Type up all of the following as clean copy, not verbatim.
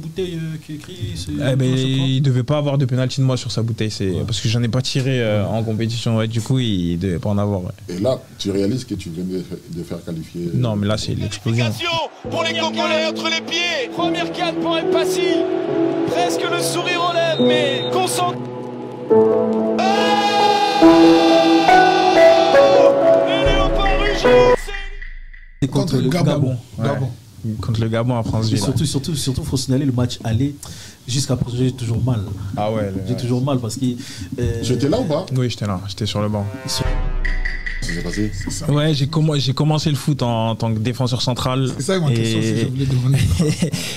Bouteille qui est écrit. Eh ben, il devait pas avoir de penalty de moi sur sa bouteille, parce que j'en ai pas tiré en compétition. Ouais, du coup, il devait pas en avoir. Ouais. Et là, tu réalises que tu viens de faire qualifier. Non, mais là, c'est l'explosion. Pour les Congolais entre les pieds. Première canne pour Mpassi. Presque le sourire aux lèvres, mais concentré. C'est contre le Gabon. Gabon. Contre le Gabon à France. Surtout, faut signaler le match aller. Jusqu'à présent, j'ai toujours mal. Ah ouais. J'ai toujours mal parce que. J'étais là ou pas? Oui, j'étais là. J'étais sur le banc. Ça s'est passé? Ouais, j'ai commencé le foot en tant que défenseur central. C'est ça ma question, si je voulais demander.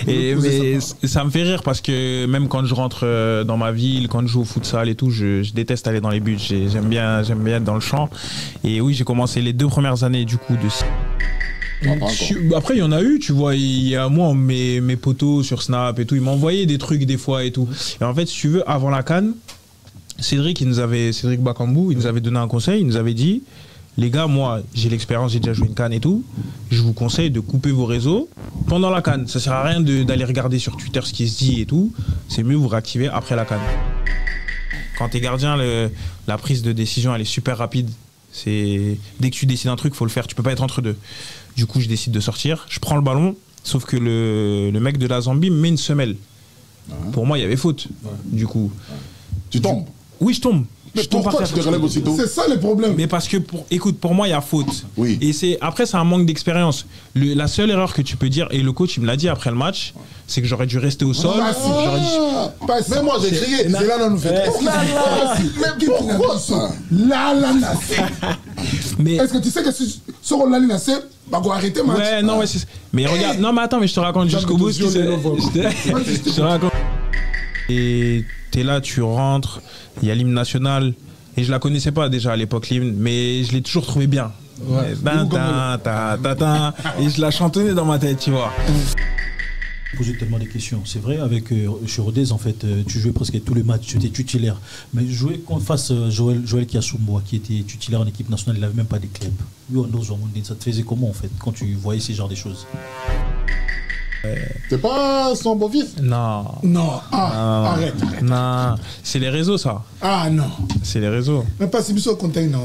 Mais ça me fait rire parce que même quand je rentre dans ma ville, quand je joue au futsal et tout, je déteste aller dans les buts. J'aime bien être dans le champ. Et oui, j'ai commencé les 2 premières années du coup de. Après, il y en a eu, tu vois. Il y a moi, mes potos sur Snap et tout, ils m'envoyaient des trucs des fois et tout. Et en fait, si tu veux, avant la CAN, Cédric Bakambou, il nous avait donné un conseil. Il nous avait dit, les gars, moi, j'ai l'expérience, j'ai déjà joué une CAN et tout. Je vous conseille de couper vos réseaux pendant la CAN. Ça sert à rien d'aller regarder sur Twitter ce qui se dit et tout. C'est mieux vous réactiver après la CAN. Quand t'es gardien, la prise de décision, elle est super rapide. Dès que tu décides un truc, faut le faire. Tu peux pas être entre deux. Du coup, je décide de sortir. Je prends le ballon, sauf que le mec de la Zambie me met une semelle. Pour moi, il y avait faute. Du coup, tu tombes. Oui, je tombe. Mais pourquoi tu te relèves aussitôt? C'est ça le problème. Mais parce que, écoute, pour moi, il y a faute. Oui. Et après, c'est un manque d'expérience. La seule erreur que tu peux dire, et le coach, il me l'a dit après le match, c'est que j'aurais dû rester au sol. Mais moi, j'ai crié. C'est là, on nous fait. Mais pourquoi ça? Là, mais est-ce que tu sais que si on l'a laissé, bah, on va arrêter, match. Ouais, non, ouais, mais regarde, non, mais attends, mais je te raconte jusqu'au bout. Je te raconte. Et t'es là, tu rentres, il y a l'hymne national. Et je la connaissais pas déjà à l'époque, l'hymne, mais je l'ai toujours trouvé bien. Ouais. Et je la chantonnais dans ma tête, tu vois. Poser tellement de questions. C'est vrai, avec chez Rodez, en fait, tu jouais presque tous les matchs, tu étais titulaire. Mais jouer face Joël Kiasumboa, qui était titulaire en équipe nationale, il n'avait même pas de club. Ça te faisait comment, en fait, quand tu voyais ces genres de choses? T'es pas son beau-fils? Non. Non. Arrête. Non. C'est les réseaux, ça. Ah non. C'est les réseaux. Mais pas si vous container.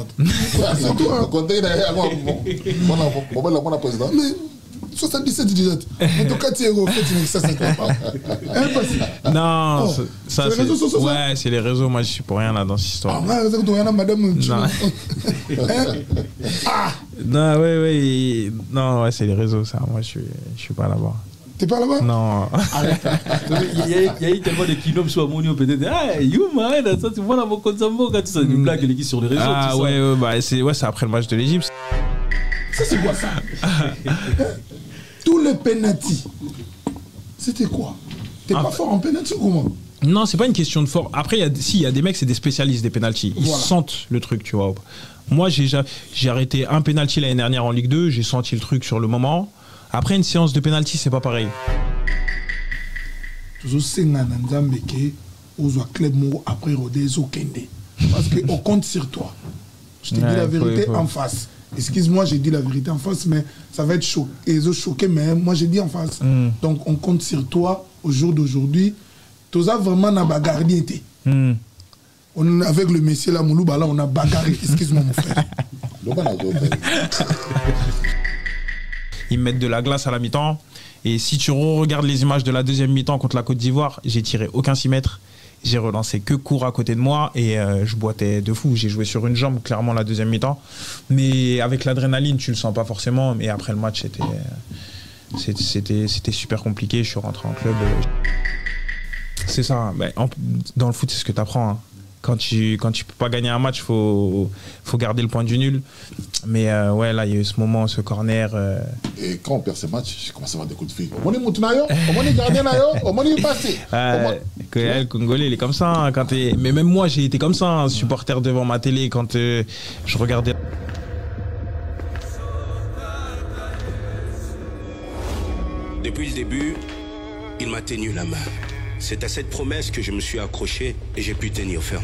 Surtout un container. Mon président. Mais 77 17. En tout cas, tu es au fait, ça ne pas. Non, ça c'est les réseaux sociaux. Ouais, c'est les réseaux. Moi, je suis pour rien là dans cette histoire. Ah, vous avez madame. Non, ouais. Non, ouais, c'est les réseaux, ça. Moi, je suis pas là-bas. T'es pas là-bas? Non. Il y a eu tellement de kilos sur Amonio, peut-être. Ah, you, man, ça, tu vois, là, mon compte Sambo, quand tu sais, une blague, elle est sur les réseaux. Ah, ouais, bah, c'est après le match de l'Égypte. Ça, c'est quoi ça? Tous les penalty, c'était quoi? T'es pas fort en penalty ou comment? Non, c'est pas une question de fort. Après, il y a des mecs, c'est des spécialistes des penalty. Ils sentent le truc, tu vois. Moi, j'ai arrêté un penalty l'année dernière en Ligue 2. J'ai senti le truc sur le moment. Après, une séance de penalty, c'est pas pareil. Toujours après Rodez au Kende. Parce qu'on compte sur toi. Je te dis la vérité en face. Excuse-moi, j'ai dit la vérité en face, mais ça va être choqué, mais moi j'ai dit en face. Donc on compte sur toi au jour d'aujourd'hui. Tu as vraiment na bagarre été. Avec le monsieur là, Moulouba, là, on a bagarré. Excuse-moi, mon frère. Ils mettent de la glace à la mi-temps. Et si tu regardes les images de la deuxième mi-temps contre la Côte d'Ivoire, j'ai tiré aucun 6 mètres. J'ai relancé que court à côté de moi et je boitais de fou. J'ai joué sur une jambe, clairement, la deuxième mi-temps. Mais avec l'adrénaline, tu le sens pas forcément. Mais après le match, c'était super compliqué. Je suis rentré en club. C'est ça. Dans le foot, c'est ce que tu apprends. Hein. Quand tu peux pas gagner un match, faut garder le point du nul. Mais ouais, là, il y a eu ce moment, ce corner. Et quand on perd ce match, je commence à avoir des coups de fil. On est Moutunayo, on est gardien, on est passé. Le Congolais, il est comme ça. Hein, mais même moi, j'ai été comme ça, un supporter devant ma télé quand je regardais. Depuis le début, il m'a tenu la main. C'est à cette promesse que je me suis accroché et j'ai pu tenir ferme.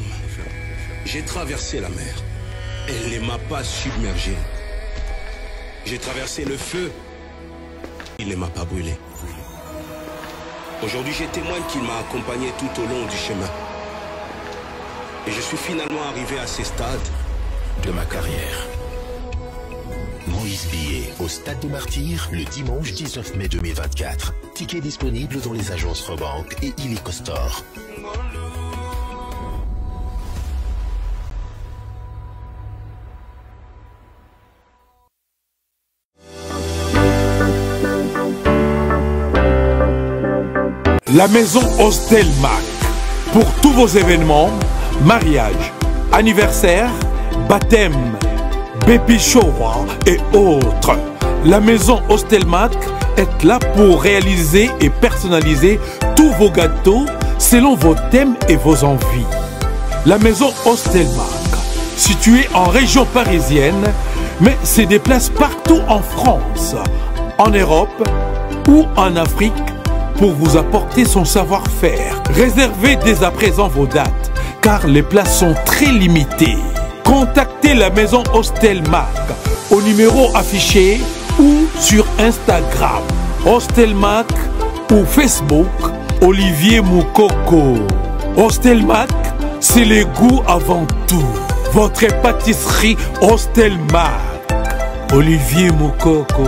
J'ai traversé la mer. Elle ne m'a pas submergé. J'ai traversé le feu. Il ne m'a pas brûlé. Aujourd'hui, je témoigne qu'il m'a accompagné tout au long du chemin. Et je suis finalement arrivé à ces stades de ma carrière. Moïse Billet au Stade des Martyrs le dimanche 19 mai 2024. Tickets disponibles dans les agences Rebank et Illico Store. La maison Hostel Mac. Pour tous vos événements, mariage, anniversaire, baptême, baby shower et autres. La maison Hostel Mac est là pour réaliser et personnaliser tous vos gâteaux selon vos thèmes et vos envies. La maison Hostel Mac, située en région parisienne, mais se déplace partout en France, en Europe ou en Afrique pour vous apporter son savoir-faire. Réservez dès à présent vos dates, car les places sont très limitées. Contactez la maison Hostel Mac au numéro affiché ou sur Instagram. Hostel Mac ou Facebook, Olivier Moukoko. Hostel Mac, c'est les goûts avant tout. Votre pâtisserie Hostel Mac. Olivier Moukoko.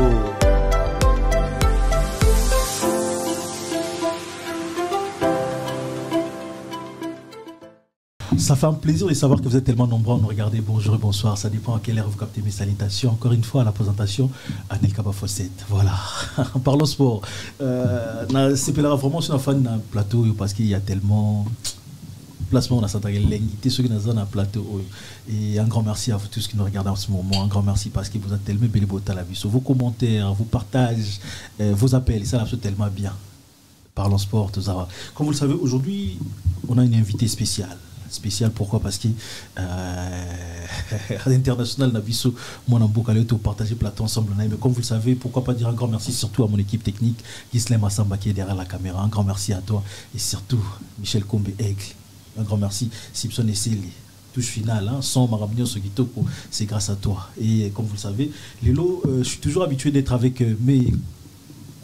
Ça fait un plaisir de savoir que vous êtes tellement nombreux à nous regarder. Bonjour et bonsoir. Ça dépend à quelle heure vous captez mes salutations. Encore une fois, à la présentation, Anelka Bafossette. Voilà. Parlons sport. C'est vraiment sur un fan d'un plateau parce qu'il y a tellement placement on a cette l'ingité ceux qui nous ont un plateau. Et un grand merci à vous tous qui nous regardent en ce moment. Un grand merci parce que vous êtes tellement belle à la vie. Sur vos commentaires, vos partages, vos appels. Ça va tellement bien. Parlons sport, tout ça. Comme vous le savez, aujourd'hui, on a une invitée spéciale. Spécial, pourquoi? Parce que à l'international, moi, on a beaucoup partagé plateau ensemble. Mais comme vous le savez, pourquoi pas dire un grand merci surtout à mon équipe technique, Gislain Massamba qui est derrière la caméra. Un grand merci à toi et surtout Michel Combe Aigle. Un grand merci, Simpson et Célie. Touche finale, hein, sans Marabignon Sogitoko, c'est grâce à toi. Et comme vous le savez, Lélo, je suis toujours habitué d'être avec mes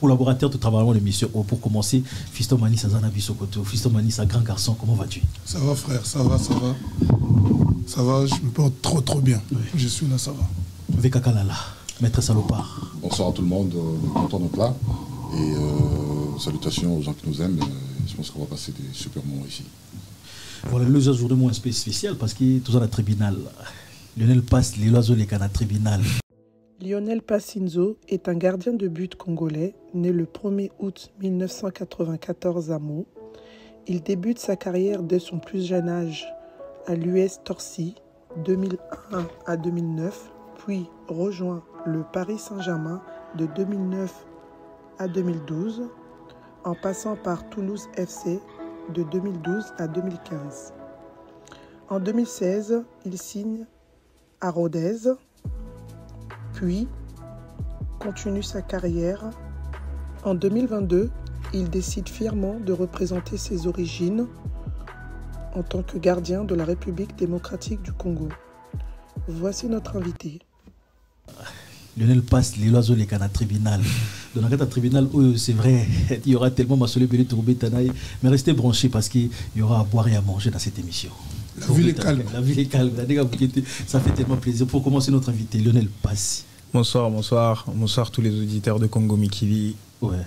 collaborateur de travail dans l'émission. Pour commencer, Fiston Mani Sazana Bisokoto. Fiston Mani, un grand garçon, comment vas-tu? Ça va frère, ça va. Ça va, je me porte trop bien. Oui. Je suis là, ça va. Veka Kalala, maître Salopard. Bonsoir à tout le monde, content d'être là. Et salutations aux gens qui nous aiment. Je pense qu'on va passer des super moments ici. Voilà, le jour de moins spécial parce que tout ça dans le tribunal. Lionel passe les oiseaux les canards tribunal. Lionel Passinzo est un gardien de but congolais né le 1er août 1994 à Meaux. Il débute sa carrière dès son plus jeune âge à l'US Torcy 2001 à 2009, puis rejoint le Paris Saint-Germain de 2009 à 2012, en passant par Toulouse FC de 2012 à 2015. En 2016, il signe à Rodez, puis continue sa carrière. En 2022, il décide fièrement de représenter ses origines en tant que gardien de la République démocratique du Congo. Voici notre invité. Lionel passe les oiseaux les canards tribunal. Dans la tribunal, c'est vrai, il y aura tellement Massolé Belé Tourbé Tanaï, mais restez branchés parce qu'il y aura à boire et à manger dans cette émission. La ville est calme. La ville est calme. Ça fait tellement plaisir. Pour commencer, notre invité, Lionel Passi. Bonsoir tous les auditeurs de Congo Mikili. Ouais.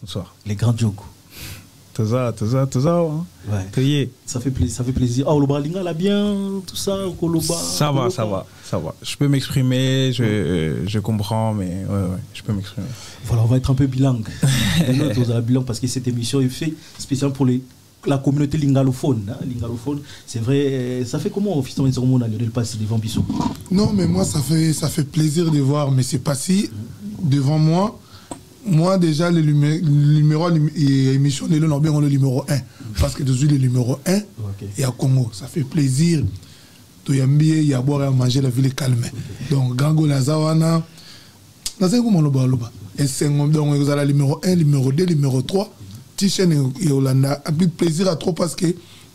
Bonsoir. Les grands Djogo. Toza, hein. Ouais. Ça fait plaisir. Ah, Oloba Linga là bien, tout ça, Koloba. Ça va. Je peux m'exprimer, je comprends, mais ouais, je peux m'exprimer. Voilà, on va être un peu bilingue. Bilingue parce que cette émission est faite spécialement pour la communauté lingalophone. Hein. Lingalophone, c'est vrai. Ça fait comment, Fiston Menzormona, Lionel Passi devant Bissot? Non, mais moi, ça fait plaisir de voir M. Passi devant moi. Moi, déjà, le numéro émission de l'on bien le numéro 1. Parce que je suis le numéro 1 et à Congo. Ça fait plaisir. Il y a à boire et à manger, la ville est calme. Donc, Gango Lazawana. Et c'est donc vous avez le numéro 1, le numéro 2, le numéro 3. Tichen et Hollanda. A plus plaisir à trop parce que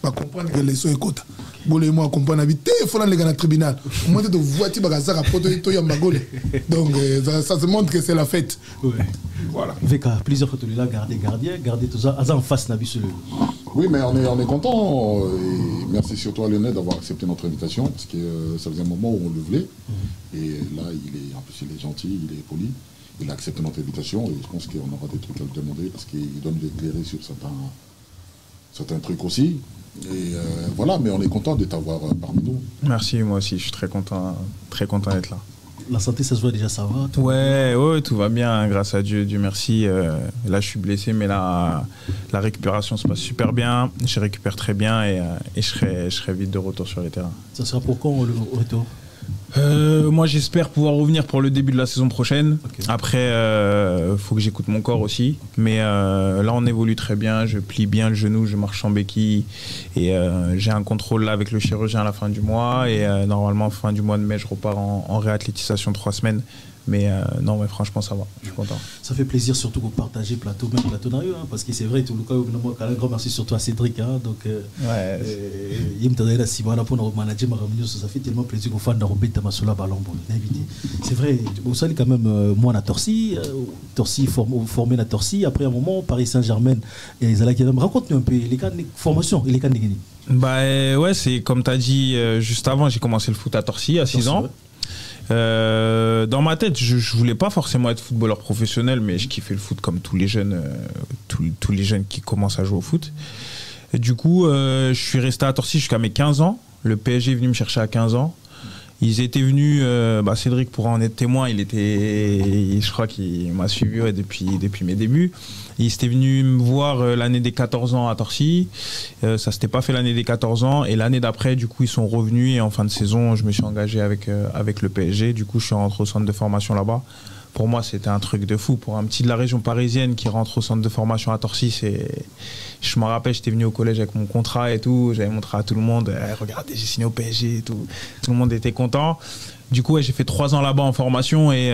va comprendre que les sons écoutent. Bolé moi comprendre habiter il faut aller dans le tribunal. Moi de voiture bagaza rapporte to yambagole. Donc ça se montre que c'est la fête. Ouais. Voilà. Avec plusieurs fois là garder tout ça en face nabi sur le. Oui, mais on est content. Et merci surtout à Lionel d'avoir accepté notre invitation parce que ça faisait un moment où on le voulait. Et là, en plus, il est gentil, il est poli. Il a accepté notre invitation et je pense qu'on aura des trucs à lui demander parce qu'il doit nous éclairer sur certains trucs aussi. Et voilà, mais on est content de t'avoir parmi nous. Merci, moi aussi, je suis très content d'être là. La santé, ça se voit déjà, ça va? Ouais, tout va bien, grâce à Dieu, Dieu merci. Là, je suis blessé, mais là, la récupération se passe super bien. Je récupère très bien et je serai vite de retour sur les terrains. Ça sera pour quand le retour? Moi, j'espère pouvoir revenir pour le début de la saison prochaine. Okay. Après, faut que j'écoute mon corps aussi. Mais là, on évolue très bien. Je plie bien le genou, je marche en béquille. Et j'ai un contrôle là avec le chirurgien à la fin du mois. Et normalement, fin du mois de mai, je repars en réathlétisation 3 semaines. Mais non, mais franchement, ça va. Je suis content. Ça fait plaisir, surtout que vous partagez plateau, même plateau dans hein, parce que c'est vrai, tout le cas, un grand merci surtout à Cédric. Hein, donc, ça fait tellement plaisir aux fans d'Arobé Tamasola Ballon. C'est vrai, vous savez quand même, moi, on a Torcy formé la Torcy. Après un moment, Paris Saint-Germain, et ils allaient raconte-nous un peu les cas de formation et les cas de gagner. Bah ouais, c'est comme tu as dit juste avant, j'ai commencé le foot à Torcy à 6 ans. Ouais. Dans ma tête, je voulais pas forcément être footballeur professionnel, mais je kiffais le foot comme tous les jeunes, tous les jeunes qui commencent à jouer au foot. Et du coup, je suis resté à Torcy jusqu'à mes 15 ans. Le PSG est venu me chercher à 15 ans. Ils étaient venus, Cédric pourra en être témoin, je crois qu'il m'a suivi depuis mes débuts. Ils étaient venus me voir l'année des 14 ans à Torcy. Ça s'était pas fait l'année des 14 ans. Et l'année d'après, du coup, ils sont revenus. Et en fin de saison, je me suis engagé avec le PSG. Du coup, je suis rentré au centre de formation là-bas. Pour moi, c'était un truc de fou. Pour un petit de la région parisienne qui rentre au centre de formation à Torcy, je me rappelle, j'étais venu au collège avec mon contrat et tout. J'avais montré à tout le monde, regardez, j'ai signé au PSG et tout. Tout le monde était content. Du coup, j'ai fait 3 ans là-bas en formation et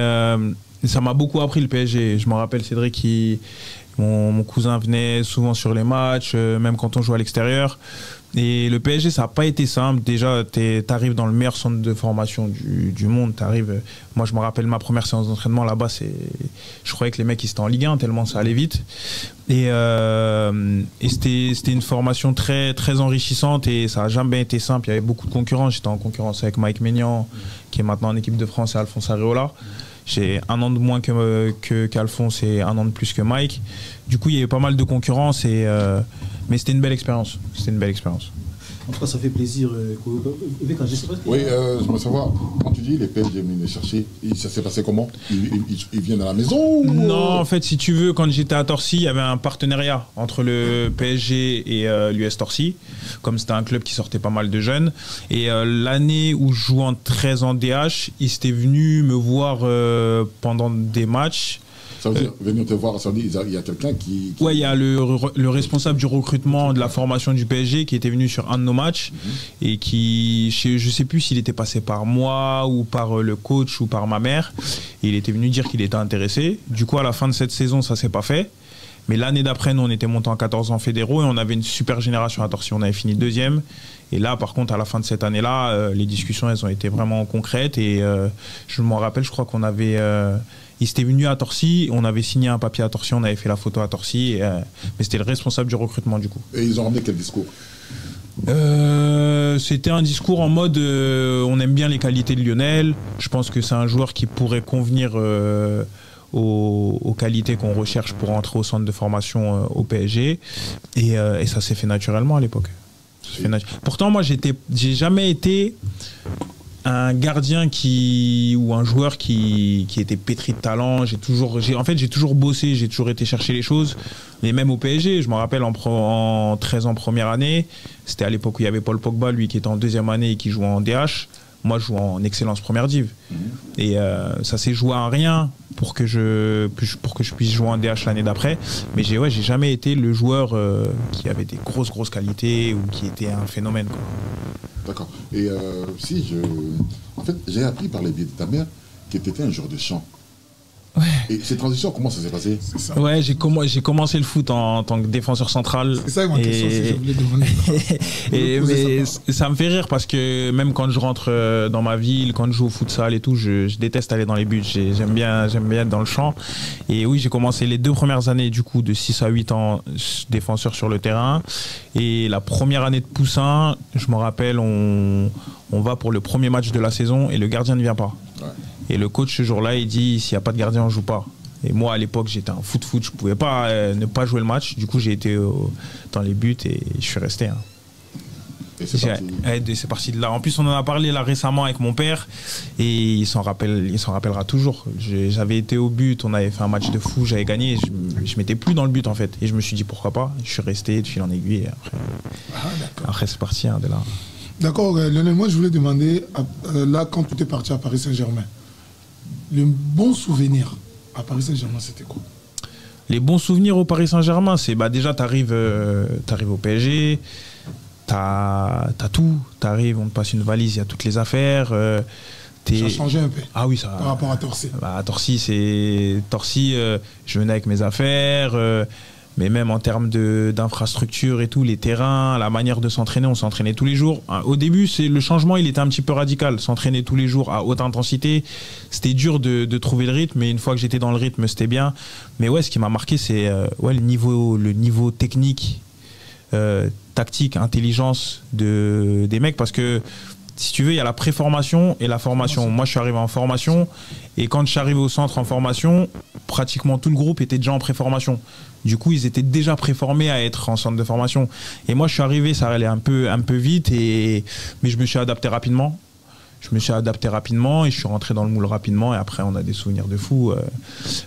ça m'a beaucoup appris le PSG. Je me rappelle, Cédric, mon cousin venait souvent sur les matchs, même quand on jouait à l'extérieur. Et le PSG, ça n'a pas été simple. Déjà, tu arrives dans le meilleur centre de formation du monde. Moi, je me rappelle ma première séance d'entraînement là-bas. Je croyais que les mecs, ils étaient en Ligue 1 tellement ça allait vite. Et c'était une formation très, très enrichissante et ça n'a jamais été simple. Il y avait beaucoup de concurrence. J'étais en concurrence avec Mike Maignan, qui est maintenant en équipe de France, et Alphonse Areola. J'ai 1 an de moins qu'Alphonse et 1 an de plus que Mike. Du coup, il y avait pas mal de concurrence, mais c'était une belle expérience. En tout cas, ça fait plaisir. Oui, je veux savoir, quand tu dis les PSG viennent les chercher, ça s'est passé comment? Ils viennent à la maison ou... Non, en fait, si tu veux, quand j'étais à Torcy, il y avait un partenariat entre le PSG et l'US Torcy. Comme c'était un club qui sortait pas mal de jeunes. Et l'année où je jouais en 13 ans DH, ils étaient venus me voir pendant des matchs. Ça veut dire, venir te voir, ça veut dire il y a quelqu'un qui... Ouais, il y a le responsable du recrutement de la formation du PSG qui était venu sur un de nos matchs et qui, je sais plus s'il était passé par moi ou par le coach ou par ma mère. Et il était venu dire qu'il était intéressé. Du coup, à la fin de cette saison, ça s'est pas fait. Mais l'année d'après, nous, on était montés en 14 ans fédéraux et on avait une super génération à Torcy. On avait fini 2e. Et là, par contre, à la fin de cette année-là, les discussions, elles ont été vraiment concrètes. Et je m'en rappelle, je crois qu'on avait... Ils étaient venus à Torcy, on avait signé un papier à Torcy, on avait fait la photo à Torcy, mais c'était le responsable du recrutement du coup. Et ils ont ramené quel discours? C'était un discours en mode on aime bien les qualités de Lionel, je pense que c'est un joueur qui pourrait convenir aux qualités qu'on recherche pour entrer au centre de formation au PSG, et ça s'est fait naturellement à l'époque. Pourtant moi j'ai jamais été un gardien ou un joueur qui était pétri de talent. J'ai toujours bossé, j'ai toujours été chercher les choses. Et même au PSG, je me rappelle en 13 ans première année, c'était à l'époque où il y avait Paul Pogba, lui qui était en 2e année et qui jouait en DH. Moi, je jouais en excellence première div. Et ça s'est joué à rien pour que je puisse jouer en DH l'année d'après. Mais j'ai jamais été le joueur qui avait des grosses qualités ou qui était un phénomène, quoi. D'accord. Et en fait, j'ai appris par les biais de ta mère que tu étais un joueur de chant. Ouais. Et ces transitions, comment ça s'est passé? Ouais, j'ai commencé le foot en tant que défenseur central. C'est ça ma question, si je voulais demander. Mais ça me fait rire parce que même quand je rentre dans ma ville, quand je joue au futsal et tout, je déteste aller dans les buts. J'aime bien être dans le champ. Et oui, j'ai commencé les 2 premières années du coup de 6 à 8 ans défenseur sur le terrain. Et la première année de poussin, je me rappelle, on va pour le premier match de la saison et le gardien ne vient pas. Ouais. Et le coach ce jour-là, il dit s'il n'y a pas de gardien, on ne joue pas. Et moi à l'époque, j'étais un foot, je ne pouvais pas ne pas jouer le match. Du coup, j'ai été dans les buts et je suis resté. Hein. Et c'est parti de là. En plus, on en a parlé là récemment avec mon père et il s'en rappellera toujours. J'avais été au but, on avait fait un match de fou, j'avais gagné. Je m'étais plus dans le but en fait. Et je me suis dit pourquoi pas. Je suis resté de fil en aiguille. Et après c'est parti hein, de là. D'accord, Lionel, moi je voulais demander, là quand tu es parti à Paris Saint-Germain, le bon souvenir à Paris Saint-Germain, c'était quoi? Les bons souvenirs au Paris Saint-Germain, c'est déjà t'arrives au PSG, t'as tout, t'arrives, on te passe une valise, il y a toutes les affaires. Ça a changé un peu. Ah oui, ça. Par rapport à Torcy. À Torcy, je venais avec mes affaires. Mais même en termes d'infrastructure et tout, les terrains, la manière de s'entraîner, on s'entraînait tous les jours. Au début, le changement, il était un petit peu radical. S'entraîner tous les jours à haute intensité, c'était dur de trouver le rythme. Mais une fois que j'étais dans le rythme, c'était bien. Mais ouais, ce qui m'a marqué, c'est le niveau technique, tactique, intelligence des mecs. Parce que si tu veux, il y a la préformation et la formation. Moi, je suis arrivé en formation. Et quand je suis arrivé au centre en formation, pratiquement tout le groupe était déjà en préformation. Du coup, ils étaient déjà préformés à être en centre de formation. Et moi, je suis arrivé, ça allait un peu vite, mais je me suis adapté rapidement. Je me suis adapté rapidement et je suis rentré dans le moule rapidement. Et après, on a des souvenirs de fou.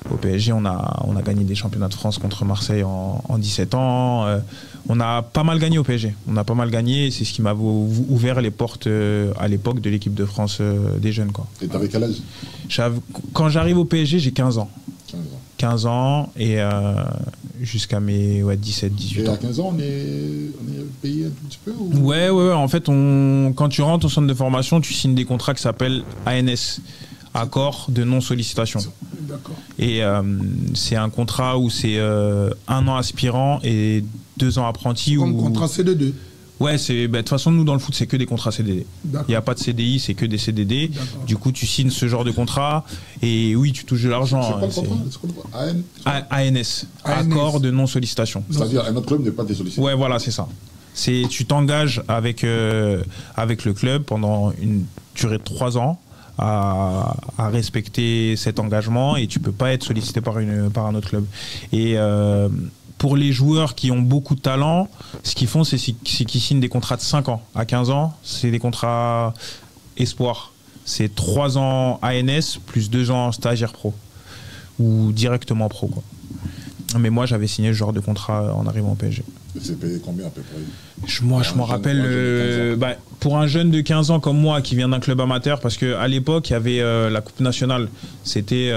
Au PSG, on a gagné des championnats de France contre Marseille en 17 ans. On a pas mal gagné au PSG. On a pas mal gagné. C'est ce qui m'a ouvert les portes à l'époque de l'équipe de France des jeunes. Quoi. Et t'avais quel âge? Quand j'arrive au PSG, j'ai 15 ans. 15 ans et jusqu'à mes 17-18 ans. Et à 15 ans, on est payé un tout petit peu ou... Ouais. En fait, quand tu rentres au centre de formation, tu signes des contrats qui s'appellent ANS, accord de non-sollicitation. D'accord. Et c'est un contrat où c'est 1 an aspirant et 2 ans apprenti. Comme contrat CDD. Ouais, de toute façon, nous, dans le foot, c'est que des contrats CDD. Il n'y a pas de CDI, c'est que des CDD. Du coup, tu signes ce genre de contrat et oui, tu touches de l'argent. C'est quoi le contrat? ANS, accord de non-sollicitation. C'est-à-dire, un autre club n'est pas désollicité. Ouais, voilà, c'est ça. Tu t'engages avec le club pendant une durée de 3 ans à respecter cet engagement et tu ne peux pas être sollicité par un autre club. Et pour les joueurs qui ont beaucoup de talent, ce qu'ils font, c'est qu'ils signent des contrats de 5 ans. À 15 ans, c'est des contrats espoir. C'est 3 ans ANS plus 2 ans stagiaire pro. Ou directement pro, quoi. Mais moi, j'avais signé ce genre de contrat en arrivant au PSG. C'est payé combien à peu près? Moi, je m'en rappelle, pour un jeune de 15 ans comme moi qui vient d'un club amateur, parce qu'à l'époque, il y avait la Coupe nationale. C'était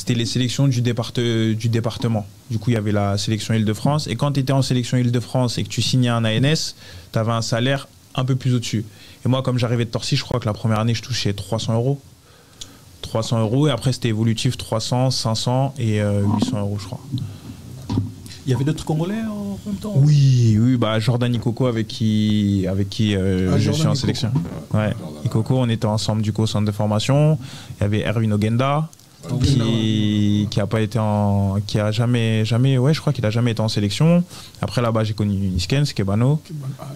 les sélections du département. Du coup, il y avait la sélection Île-de-France. Et quand tu étais en sélection Île-de-France et que tu signais un ANS, tu avais un salaire un peu plus au-dessus. Et moi, comme j'arrivais de Torcy, je crois que la première année, je touchais 300 €. 300 € et après c'était évolutif 300, 500 et 800 € je crois. Il y avait d'autres Congolais en même temps? Oui, Jordan Ikoko avec qui je suis en sélection. Ouais. Ikoko, on était ensemble du coup au centre de formation. Il y avait Erwin Ogenda qui a jamais, je crois qu'il a jamais été en sélection. Après là-bas j'ai connu Niskens, Kebano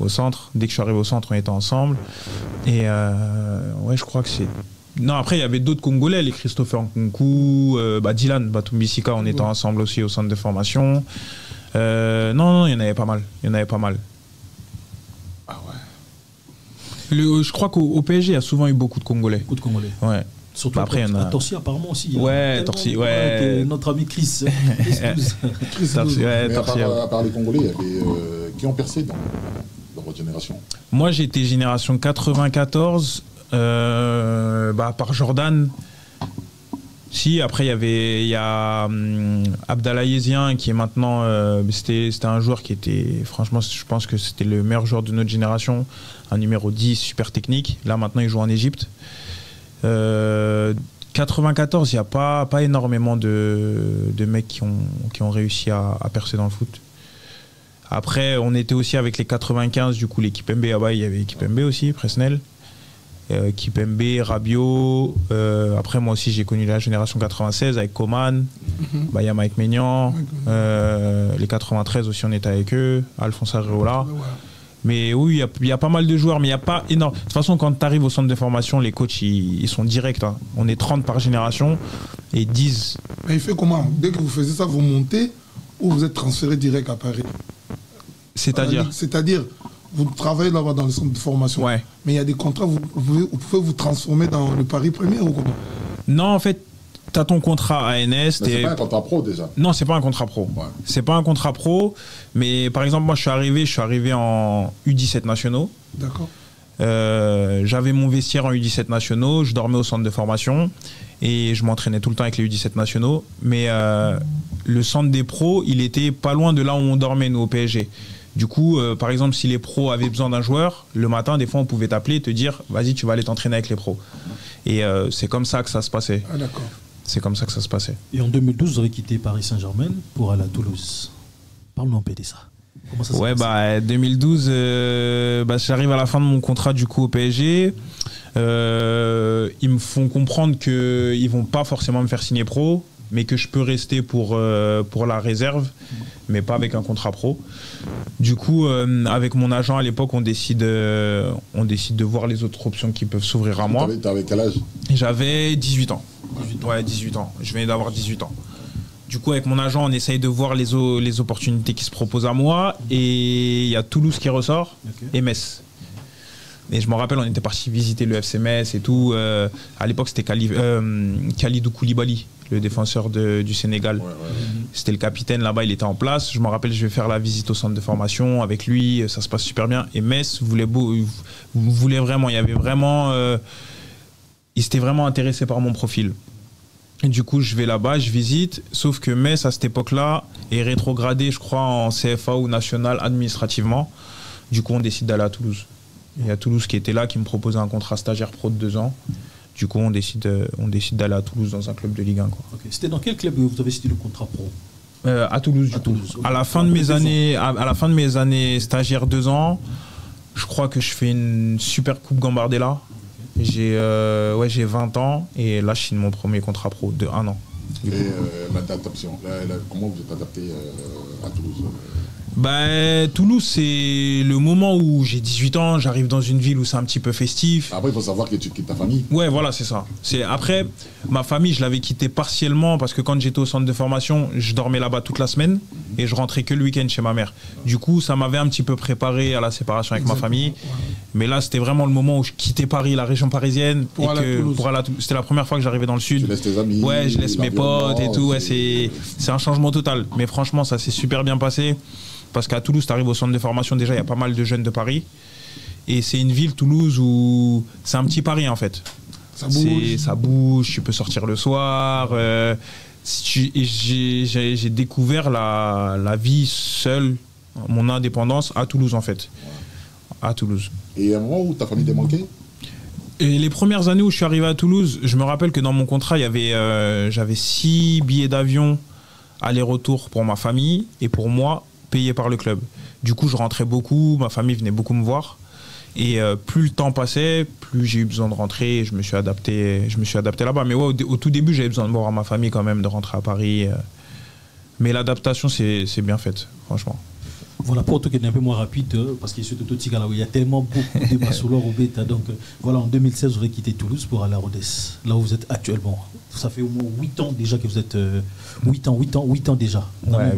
au centre. Dès que je suis arrivé au centre, on était ensemble. Et je crois que c'est... Non, après, il y avait d'autres Congolais, les Christopher Nkunku, Dylan Batumbisika, on était ensemble aussi au centre de formation. Non, il y en avait pas mal. Ah ouais. Je crois qu'au PSG, il y a souvent eu beaucoup de Congolais. Beaucoup de Congolais. Ouais. Surtout après, il y en a... à Torcy, apparemment aussi. Ouais, Torcy, ouais. Notre ami Chris. Mais à part les Congolais, il y avait qui ont percé dans votre génération? Moi, j'étais génération 94. Par Jordan, si après il y a Abdallah Yezien qui est maintenant c'était un joueur qui était, franchement je pense que c'était le meilleur joueur de notre génération, un numéro 10 super technique. Là maintenant il joue en Égypte. 94, il n'y a pas énormément de mecs qui ont réussi à percer dans le foot. Après, on était aussi avec les 95, du coup, l'équipe MB, il y avait l'équipe MB aussi, Presnel. Équipe MB, Rabiot. Après, moi aussi, j'ai connu la génération 96 avec Coman, Bayam avec Maignan. Les 93 aussi, on était avec eux. Alphonse Areola. Mais oui, il y a pas mal de joueurs, mais il n'y a pas énorme. De toute façon, quand tu arrives au centre de formation, les coachs, ils sont directs. Hein. On est 30 par génération et 10. Mais il fait comment? Dès que vous faites ça, vous montez ou vous êtes transféré direct à Paris? C'est-à-dire, vous travaillez là-bas dans le centre de formation. Ouais. Mais il y a des contrats, vous pouvez vous transformer dans le Paris Premier ou comment? Non, en fait, tu as ton contrat ANS. Mais c'est pas un contrat pro déjà. Non, c'est pas un contrat pro. Ouais. C'est pas un contrat pro. Mais par exemple, moi, je suis arrivé en U17 nationaux. D'accord. J'avais mon vestiaire en U17 nationaux. Je dormais au centre de formation. Et je m'entraînais tout le temps avec les U17 nationaux. Mais le centre des pros, il était pas loin de là où on dormait, nous, au PSG. Du coup, par exemple, si les pros avaient besoin d'un joueur, le matin, des fois, on pouvait t'appeler et te dire « Vas-y, tu vas aller t'entraîner avec les pros ». Et c'est comme ça que ça se passait. Ah, d'accord. C'est comme ça que ça se passait. Et en 2012, vous avez quitté Paris Saint-Germain pour aller à Toulouse. Parle-nous un peu de ça. Comment ça se passe? 2012, j'arrive à la fin de mon contrat du coup au PSG. Ils me font comprendre qu'ils vont pas forcément me faire signer pro, mais que je peux rester pour la réserve, mais pas avec un contrat pro. Du coup, avec mon agent à l'époque, on décide de voir les autres options qui peuvent s'ouvrir à moi. T'avais quel âge? J'avais 18 ans. Ouais, 18 ans. Je venais d'avoir 18 ans. Du coup, avec mon agent, on essaye de voir les opportunités qui se proposent à moi. Et il y a Toulouse qui ressort et Metz. Et je me rappelle, on était parti visiter le FC Metz et tout. À l'époque, c'était Khalidou Koulibaly, le défenseur du Sénégal. Ouais. C'était le capitaine là-bas, il était en place. Je me rappelle, je vais faire la visite au centre de formation avec lui. Ça se passe super bien. Et Metz voulait vraiment. Il y avait vraiment... il s'était vraiment intéressé par mon profil. Et du coup, je vais là-bas, je visite. Sauf que Metz, à cette époque-là, est rétrogradé, je crois, en CFA ou national administrativement. Du coup, on décide d'aller à Toulouse. Il y a Toulouse qui était là, qui me proposait un contrat stagiaire pro de 2 ans. Du coup, on décide d'aller à Toulouse dans un club de Ligue 1. Quoi. Okay. C'était dans quel club vous avez signé le contrat pro? À Toulouse, du coup. Okay. À la fin de mes années stagiaires 2 ans, je crois que je fais une super coupe Gambardella. J'ai 20 ans et là, je signe mon premier contrat pro de 1 an. Et l'adaptation, comment vous êtes adapté à Toulouse? Toulouse, c'est le moment où j'ai 18 ans, j'arrive dans une ville où c'est un petit peu festif. Après, il faut savoir que tu quittes ta famille. Ouais, voilà, c'est ça. Après, ma famille, je l'avais quittée partiellement parce que quand j'étais au centre de formation, je dormais là-bas toute la semaine et je rentrais que le week-end chez ma mère. Du coup, ça m'avait un petit peu préparé à la séparation avec ma famille. Mais là, c'était vraiment le moment où je quittais Paris, la région parisienne. Pour aller à Toulouse. C'était la première fois que j'arrivais dans le sud. Tu laisses tes amis. Ouais, je laisse mes potes et tout. Ouais, c'est un changement total. Mais franchement, ça s'est super bien passé. Parce qu'à Toulouse, tu arrives au centre de formation, déjà, il y a pas mal de jeunes de Paris. Et c'est une ville, Toulouse, où c'est un petit Paris, en fait. Ça bouge, tu peux sortir le soir. J'ai découvert la vie seule, mon indépendance, à Toulouse, en fait. À Toulouse. Et à un moment où ta famille t'a manqué? Et les premières années où je suis arrivé à Toulouse, je me rappelle que dans mon contrat, j'avais 6 billets d'avion aller-retour pour ma famille et pour moi, payé par le club. Du coup, je rentrais beaucoup, ma famille venait beaucoup me voir. Et plus le temps passait, plus j'ai eu besoin de rentrer et je me suis adapté là-bas. Mais ouais, au tout début, j'avais besoin de voir ma famille quand même, de rentrer à Paris. Mais l'adaptation, c'est bien faite, franchement. Voilà, pour tout qui est un peu moins rapide, parce qu'il y a tellement beaucoup de Bassoulor au bêta. Donc voilà, en 2016, vous avez quitté Toulouse pour aller à Rodez, là où vous êtes actuellement. Ça fait au moins 8 ans déjà que vous êtes... 8 ans déjà. Ouais,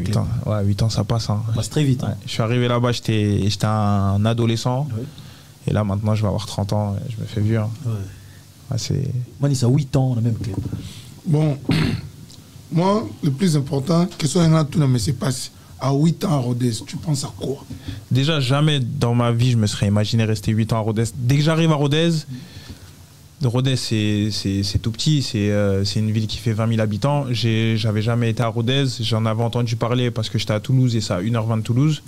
8 ans, ça passe. Hein. Ça passe très vite. Hein. Ouais, je suis arrivé là-bas, j'étais un adolescent. Ouais. Et là, maintenant, je vais avoir 30 ans. Je me fais vieux. Hein. Ouais. Mani, ça 8 ans, on a même club. Bon, moi, le plus important, que ce soit tout, mais c'est pas... À 8 ans à Rodez, tu penses à quoi? Déjà, jamais dans ma vie, je me serais imaginé rester 8 ans à Rodez. Dès que j'arrive à Rodez, c'est tout petit, c'est une ville qui fait 20 000 habitants. J'avais jamais été à Rodez, j'en avais entendu parler parce que j'étais à Toulouse et c'est à 1h20 de Toulouse.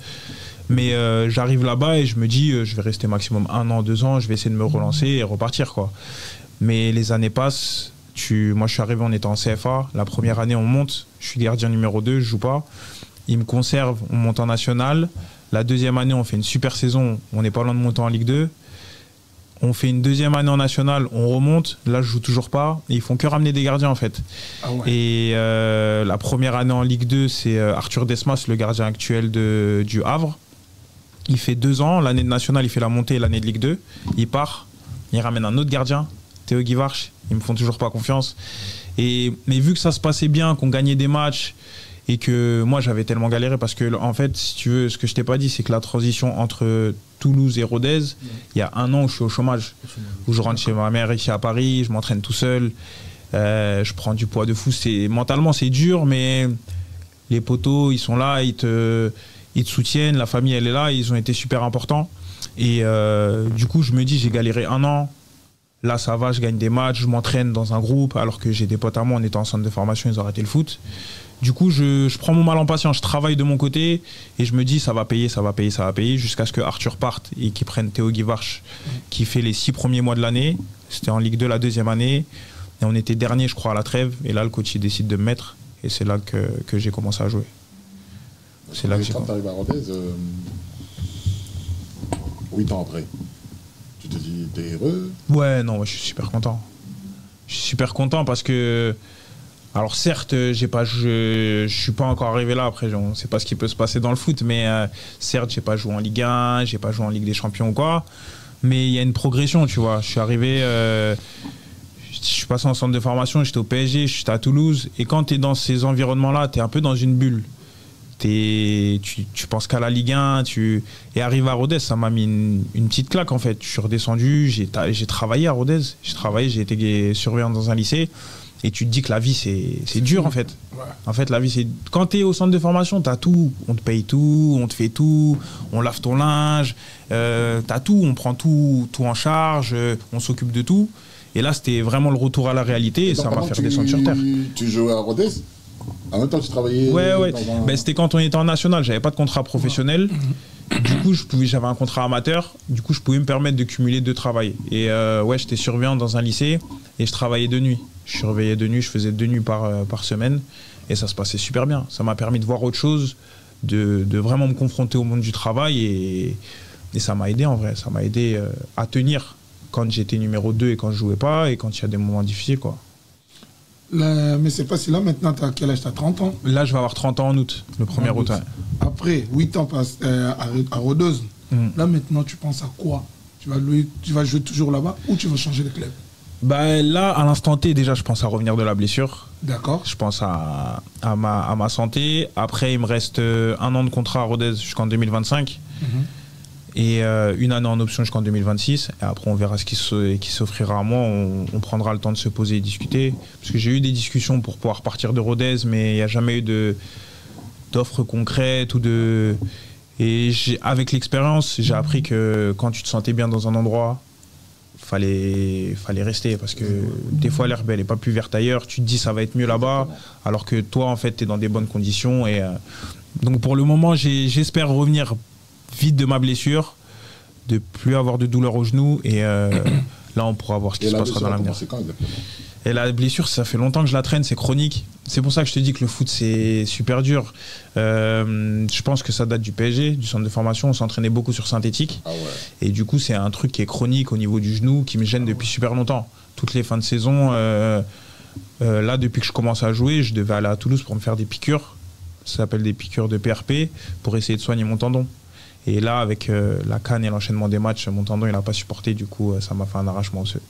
Mais j'arrive là-bas et je me dis, je vais rester maximum 1 an, 2 ans, je vais essayer de me relancer et repartir, quoi. Mais les années passent, Moi, je suis arrivé, on était en CFA. La première année, on monte. Je suis gardien numéro 2, je joue pas. Ils me conservent, on monte en national. La deuxième année, on fait une super saison. On n'est pas loin de monter en Ligue 2. On fait une deuxième année en national, on remonte. Là, je joue toujours pas. Et ils font que ramener des gardiens, en fait. Ah ouais. Et la première année en Ligue 2, c'est Arthur Desmas, le gardien actuel du Havre. Il fait 2 ans. L'année de national, il fait la montée. L'année de Ligue 2, il part. Il ramène un autre gardien, Théo Guivarch. Ils me font toujours pas confiance. Mais vu que ça se passait bien, qu'on gagnait des matchs et que moi j'avais tellement galéré parce que en fait, si tu veux, ce que je t'ai pas dit, c'est que la transition entre Toulouse et Rodez, il y a 1 an où je suis au chômage, où je rentre chez ma mère ici à Paris, je m'entraîne tout seul, je prends du poids de fou. Mentalement c'est dur, mais les potos ils sont là, ils te soutiennent, la famille elle est là, ils ont été super importants. Et du coup je me dis, j'ai galéré 1 an. Là, ça va, je gagne des matchs, je m'entraîne dans un groupe, alors que j'ai des potes à moi, on était en centre de formation, ils ont arrêté le foot. Du coup, je prends mon mal en patience, je travaille de mon côté et je me dis, ça va payer, ça va payer, ça va payer, jusqu'à ce que Arthur parte et qu'il prenne Théo Guivarch, qui fait les 6 premiers mois de l'année. C'était en Ligue 2 la deuxième année. Et on était dernier, je crois, à la trêve. Et là, le coach, il décide de me mettre. Et c'est là que j'ai commencé à jouer. C'est là que quand tu arrives à Rodez, 8 ans après, tu te dis, t'es heureux? Ouais, non, je suis super content. Je suis super content parce que, alors certes, je suis pas encore arrivé là. Après, on ne sait pas ce qui peut se passer dans le foot, mais certes, j'ai pas joué en Ligue 1, j'ai pas joué en Ligue des Champions ou quoi. Mais il y a une progression, tu vois. Je suis arrivé, je suis passé en centre de formation, j'étais au PSG, j'étais à Toulouse. Et quand tu es dans ces environnements-là, tu es un peu dans une bulle. Tu penses qu'à la Ligue 1, et arrivé à Rodez, ça m'a mis une petite claque en fait. Je suis redescendu, j'ai travaillé à Rodez, j'ai été surveillant dans un lycée, et tu te dis que la vie c'est dur en fait. Ouais. En fait, la vie c'est. Quand tu es au centre de formation, tu as tout, on te paye tout, on te fait tout, on lave ton linge, tu as tout, on prend tout en charge, on s'occupe de tout. Et là, c'était vraiment le retour à la réalité et ça m'a fait redescendre sur terre. Tu jouais à Rodez? En même temps, tu travaillais. Ouais. Ben, c'était quand on était en national, j'avais pas de contrat professionnel. Du coup, j'avais un contrat amateur. Du coup, je pouvais me permettre de cumuler 2 travails. Et ouais, j'étais surveillant dans un lycée et je travaillais de nuit. Je surveillais de nuit, je faisais 2 nuits par semaine et ça se passait super bien. Ça m'a permis de voir autre chose, de vraiment me confronter au monde du travail et ça m'a aidé en vrai. Ça m'a aidé à tenir quand j'étais numéro 2 et quand je jouais pas et quand il y a des moments difficiles, quoi. Mais c'est pas si là maintenant, tu as quel âge? Tu as 30 ans? Là, je vais avoir 30 ans en août, le 1er août. Ouais. Après 8 ans à Rodez, là maintenant, tu penses à quoi? Tu vas jouer toujours là-bas ou tu vas changer de club? Bah, là, à l'instant T, déjà, je pense à revenir de la blessure. D'accord. Je pense à ma santé. Après, il me reste 1 an de contrat à Rodez jusqu'en 2025. Et 1 année en option jusqu'en 2026. Et après, on verra ce qui s'offrira à moi. On prendra le temps de se poser et discuter. Parce que j'ai eu des discussions pour pouvoir partir de Rodez, mais il n'y a jamais eu d'offres concrètes ou de. Et avec l'expérience, j'ai appris que quand tu te sentais bien dans un endroit, fallait rester. Parce que des fois, l'herbe, elle n'est pas plus verte ailleurs. Tu te dis, ça va être mieux là-bas. Alors que toi, en fait, tu es dans des bonnes conditions. Et donc, pour le moment, j'espère revenir vite de ma blessure, de plus avoir de douleur au genou et là on pourra voir ce qui se passera dans l'avenir. Et la blessure, ça fait longtemps que je la traîne, c'est chronique. C'est pour ça que je te dis que le foot c'est super dur. Je pense que ça date du PSG, du centre de formation, on s'entraînait beaucoup sur synthétique. Ah ouais. Et du coup c'est un truc qui est chronique au niveau du genou, qui me gêne depuis super longtemps. Toutes les fins de saison, là depuis que je commence à jouer, je devais aller à Toulouse pour me faire des piqûres. Ça s'appelle des piqûres de PRP pour essayer de soigner mon tendon. Et là, avec la canne et l'enchaînement des matchs, mon tendon, il n'a pas supporté. Du coup, ça m'a fait un arrachement osseux.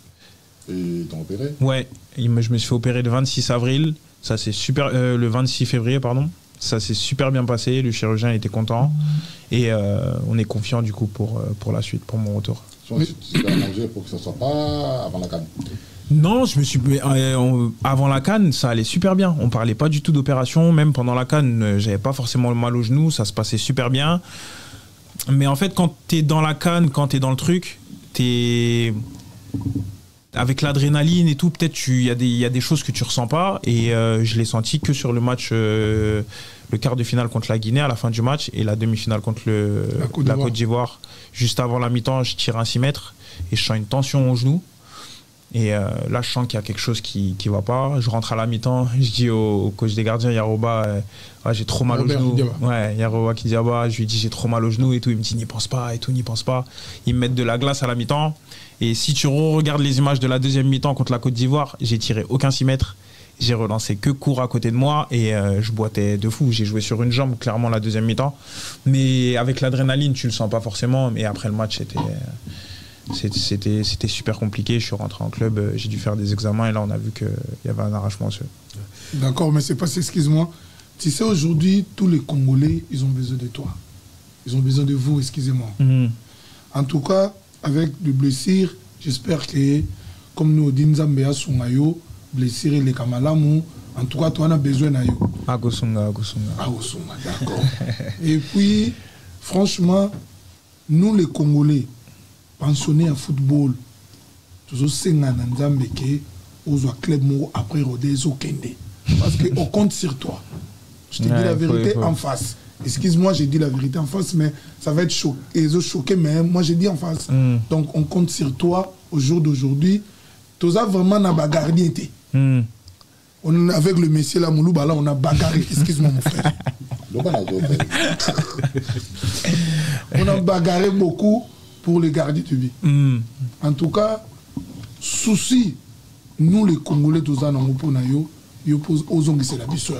Et t'as opéré? Ouais, je me suis fait opérer le 26 avril. Ça, c'est super. Le 26 février, pardon. Ça s'est super bien passé. Le chirurgien était content. Et on est confiant, du coup, pour la suite, pour mon retour. Tu dois manger pour que ce ne soit pas avant la canne? Non, avant la canne, ça allait super bien. On parlait pas du tout d'opération. Même pendant la canne, j'avais pas forcément le mal au genou. Ça se passait super bien. Mais en fait, quand t'es dans la canne, quand t'es dans le truc, t'es avec l'adrénaline et tout, peut-être il y a des choses que tu ressens pas. Et je l'ai senti que sur le match, le quart de finale contre la Guinée à la fin du match et la demi-finale contre la Côte d'Ivoire. Juste avant la mi-temps, je tire un 6 mètres et je sens une tension au genou. Et là, je sens qu'il y a quelque chose qui ne va pas. Je rentre à la mi-temps, je dis au coach des gardiens, Yaroba, j'ai trop mal au genou. Ouais, Yaroba Kidiaba, je lui dis j'ai trop mal au genou et tout. Il me dit n'y pense pas et tout, n'y pense pas. Ils me mettent de la glace à la mi-temps. Et si tu regardes les images de la deuxième mi-temps contre la Côte d'Ivoire, j'ai tiré aucun 6 mètres. J'ai relancé que court à côté de moi et je boitais de fou. J'ai joué sur une jambe, clairement, la deuxième mi-temps. Mais avec l'adrénaline, tu le sens pas forcément. Mais après le match, c'était super compliqué. Je suis rentré en club, j'ai dû faire des examens et là, on a vu qu'il y avait un arrachement osseux. D'accord, mais c'est pas, excuse-moi. Tu sais, aujourd'hui, tous les Congolais, ils ont besoin de toi. Ils ont besoin de vous, excusez-moi. En tout cas, avec les blessures, j'espère que, comme nous, Dinzambea Sungayo, blessure et les Kamalamu, en tout cas, toi, on a besoin de yo. Agosunga. Agosunga, d'accord. Et puis, franchement, nous, les Congolais, pensionnés en football, toujours senga nanzambe ke ozo club mo après Rodez au Kende. Parce qu'on compte sur toi. Je te dis la vérité en face. Excuse-moi, j'ai dit la vérité en face, mais ça va être choqué, mais moi j'ai dit en face. Donc on compte sur toi au jour d'aujourd'hui. Tu as vraiment na bagardier. Avec le monsieur là, Moulouba, là, on a bagarré. Excuse-moi, mon frère. On a bagarré beaucoup pour les gardiens de vie. En tout cas, souci, nous les Congolais, tous en Angoponayo, ils posent aux ongles, c'est la biso.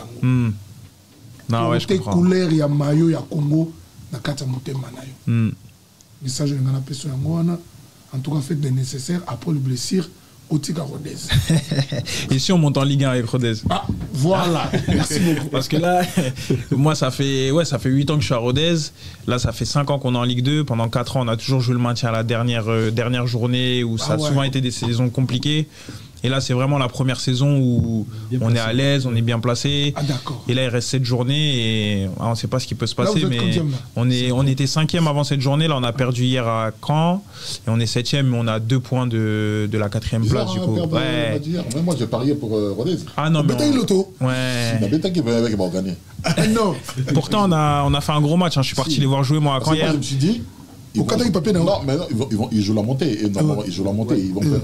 Non, ouais, je comprends. Couleur, il y a maillot, il y a Congo, na kata motema nayo. Message de la personne en tout cas, faites le nécessaire après le blessure. Rodez. Et si on monte en Ligue 1 avec Rodez? Ah, voilà. Merci beaucoup. Parce que là, moi, ça fait 8 ans que je suis à Rodez. Là, ça fait 5 ans qu'on est en Ligue 2. Pendant 4 ans, on a toujours joué le maintien à la dernière journée où ça a souvent été des saisons compliquées. Et là, c'est vraiment la première saison où on est à l'aise, on est bien placé. Ah, d'accord. Et là, il reste 7 journées et on ne sait pas ce qui peut se passer. Là, mais on était 5e avant cette journée. Là, on a perdu hier à Caen. Et on est 7e, mais on a 2 points de la 4e place. Du coup. Ouais. Moi, j'ai parié pour Rodez. Ah non, mais. L'auto. Ouais. La bêta qui va avec, il va gagner. Non. Pourtant, on a fait un gros match. Je suis parti les voir jouer, moi, à Caen hier. Je me suis dit. Non, mais non, ils jouent la montée. Et normalement, ils jouent la montée. Ils vont faire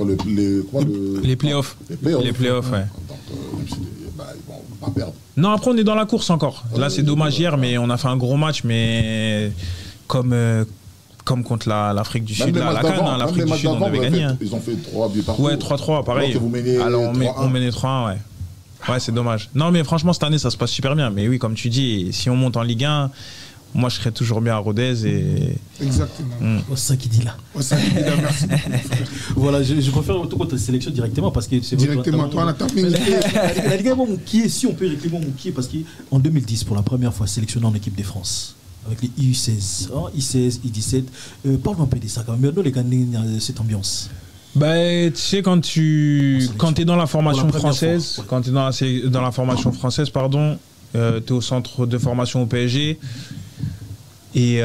les playoffs. Les playoffs, ouais. Donc, ils vont pas perdre. Non, après, on est dans la course encore. Là, c'est dommage hier, mais on a fait un gros match. Mais comme contre l'Afrique du Sud, la CAN, l'Afrique du Sud, on avait gagné. Ils ont fait 3 buts partout. Ouais, 3-3, pareil. Alors, on menait 3-1, ouais. Ouais, c'est dommage. Non, mais franchement, cette année, ça se passe super bien. Mais oui, comme tu dis, si on monte en Ligue 1, moi, je serais toujours bien à Rodez. Et... Exactement. C'est ça qui dit là. Merci. Voilà, je préfère tout contre la sélection directement parce que c'est directement, toi, on a tapé. La Ligue 1, Moukié, si on peut réclamer Moukié, parce qu'en 2010, pour la première fois, sélectionné en équipe de France. Avec les U16, I16, I17. Parle-moi un peu de ça quand même. Nous, les gars, cette ambiance. Bah, tu sais, quand tu es dans la formation française, quand tu es dans la formation française, pardon, tu es au centre de formation au PSG et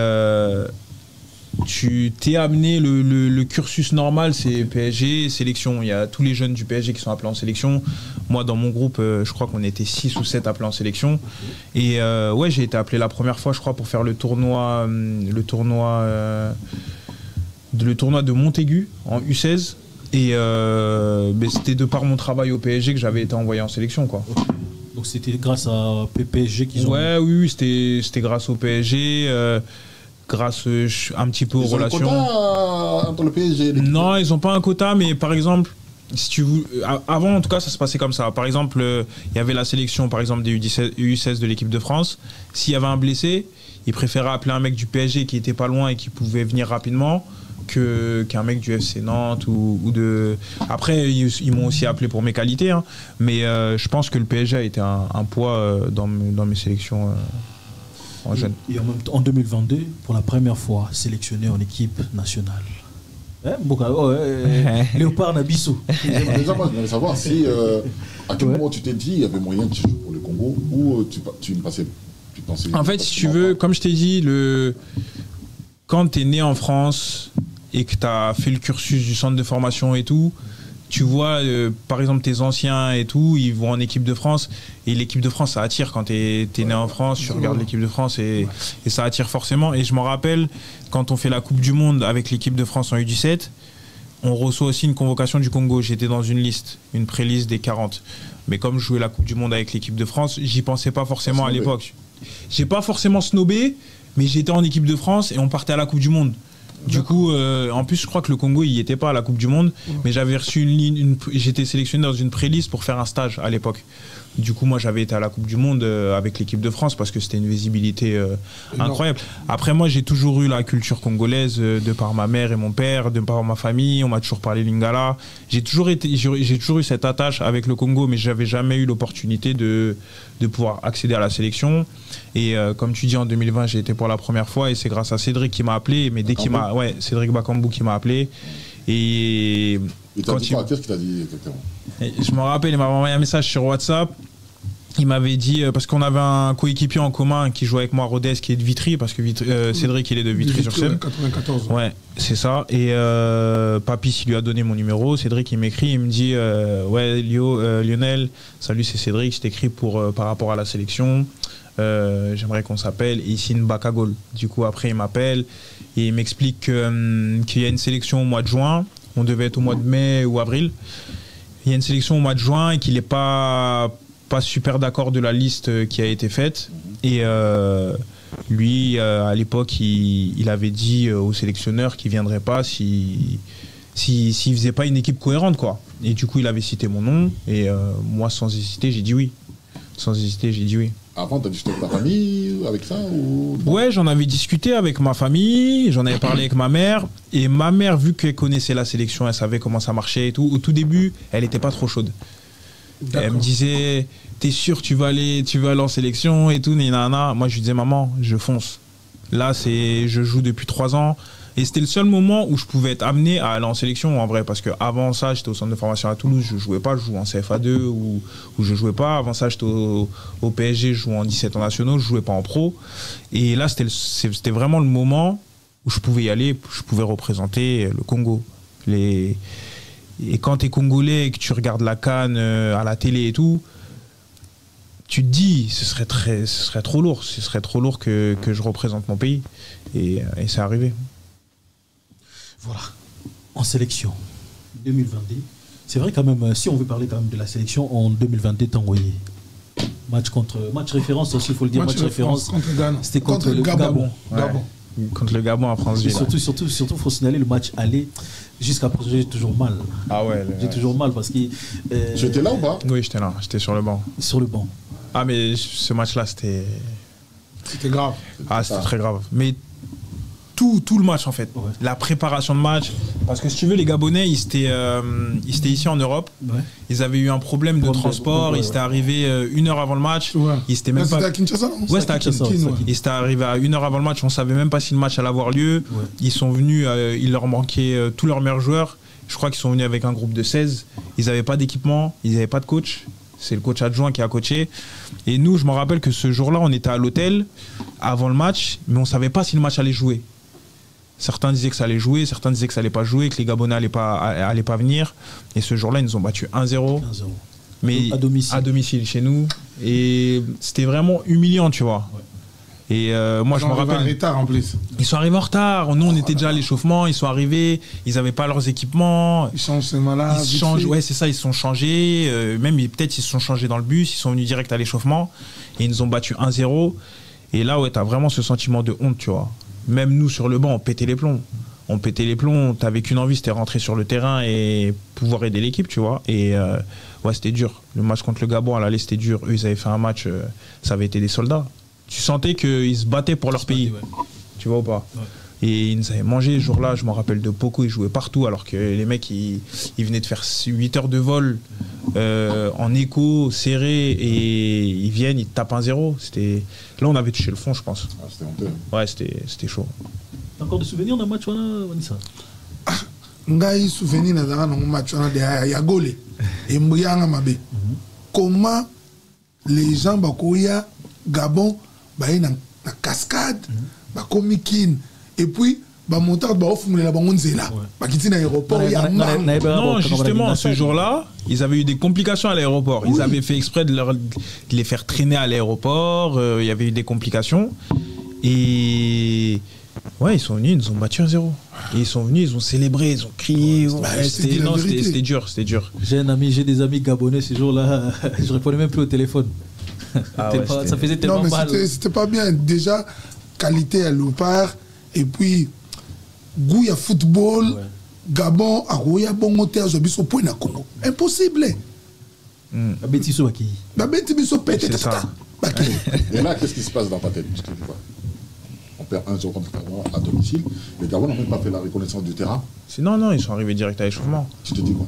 tu t'es amené le cursus normal, c'est PSG, sélection. Il y a tous les jeunes du PSG qui sont appelés en sélection. Moi, dans mon groupe, je crois qu'on était 6 ou 7 appelés en sélection. Et ouais, j'ai été appelé la première fois, je crois, pour faire le tournoi de Montaigu en U16. Et c'était de par mon travail au PSG que j'avais été envoyé en sélection, quoi. Donc c'était grâce à PSG qu'ils ont... Ouais, oui, c'était grâce au PSG, grâce un petit peu aux relations. Ils ont un quota entre le PSG et l'équipe. Non, ils n'ont pas un quota, mais par exemple, si tu veux, avant en tout cas, ça se passait comme ça. Par exemple, il y avait la sélection par exemple des U16 de l'équipe de France. S'il y avait un blessé, ils préféraient appeler un mec du PSG qui était pas loin et qui pouvait venir rapidement qu'un mec du FC Nantes ou de... Après, ils m'ont aussi appelé pour mes qualités, hein, mais je pense que le PSG a été un poids dans mes sélections en jeune. Et en même temps, en 2022, pour la première fois, sélectionné en équipe nationale. Léopard Nabisso. Déjà, moi, je voulais savoir si, à quel moment tu t'es dit il y avait moyen de jouer pour le Congo ou tu pensais... En fait, si tu veux, comme je t'ai dit, quand tu es né en France et que tu as fait le cursus du centre de formation et tout, tu vois, par exemple, tes anciens et tout, ils vont en équipe de France. Et l'équipe de France, ça attire quand tu es né en France. Tu regardes l'équipe de France et ça attire forcément. Et je me rappelle, quand on fait la Coupe du Monde avec l'équipe de France en U17, on reçoit aussi une convocation du Congo. J'étais dans une liste, une pré-liste des 40. Mais comme je jouais la Coupe du Monde avec l'équipe de France, j'y pensais pas forcément à l'époque. J'ai pas forcément snobé, mais j'étais en équipe de France et on partait à la Coupe du Monde. Du coup, en plus, je crois que le Congo, il n'y était pas à la Coupe du Monde, mais j'avais reçu une ligne, j'étais sélectionné dans une pré-liste pour faire un stage à l'époque. Du coup, moi, j'avais été à la Coupe du Monde avec l'équipe de France parce que c'était une visibilité incroyable. Après, moi, j'ai toujours eu la culture congolaise de par ma mère et mon père, de par ma famille. On m'a toujours parlé lingala. J'ai toujours eu cette attache avec le Congo, mais j'avais jamais eu l'opportunité de pouvoir accéder à la sélection. Et comme tu dis, en 2020, j'ai été pour la première fois et c'est grâce à Cédric qui m'a appelé. Mais dès qu'il m'a, Cédric Bakambu qui m'a appelé. Et t'a dit quoi? Qu'est-ce qu'il t'a dit exactement? Je me rappelle, il m'a envoyé un message sur WhatsApp. Il m'avait dit, parce qu'on avait un coéquipier en commun qui jouait avec moi, Rodez, qui est de Vitry, parce que Cédric, il est de Vitry-sur-Seine. 94. Ouais, c'est ça. Et Papis, il lui a donné mon numéro. Cédric, il m'écrit, il me dit, ouais, Lionel, salut, c'est Cédric, je t'écris par rapport à la sélection. J'aimerais qu'on s'appelle. Et il signe Bakagol. Du coup, après, il m'appelle et il m'explique qu'il y a une sélection au mois de juin. On devait être au mois de mai ou avril. Il y a une sélection au mois de juin et qu'il n'est pas super d'accord de la liste qui a été faite. Et lui, à l'époque, il avait dit au sélectionneur qu'il ne viendrait pas s'il ne faisait pas une équipe cohérente, quoi. Et du coup, il avait cité mon nom. Et moi, sans hésiter, j'ai dit oui. Sans hésiter, j'ai dit oui. Avant, tu as discuté avec ta famille avec ça ou... Ouais, j'en avais discuté avec ma famille, j'en avais parlé avec ma mère. Et ma mère, vu qu'elle connaissait la sélection, elle savait comment ça marchait et tout, au tout début, elle n'était pas trop chaude. Elle me disait, t'es sûr tu vas aller en sélection et tout, nana. Moi, je lui disais, maman, je fonce. Là, je joue depuis 3 ans. Et c'était le seul moment où je pouvais être amené à aller en sélection, en vrai. Parce qu'avant ça, j'étais au centre de formation à Toulouse, je jouais pas, je jouais en CFA2 ou je jouais pas. Avant ça, j'étais au PSG, je jouais en 17 ans nationaux, je jouais pas en pro. Et là, c'était vraiment le moment où je pouvais y aller, je pouvais représenter le Congo. Et quand tu es congolais et que tu regardes la CAN à la télé et tout, tu te dis, ce serait trop lourd. Ce serait trop lourd que je représente mon pays. Et c'est arrivé. Voilà, en sélection 2022. C'est vrai quand même, si on veut parler quand même de la sélection, en 2022, t'as envoyé match référence aussi, il faut le dire, match référence. C'était contre le Gabon. Ouais. Contre le Gabon à France. Surtout, faut signaler le match aller. Jusqu'à présent, j'ai toujours mal. Ah ouais. J'ai toujours mal parce que. J'étais là ou pas? Oui, j'étais là. J'étais sur le banc. Sur le banc. Ah mais ce match-là, c'était. C'était grave. Ah, c'était très grave. Mais tout le match en fait, la préparation de match, parce que si tu veux, les Gabonais ils étaient ici en Europe, ils avaient eu un problème de transport, ils étaient arrivés 1 heure avant le match, ils étaient même pas... C'était à Kinshasa, non? Ouais, c'était à Kinshasa. Ils étaient arrivés à 1 heure avant le match, on savait même pas si le match allait avoir lieu, ils sont venus, il leur manquait tous leurs meilleurs joueurs, je crois qu'ils sont venus avec un groupe de 16, ils n'avaient pas d'équipement, ils n'avaient pas de coach. C'est le coach adjoint qui a coaché. Et nous, je me rappelle que ce jour-là, on était à l'hôtel avant le match, mais on ne savait pas si le match allait jouer. Certains disaient que ça allait jouer, certains disaient que ça allait pas jouer, que les Gabonais allaient pas venir. Et ce jour-là, ils nous ont battu 1-0. Mais à domicile chez nous. Et c'était vraiment humiliant, tu vois. Et moi, je me rappelle. Ils sont arrivés en retard en plus. Ils sont arrivés en retard. Nous, on était déjà à l'échauffement. Ils sont arrivés. Ils n'avaient pas leurs équipements. Ils changent, c'est malade. Ils changent. Ouais, c'est ça. Ils se sont changés. Même peut-être ils se sont changés dans le bus. Ils sont venus direct à l'échauffement. Et ils nous ont battu 1-0. Et là, ouais, t'as vraiment ce sentiment de honte, tu vois. Même nous, sur le banc, on pétait les plombs. On pétait les plombs. T'avais qu'une envie, c'était rentrer sur le terrain et pouvoir aider l'équipe, tu vois. Et ouais, c'était dur. Le match contre le Gabon, à l'aller, c'était dur. Eux, ils avaient fait un match, ça avait été des soldats. Tu sentais qu'ils se battaient pour leur pays. Tu vois ou pas? Et ils nous avaient mangé ce jour-là. Je me rappelle de Poko, ils jouaient partout. Alors que les mecs, ils venaient de faire 8 heures de vol en écho, serré. Et ils viennent, ils te tapent 1-0. Là, on avait touché le fond, je pense. Ah, c'était honteux. Ouais, c'était chaud. T'as encore des souvenirs d'un match, Vanessa? Ngai souvenir d'un match de Yagole et Mbuyanga Mabe. Comment les gens bakoya Gabon baye na cascade, bakomi kin et puis monter ba ofumule la bango nzela. Bakiti na aéroport ya non, justement, ce jour-là, ils avaient eu des complications à l'aéroport. Ils avaient fait exprès de les faire traîner à l'aéroport. Il y avait eu des complications. Et Ouais, ils sont venus, ils nous ont battu 1-0. Et ils sont venus, ils ont célébré, ils ont crié. C'était dur, c'était dur. J'ai des amis gabonais ces jours-là, je répondais même plus au téléphone. Ah ouais, ça faisait tellement mal. C'était pas bien. Déjà, qualité à l'opart, et puis, Gouya football, ouais. Gabon, Arouya, Bongoté, Azobiso, Point na Congo. Impossible. Babetiso qui. Babetiso pété. Et là, qu'est-ce qui se passe dans ta tête? On perd 1-0 contre Gabon à domicile. Les Gabon n'ont même pas fait la reconnaissance du terrain. Non, ils sont arrivés direct à l'échauffement. Tu te dis quoi?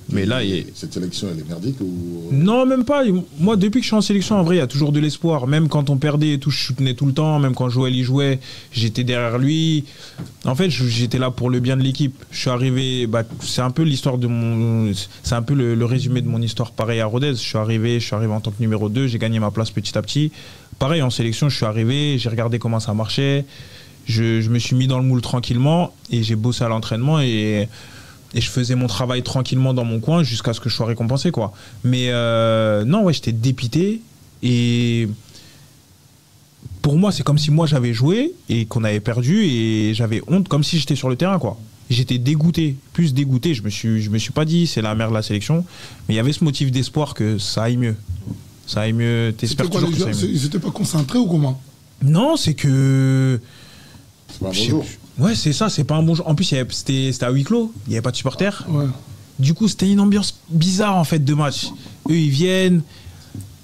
Mais là, cette sélection, elle est merdique ou... Non, même pas. Moi, depuis que je suis en sélection, en vrai, il y a toujours de l'espoir. Même quand on perdait et tout, je soutenais tout le temps. Même quand Joël y jouait, j'étais derrière lui. En fait, j'étais là pour le bien de l'équipe. Je suis arrivé... c'est un peu l'histoire de mon... C'est un peu le résumé de mon histoire. Pareil à Rodez. Je suis arrivé en tant que numéro 2. J'ai gagné ma place petit à petit. Pareil, en sélection, je suis arrivé. J'ai regardé comment ça marchait. Je me suis mis dans le moule tranquillement. Et j'ai bossé à l'entraînement. Et je faisais mon travail tranquillement dans mon coin jusqu'à ce que je sois récompensé, quoi. Mais non, ouais, j'étais dépité. Et pour moi, c'est comme si moi j'avais joué et qu'on avait perdu et j'avais honte, comme si j'étais sur le terrain, quoi. J'étais dégoûté, plus dégoûté. Je me suis pas dit c'est la merde de la sélection, mais il y avait ce motif d'espoir que ça aille mieux. Ça aille mieux. T'espères toujours que ça aille mieux. Ils étaient pas concentrés ou comment? Non, c'est que... C'est pas un bon jour. Ouais, c'est ça, c'est pas un bon jour. En plus, c'était à huis clos, il n'y avait pas de supporters. Ouais. Du coup, c'était une ambiance bizarre en fait de match. Eux, ils viennent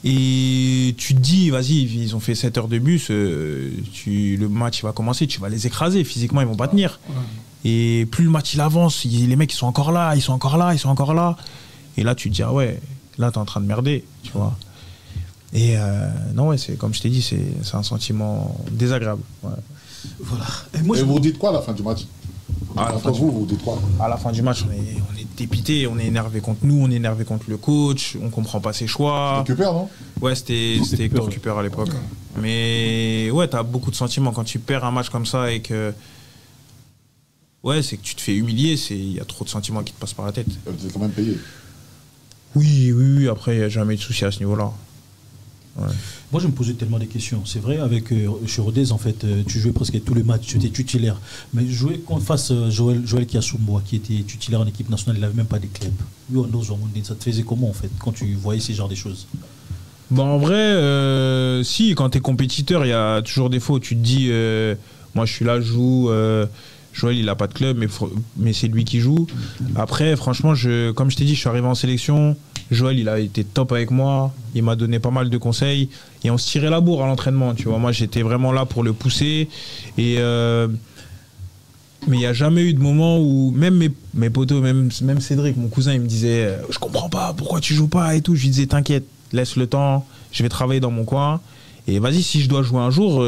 et tu te dis, vas-y, ils ont fait 7 heures de bus, le match il va commencer, tu vas les écraser, physiquement, ils vont pas tenir. Ouais. Et plus le match il avance, les mecs ils sont encore là. Et là, tu te dis, ah ouais, là, t'es en train de merder, tu vois. Et non, ouais, c'est comme je t'ai dit, c'est un sentiment désagréable. Ouais. Voilà. Et vous dites quoi à la fin du match? Vous dites quoi? À la fin du match, on est dépité, on est énervé contre nous, on est énervé contre le coach, on comprend pas ses choix. C'était Cooper, non? Ouais, c'était Hector Cooper à l'époque. Mais ouais, t'as beaucoup de sentiments quand tu perds un match comme ça et que... Ouais, c'est que tu te fais humilier, il y a trop de sentiments qui te passent par la tête. Vous êtes quand même payé? Oui, après, il n'y a jamais eu de souci à ce niveau-là. Ouais. Moi, je me posais tellement des questions. C'est vrai, chez Rodez, en fait, tu jouais presque tous les matchs, tu étais titulaire. Mais jouer face Joël Kiasumboa, qui était titulaire en équipe nationale, il n'avait même pas de club. Ça te faisait comment, en fait, quand tu voyais ces genres de choses? Bon, en vrai, si, quand tu es compétiteur, il y a toujours des fois où tu te dis, moi, je suis là, je joue... Joël, il n'a pas de club, mais c'est lui qui joue. Après, franchement, comme je t'ai dit, je suis arrivé en sélection. Joël, il a été top avec moi. Il m'a donné pas mal de conseils. Et on se tirait la bourre à l'entraînement. Tu vois, moi, j'étais vraiment là pour le pousser. Et mais il n'y a jamais eu de moment où, même mes potos, même Cédric, mon cousin, il me disait « Je comprends pas, pourquoi tu joues pas ?» et tout. Je lui disais « T'inquiète, laisse le temps. Je vais travailler dans mon coin. Et vas-y, si je dois jouer un jour...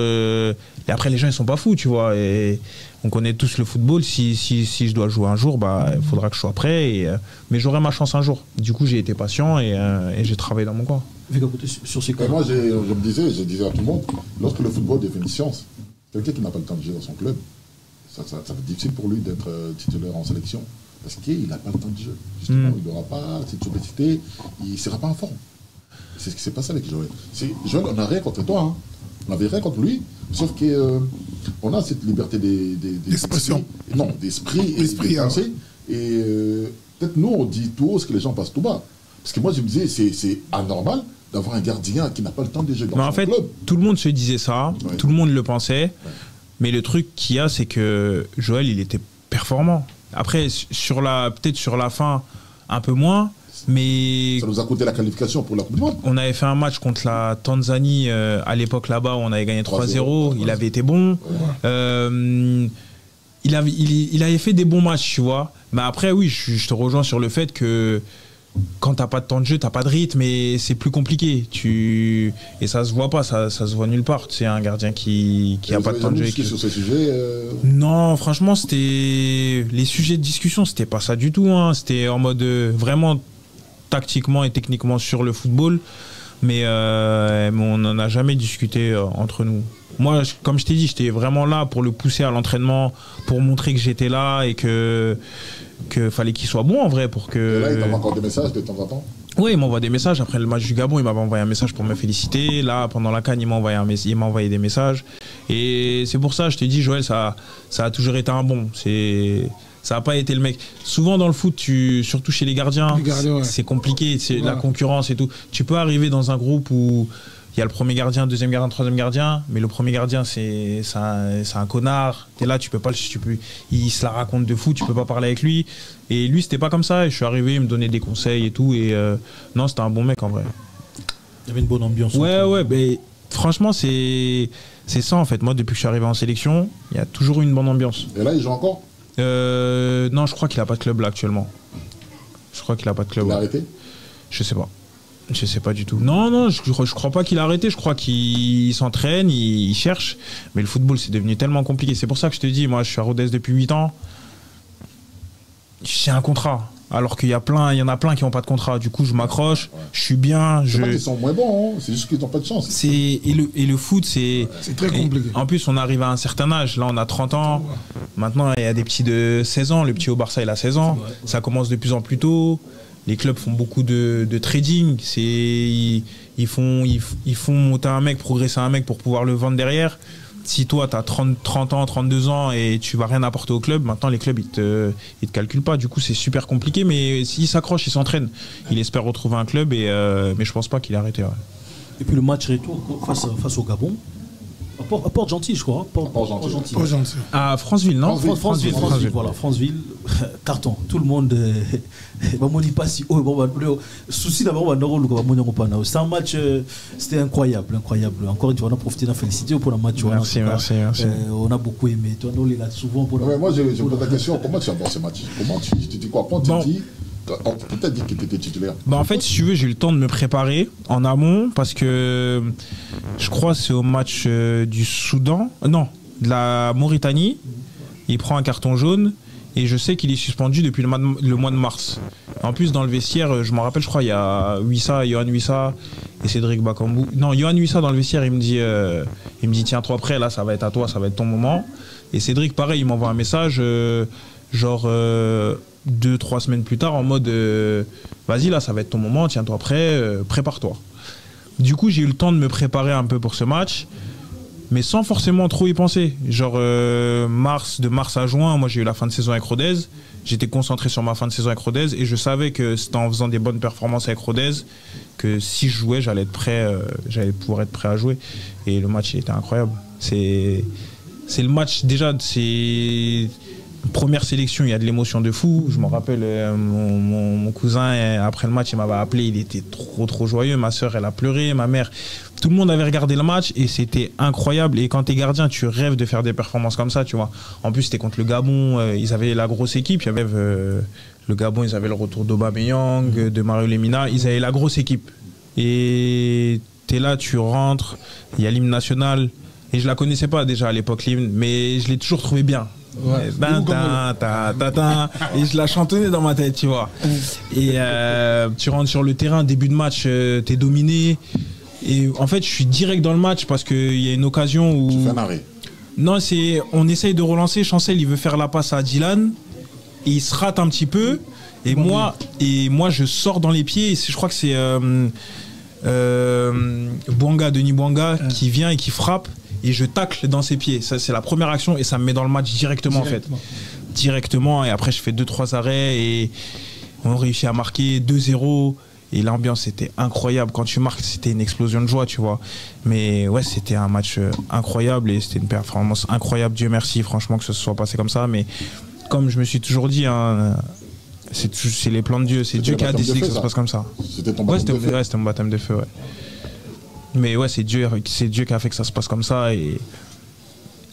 Et après, les gens, ils sont pas fous, tu vois. Et on connaît tous le football. Si je dois jouer un jour, il faudra que je sois prêt. Mais j'aurai ma chance un jour. Du coup, j'ai été patient et j'ai travaillé dans mon coin. Sur ces cas. Moi, je disais à tout le monde, lorsque le football devient une science, quelqu'un qui n'a pas le temps de jouer dans son club, ça va être difficile pour lui d'être titulaire en sélection. Parce qu'il n'a pas le temps de jeu. Justement, il n'aura pas cette obésité, il ne sera pas en forme. C'est ce qui s'est passé avec Joël. Joël, on n'a rien contre toi, hein. On n'avait rien contre lui, sauf qu'on a cette liberté d'expression. Non, d'esprit et de pensée. Et peut-être nous, on dit tout haut ce que les gens passent tout bas. Parce que moi, je me disais, c'est anormal d'avoir un gardien qui n'a pas le temps de jouer dans son club. Tout le monde se disait ça, ouais. Tout le monde le pensait. Ouais. Mais le truc qu'il y a, c'est que Joël, il était performant. Après, peut-être sur la fin, un peu moins. Mais ça nous a coûté la qualification pour la Coupe du Monde. On avait fait un match contre la Tanzanie à l'époque là-bas où on avait gagné 3-0. Il avait été bon. Ouais. Il avait fait des bons matchs, tu vois. Mais après, oui, je te rejoins sur le fait que quand t'as pas de temps de jeu, t'as pas de rythme et c'est plus compliqué. Et ça se voit pas, ça se voit nulle part. C'est un gardien qui a pas de temps de jeu. Sur ce sujet Non, franchement, les sujets de discussion, c'était pas ça du tout. Hein. C'était en mode vraiment tactiquement et techniquement sur le football, mais on n'en a jamais discuté entre nous. Moi, comme je t'ai dit, j'étais vraiment là pour le pousser à l'entraînement, pour montrer que j'étais là et que fallait qu'il soit bon en vrai pour que... Et là, il t'envoie encore des messages de temps en temps? Oui, il m'envoie des messages. Après le match du Gabon, il m'avait envoyé un message pour me féliciter. Là, pendant la CAN, il m'a envoyé des messages. Et c'est pour ça, je te dis, Joël, ça a toujours été un bon. Ça n'a pas été le mec. Souvent dans le foot, surtout chez les gardiens, c'est compliqué. C'est la concurrence et tout. Tu peux arriver dans un groupe où il y a le premier gardien, deuxième gardien, troisième gardien, mais le premier gardien, c'est un connard. T'es là, il se la raconte de fou, tu peux pas parler avec lui. Et lui, c'était pas comme ça. Et je suis arrivé, il me donnait des conseils et tout. Et non, c'était un bon mec en vrai. Il y avait une bonne ambiance. Ouais, mais franchement, c'est ça en fait. Moi, depuis que je suis arrivé en sélection, il y a toujours eu une bonne ambiance. Et là, il joue encore? Non, je crois qu'il a pas de club là actuellement. Je crois qu'il a pas de club. Il a arrêté? Je sais pas. Je sais pas du tout. Non, je crois pas qu'il a arrêté. Je crois qu'il s'entraîne, il cherche. Mais le football, c'est devenu tellement compliqué. C'est pour ça que je te dis, moi, je suis à Rodez depuis 8 ans. J'ai un contrat. Alors qu'il y en a plein qui n'ont pas de contrat. Du coup, je m'accroche, je suis bien. C'est pas qu'ils sont moins bons, hein. C'est juste qu'ils n'ont pas de chance. Et le foot, c'est très compliqué. En plus, on arrive à un certain âge. Là, on a 30 ans. Maintenant, il y a des petits de 16 ans. Le petit au Barça, il a 16 ans. Ça commence de plus en plus tôt. Les clubs font beaucoup de trading. Ils font monter un mec, progresser un mec pour pouvoir le vendre derrière. Si toi, tu as 30 ans, 32 ans et tu vas rien apporter au club, maintenant les clubs, ils te calculent pas. Du coup, c'est super compliqué, mais s'il s'accroche, il s'entraîne. Il espère retrouver un club, mais je pense pas qu'il a arrêté. Ouais. Et puis le match retour face au Gabon, à Port-Gentil, je crois. Port-Gentil. À Franceville, non? Franceville, voilà, Franceville, carton. Tout le monde. Souci d'abord, c'est un match, c'était incroyable. Encore une fois, on a profité d'en féliciter pour le match. Merci. On a beaucoup aimé. Toi, on est là souvent pour. Moi, je me pose la question, comment tu abordes ce match? Comment tu dis quoi? Quand tu dis. Peut-être dit que tu étais titulaire. En fait, si tu veux, j'ai eu le temps de me préparer en amont parce que je crois que c'est au match du Soudan, non, de la Mauritanie. Il prend un carton jaune et je sais qu'il est suspendu depuis le mois de mars. En plus, dans le vestiaire, je m'en rappelle, je crois, il y a Johan Wissa et Cédric Bakambu. Non, Johan Wissa dans le vestiaire, il me dit tiens-toi prêt, là, ça va être à toi, ça va être ton moment. Et Cédric, pareil, il m'envoie un message, 2-3 semaines plus tard en mode vas-y là ça va être ton moment, tiens-toi prêt, prépare-toi. Du coup j'ai eu le temps de me préparer un peu pour ce match mais sans forcément trop y penser. De mars à juin, moi j'ai eu la fin de saison avec Rodez, j'étais concentré sur ma fin de saison avec Rodez et je savais que c'était en faisant des bonnes performances avec Rodez que si je jouais j'allais être prêt, j'allais pouvoir être prêt à jouer et le match était incroyable. C'est le match déjà, c'est première sélection, il y a de l'émotion de fou. Je me rappelle, mon cousin, après le match, il m'avait appelé, il était trop joyeux. Ma soeur, elle a pleuré, ma mère. Tout le monde avait regardé le match et c'était incroyable. Et quand t'es gardien, tu rêves de faire des performances comme ça, tu vois. En plus, c'était contre le Gabon, ils avaient la grosse équipe. Il y avait le Gabon, ils avaient le retour d'Aubameyang, de Mario Lemina. Ils avaient la grosse équipe. Et t'es là, tu rentres, il y a l'hymne national. Et je la connaissais pas déjà à l'époque, l'hymne, mais je l'ai toujours trouvé bien. Ouais. Et je la chantonnais dans ma tête, tu vois. Et tu rentres sur le terrain, début de match, t'es dominé. Et en fait, je suis direct dans le match parce qu'il y a une occasion où. Tu fais un arrêt. Non, on essaye de relancer. Chancel, il veut faire la passe à Dylan. Et il se rate un petit peu. Et moi, je sors dans les pieds. Et je crois que c'est Denis Bouanga qui vient et qui frappe. Et je tacle dans ses pieds. Ça, c'est la première action et ça me met dans le match directement. En fait. Directement. Et après, je fais 2-3 arrêts et on réussit à marquer 2-0. Et l'ambiance était incroyable. Quand tu marques, c'était une explosion de joie, tu vois. Mais ouais, c'était un match incroyable et c'était une performance incroyable. Dieu merci, franchement, que ce soit passé comme ça. Mais comme je me suis toujours dit, hein, c'est les plans de Dieu. C'est Dieu qui a décidé que ça se passe comme ça. C'était ton baptême de feu. Ouais, c'était mon baptême de feu, ouais. Mais ouais, c'est Dieu qui a fait que ça se passe comme ça. Et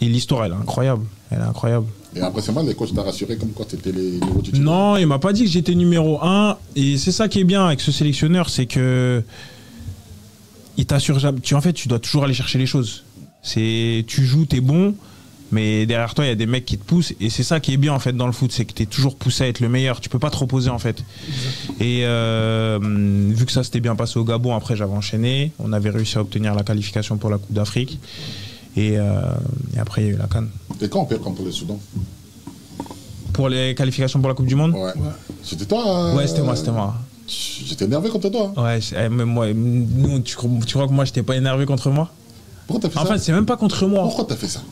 l'histoire, elle est incroyable. Elle est incroyable. Et après, c'est mal, les coachs t'ont rassuré comme quoi t'étais les nouveaux titulaires? Non, il m'a pas dit que j'étais numéro 1. Et c'est ça qui est bien avec ce sélectionneur, c'est que il t'assure jamais. En fait, tu dois toujours aller chercher les choses. Tu joues, t'es bon, mais derrière toi, il y a des mecs qui te poussent. Et c'est ça qui est bien en fait dans le foot, c'est que t'es toujours poussé à être le meilleur. Tu peux pas te reposer en fait. Exactement. Et vu que ça s'était bien passé au Gabon, après j'avais enchaîné. On avait réussi à obtenir la qualification pour la Coupe d'Afrique. Et après, il y a eu la CAN. Et quand on perd contre le Soudan? Pour les qualifications pour la Coupe du Monde? Ouais. C'était toi? Ouais, c'était moi. J'étais énervé contre toi. Hein. Ouais, même moi, nous, tu crois que moi, j'étais pas énervé contre moi? Pourquoi t'as fait ça? En fait, c'est même pas contre moi. Pourquoi t'as fait ça?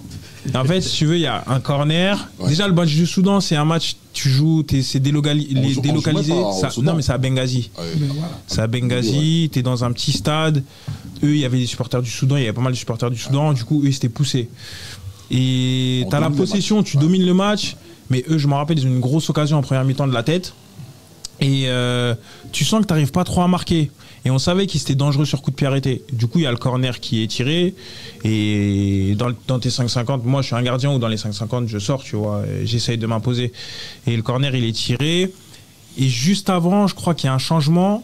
En fait, si tu veux, il y a un corner. Ouais. Déjà, le match du Soudan, c'est un match, tu joues, c'est délocalisé. Non, mais c'est à Benghazi. Ouais. C'est à Benghazi, t'es dans un petit stade. Eux, il y avait des supporters du Soudan, il y avait pas mal de supporters du Soudan. Du coup, eux, ils s'étaient poussés. Et t'as la possession, tu domines le match. Mais eux, je me rappelle, ils ont une grosse occasion en première mi-temps de la tête. Et tu sens que t'arrives pas trop à marquer. Et on savait qu'il était dangereux sur coup de pied arrêté. Du coup, il y a le corner qui est tiré. Et dans tes 5,50, moi, je suis un gardien où dans les 5,50, je sors, tu vois. J'essaye de m'imposer. Et le corner, il est tiré. Et juste avant, je crois qu'il y a un changement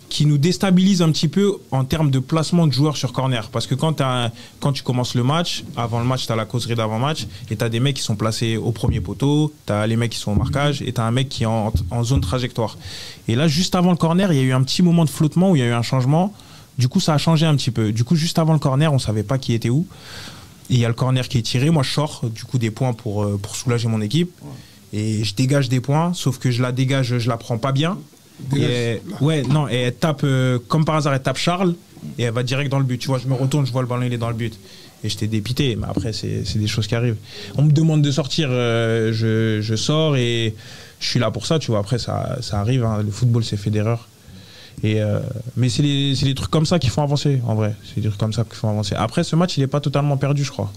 qui nous déstabilise un petit peu en termes de placement de joueurs sur corner. Parce que quand tu commences le match, avant le match, tu as la causerie d'avant-match, et tu as des mecs qui sont placés au premier poteau, tu as les mecs qui sont au marquage, et tu as un mec qui est en zone trajectoire. Et là, juste avant le corner, il y a eu un petit moment de flottement où il y a eu un changement. Du coup, ça a changé un petit peu. Du coup, juste avant le corner, on ne savait pas qui était où. Et il y a le corner qui est tiré. Moi, je sors du coup des points pour soulager mon équipe. Et je dégage des points, sauf que je la dégage, je la prends pas bien. Et elle tape, comme par hasard, elle tape Charles et elle va direct dans le but. Tu vois, je me retourne, je vois le ballon, il est dans le but. Et j'étais dépité, mais après, c'est des choses qui arrivent. On me demande de sortir, je sors et je suis là pour ça, tu vois. Après, ça arrive, hein. Le football, c'est fait d'erreurs. Mais c'est des trucs comme ça qui font avancer, en vrai. C'est des trucs comme ça qui font avancer. Après, ce match, il n'est pas totalement perdu, je crois.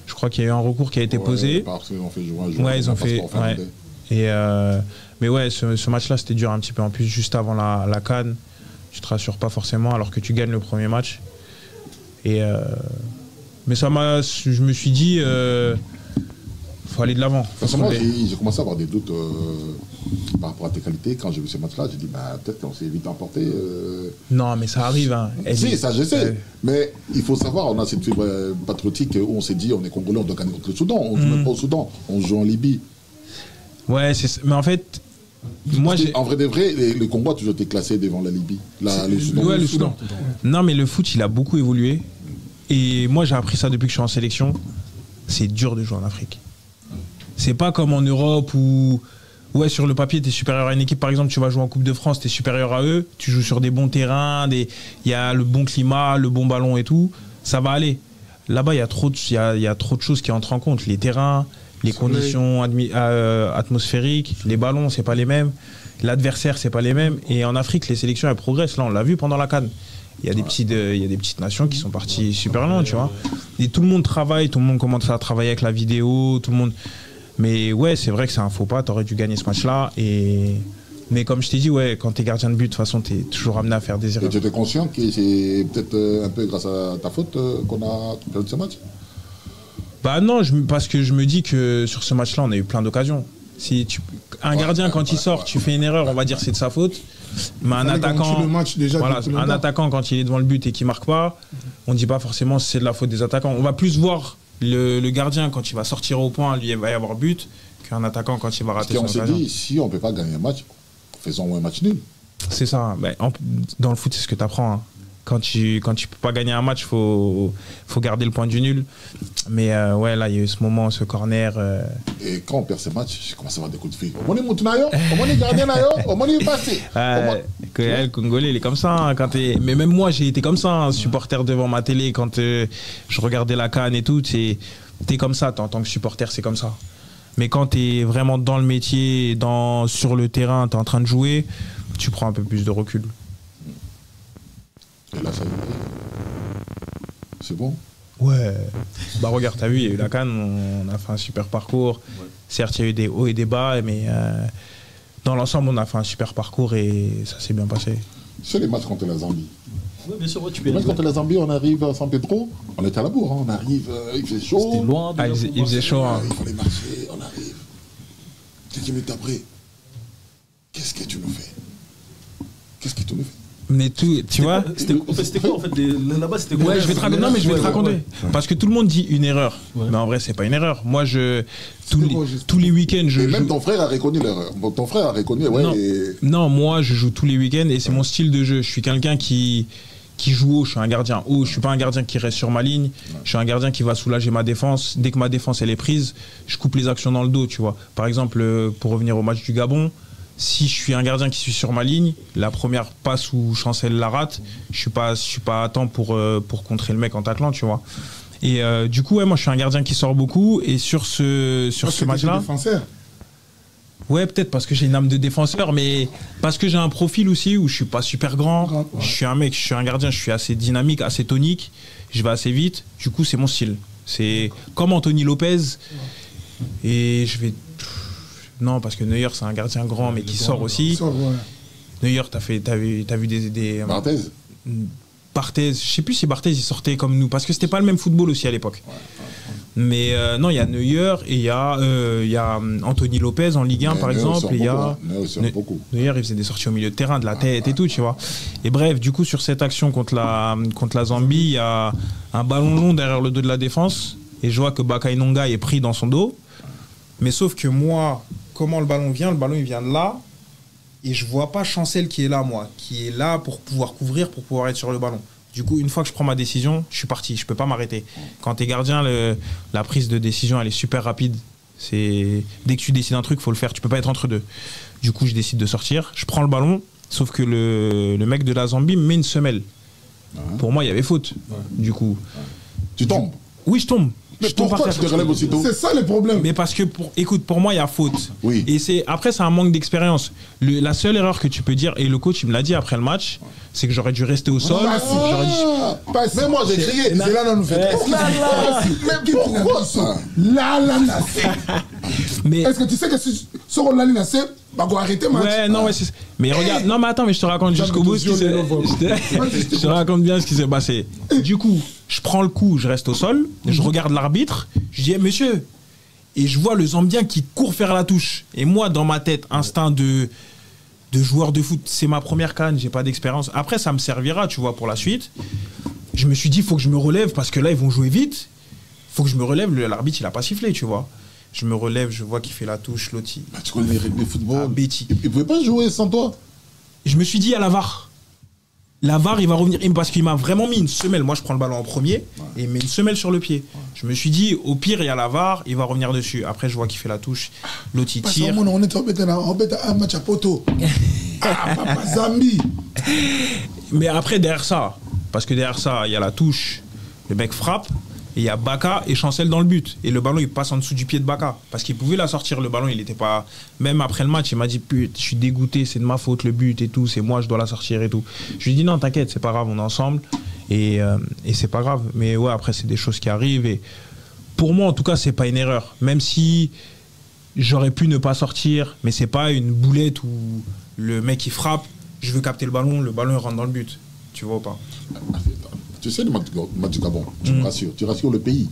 Je crois qu'il y a eu un recours qui a été posé. Ils ont fait jouer un joueur. Ouais, ils ont fait. Mais ouais, ce match-là, c'était dur un petit peu. En plus, juste avant la CAN, tu te rassures pas forcément alors que tu gagnes le premier match. Mais je me suis dit, faut aller de l'avant. Moi, j'ai commencé à avoir des doutes par rapport à tes qualités. Quand j'ai vu ce match-là, j'ai dit, peut-être qu'on s'est vite emporté. Non, mais ça arrive. Hein. Si, ça je sais. Mais il faut savoir, on a cette fibre patriotique où on s'est dit, on est Congolais, on doit gagner contre le Soudan. On ne joue même pas au Soudan, on joue en Libye. Ouais, mais en fait, moi en vrai de vrai, le Congo a toujours été classé devant la Libye. Le Soudan. Ouais, le Soudan. Non, mais le foot, il a beaucoup évolué. Et moi, j'ai appris ça depuis que je suis en sélection. C'est dur de jouer en Afrique. C'est pas comme en Europe où, ouais, sur le papier, tu es supérieur à une équipe. Par exemple, tu vas jouer en Coupe de France, tu es supérieur à eux. Tu joues sur des bons terrains, il y a le bon climat, le bon ballon et tout. Ça va aller. Là-bas, il y a trop de choses qui entrent en compte. Les terrains, les conditions atmosphériques, les ballons, c'est pas les mêmes. L'adversaire, c'est pas les mêmes. Et en Afrique, les sélections, elles progressent. Là, on l'a vu pendant la CAN. Il y a des petites nations qui sont parties super loin, tu vois. Et tout le monde travaille, tout le monde commence à travailler avec la vidéo, tout le monde. Mais ouais, c'est vrai que c'est un faux pas. T'aurais dû gagner ce match-là. Mais comme je t'ai dit, ouais, quand t'es gardien de but, de toute façon, t'es toujours amené à faire des erreurs. Et tu étais conscient que c'est peut-être un peu grâce à ta faute qu'on a perdu ce match? Bah non, parce que je me dis que sur ce match-là, on a eu plein d'occasions. Un gardien, quand il sort, tu fais une erreur, on va dire c'est de sa faute. Mais un attaquant, quand il est devant le but et qu'il marque pas, on dit pas forcément c'est de la faute des attaquants. On va plus voir le gardien quand il va sortir au point, lui il va y avoir but, qu'un attaquant quand il va rater son occasion. On s'est dit, si on peut pas gagner un match, faisons un match nul. C'est ça. Dans le foot, c'est ce que tu apprends. Hein. Quand tu peux pas gagner un match, faut garder le point du nul. Mais ouais, là, il y a eu ce moment, ce corner. Et quand on perd ce match, je commence à avoir des coups de fil. Comment est Moutunayo? Comment est gardien Nayo? Comment est passé? Le Congolais, il est comme ça. Hein, mais même moi, j'ai été comme ça, un supporter devant ma télé. Quand je regardais la CAN et tout, t'es comme ça. En tant que supporter, c'est comme ça. Mais quand t'es vraiment dans le métier, sur le terrain, t'es en train de jouer, tu prends un peu plus de recul. Et là, ça y est. C'est bon? Ouais. Bah regarde, t'as vu, il y a eu la CAN, on a fait un super parcours. Ouais. Certes, il y a eu des hauts et des bas, mais dans l'ensemble, on a fait un super parcours et ça s'est bien passé. C'est les matchs contre la Zambie. Oui, bien sûr, tu peux. Les matchs contre la Zambie, on arrive à San Pedro, on était à la bourre, hein. On arrive, il faisait chaud. C'était loin. Il faisait chaud. Hein. Il fallait marcher, on arrive. Quelques minutes après, qu'est-ce que tu nous fais? Qu'est-ce que tu nous fais? Mais tu vois, c'était quoi en fait là-bas, c'était quoi? Ouais, je vais te raconter. Non, mais je vais te raconter. Ouais. Parce que tout le monde dit une erreur. Ouais. Mais en vrai, c'est pas une erreur. Moi, tous les week-ends, je. Et même ton frère a reconnu l'erreur. Ton frère a reconnu, ouais. Non, moi, je joue tous les week-ends et c'est mon style de jeu. Je suis quelqu'un qui joue haut. Je suis un gardien haut. Je suis pas un gardien qui reste sur ma ligne. Je suis un gardien qui va soulager ma défense. Dès que ma défense elle est prise, je coupe les actions dans le dos. Tu vois. Par exemple, pour revenir au match du Gabon. si je suis un gardien qui suis sur ma ligne, la première passe où Chancel la rate, je suis pas à temps pour contrer le mec en taclant, tu vois. Et du coup, ouais, moi je suis un gardien qui sort beaucoup. Et sur ce match-là. Ouais, peut-être parce que j'ai une âme de défenseur, mais parce que j'ai un profil aussi où je suis pas super grand. Je suis un gardien, je suis assez dynamique, assez tonique. Je vais assez vite. Du coup, c'est mon style. C'est comme Anthony Lopez. Et je vais. Non, parce que Neuer, c'est un gardien grand, mais qui sort aussi. Neuer, t'as vu des Barthez, je sais plus si Barthez il sortait comme nous, parce que c'était pas le même football aussi à l'époque. Mais non, il y a Neuer et il y a Anthony Lopez en Ligue 1 par exemple. Neuer, il faisait des sorties au milieu de terrain, de la tête et tout, tu vois. Et bref, du coup, sur cette action contre la Zambie, il y a un ballon long derrière le dos de la défense et je vois que Bakay Nonga est pris dans son dos. Mais sauf que moi, comment le ballon vient il vient de là. Et je vois pas Chancel qui est là pour pouvoir couvrir, pour pouvoir être sur le ballon. Du coup, une fois que je prends ma décision, je suis parti, je peux pas m'arrêter. Quand t'es gardien, la prise de décision, elle est super rapide. Dès que tu décides un truc, faut le faire, tu peux pas être entre deux. Du coup, je décide de sortir, je prends le ballon, sauf que le mec de la Zambie me met une semelle. Pour moi, il y avait faute. Du coup. Tu tombes? Oui, je tombe. Mais pourquoi tu te relèves aussitôt? C'est ça le problème. Mais parce que, pour moi, il y a faute. Oui. Et après, c'est un manque d'expérience. La seule erreur que tu peux dire, et le coach, il me l'a dit après le match, c'est que j'aurais dû rester au sol. Mais moi, j'ai crié. C'est là, on nous fait. Mais pourquoi ça? Là. Mais est-ce que tu sais que ce rôle-là, c'est bah, go arrêter, match. Ouais, non, ouais, mais regarde, non, mais attends, mais je te raconte jusqu'au bout ce qui s'est. Je te raconte bien ce qui s'est passé. Du coup, je prends le coup, je reste au sol, je regarde l'arbitre, je dis, hey, monsieur. Et je vois le Zambien qui court vers la touche. Et moi, dans ma tête, instinct de joueur de foot, c'est ma première canne, j'ai pas d'expérience. Après, ça me servira, tu vois, pour la suite. Je me suis dit, il faut que je me relève parce que là, ils vont jouer vite. Il faut que je me relève, l'arbitre, il a pas sifflé, tu vois. Je me relève, je vois qu'il fait la touche, l'autre. Bah, tu connais les règles de football. Betty. Il pouvait pas jouer sans toi. Je me suis dit à la VAR. La VAR, il va revenir. Parce qu'il m'a vraiment mis une semelle. Moi, je prends le ballon en premier et il met une semelle sur le pied. Je me suis dit, au pire, il y a la VAR, il va revenir dessus. Après, je vois qu'il fait la touche. L'autre, il tire. On est un match à poteau. Papa Zambie. Mais après, derrière ça, parce que derrière ça, il y a la touche, le mec frappe. Et il y a Baka et Chancel dans le but. Et le ballon, il passe en dessous du pied de Baka. Parce qu'il pouvait la sortir, le ballon, il n'était pas... Même après le match, il m'a dit, putain, je suis dégoûté, c'est de ma faute, le but et tout, c'est moi, je dois la sortir et tout. Je lui ai dit, non, t'inquiète, c'est pas grave, on est ensemble. Et c'est pas grave. Mais ouais, après, c'est des choses qui arrivent. Et pour moi, en tout cas, c'est pas une erreur. Même si j'aurais pu ne pas sortir, mais c'est pas une boulette où le mec, il frappe, je veux capter le ballon rentre dans le but. Tu vois ou pas? Tu sais, le match du Gabon, tu me rassures, tu rassures le pays.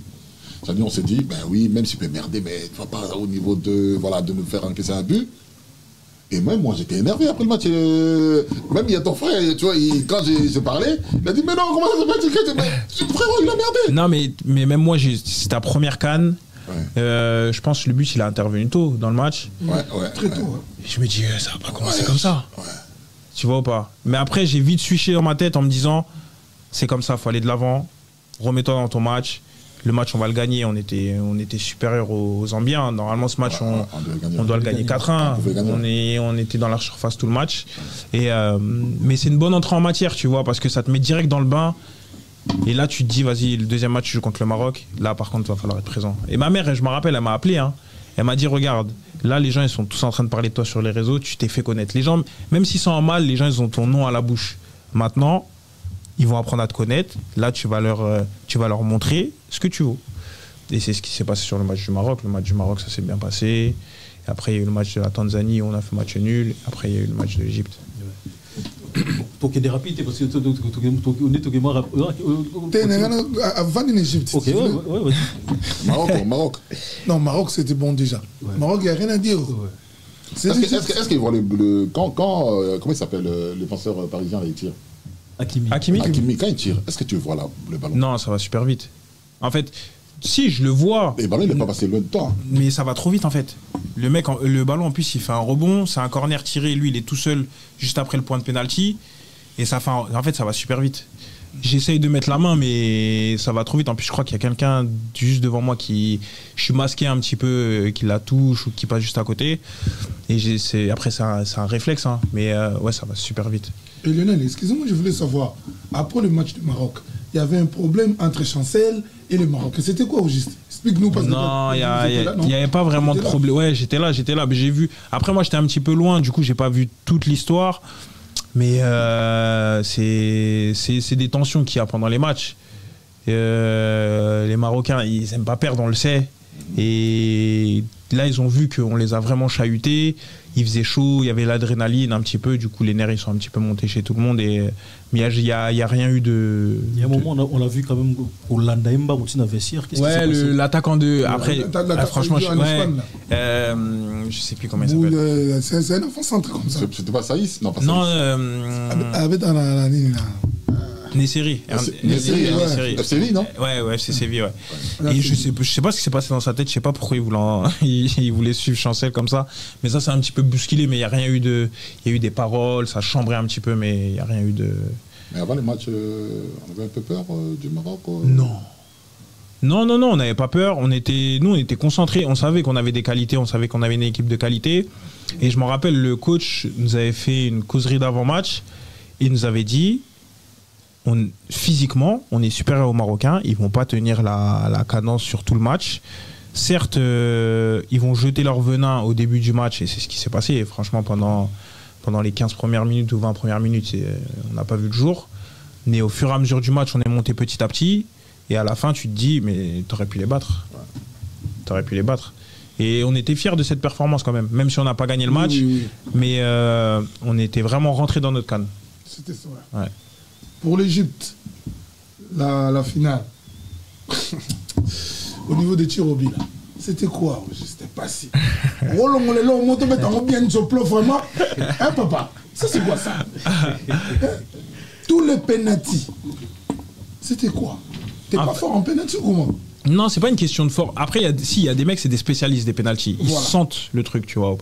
C'est-à-dire, on s'est dit, ben oui, même si tu peux merder, mais tu vas pas au niveau de nous faire encaisser un but. Et même moi, j'étais énervé après le match. Même il y a ton frère, tu vois, quand j'ai parlé, il a dit, mais non, comment ça se fait? Frérot, il a merdé. Non, mais même moi, c'est ta première canne. Ouais. Je pense que le but, il a intervenu tôt dans le match. Très tôt. Je me dis, ça va pas commencer comme ça. Ouais. Tu vois ou pas? Mais après, j'ai vite switché dans ma tête en me disant, c'est comme ça, il faut aller de l'avant, remets-toi dans ton match. Le match, on va le gagner, on était supérieur aux Zambiens. Normalement, ce match, on doit le gagner 4-1. On était dans la surface tout le match. Mais c'est une bonne entrée en matière, tu vois, parce que ça te met direct dans le bain. Et là, tu te dis, vas-y, le deuxième match, tu joues contre le Maroc. Là, par contre, il va falloir être présent. Et ma mère, je me rappelle, elle m'a appelé. Hein. Elle m'a dit, regarde, là, les gens, ils sont tous en train de parler de toi sur les réseaux. Tu t'es fait connaître. Les gens, même s'ils sont en mal, les gens, ils ont ton nom à la bouche. Maintenant, ils vont apprendre à te connaître. Là, tu vas leur montrer ce que tu vaux. Et c'est ce qui s'est passé sur le match du Maroc. Le match du Maroc, ça s'est bien passé. Et après, il y a eu le match de la Tanzanie, où on a fait match nul. Après, il y a eu le match de l'Égypte. Pour qu'il y ait des rapides, parce que on est avant en Égypte. Ok, ouais. Maroc. Non, Maroc, c'était bon déjà. Ouais. Maroc, il n'y a rien à dire. Ouais. Est-ce qu'il voit comment il s'appelle, le défenseur parisien, là, il tire? Hakimi, quand il tire, est-ce que tu vois le ballon? Non, ça va super vite. En fait, si, je le vois. Et le ballon, il n'est pas passé loin de toi. Mais ça va trop vite, en fait. Le ballon, en plus, il fait un rebond. C'est un corner tiré. Lui, il est tout seul juste après le point de pénalty. Et ça fait en fait, ça va super vite. J'essaye de mettre la main, mais ça va trop vite. En plus, je crois qu'il y a quelqu'un juste devant moi je suis masqué un petit peu, qui la touche ou qui passe juste à côté. Et après, c'est un réflexe, hein. Mais ouais, ça va super vite. Et Lionel, excusez-moi, je voulais savoir, après le match du Maroc, il y avait un problème entre Chancel et le Maroc. C'était quoi au juste? Explique-nous. Non, il n'y avait pas vraiment de problème. Ouais, j'étais là. Mais j'ai vu. Après, moi, j'étais un petit peu loin, du coup, j'ai pas vu toute l'histoire. Mais c'est des tensions qu'il y a pendant les matchs. Les Marocains, ils n'aiment pas perdre, on le sait. Et là, ils ont vu qu'on les a vraiment chahutés. Il faisait chaud, il y avait l'adrénaline un petit peu. Du coup, les nerfs, ils sont un petit peu montés chez tout le monde. Mais il n'y a rien eu de... Il y a un moment, on l'a vu quand même pour Landaimba, au vestiaire. Ouais, l'attaquant de... Après, franchement, je sais plus comment il s'appelle. C'est un enfant centre comme ça. C'était pas Saïs? Non, pas Saïs. Avec dans la ligne, là. Nesseri, non? Ouais, c'est Séville, ouais. Et je sais pas ce qui s'est passé dans sa tête, je sais pas pourquoi il voulait suivre Chancel comme ça, mais ça c'est un petit peu bousculé, mais il y a rien eu il y a eu des paroles, ça chambrait un petit peu, mais il y a rien eu de... Mais avant les matchs, on avait un peu peur du Maroc? Non, on n'avait pas peur, on était concentrés, on savait qu'on avait des qualités, on savait qu'on avait une équipe de qualité, et je me rappelle, le coach nous avait fait une causerie d'avant-match, et il nous avait dit... physiquement, on est supérieur aux Marocains. Ils vont pas tenir la cadence sur tout le match. Certes, ils vont jeter leur venin au début du match et c'est ce qui s'est passé. Et franchement, pendant les 15 premières minutes ou 20 premières minutes, on n'a pas vu le jour. Mais au fur et à mesure du match, on est monté petit à petit. Et à la fin, tu te dis, mais t'aurais pu les battre. T'aurais pu les battre. Et on était fiers de cette performance quand même. Même si on n'a pas gagné le match. Oui. Mais on était vraiment rentrés dans notre canne. C'était ça. Ouais. Pour l'Égypte, la finale, au niveau des tirs au but, c'était quoi? C'était pas si. Vraiment. Hein, papa? Ça, c'est quoi ça? Tous les pénaltys, c'était quoi? T'es pas fort en pénalty ou comment? Non, c'est pas une question de fort. Après, il y a des mecs, c'est des spécialistes des pénaltys. Ils sentent le truc, tu vois.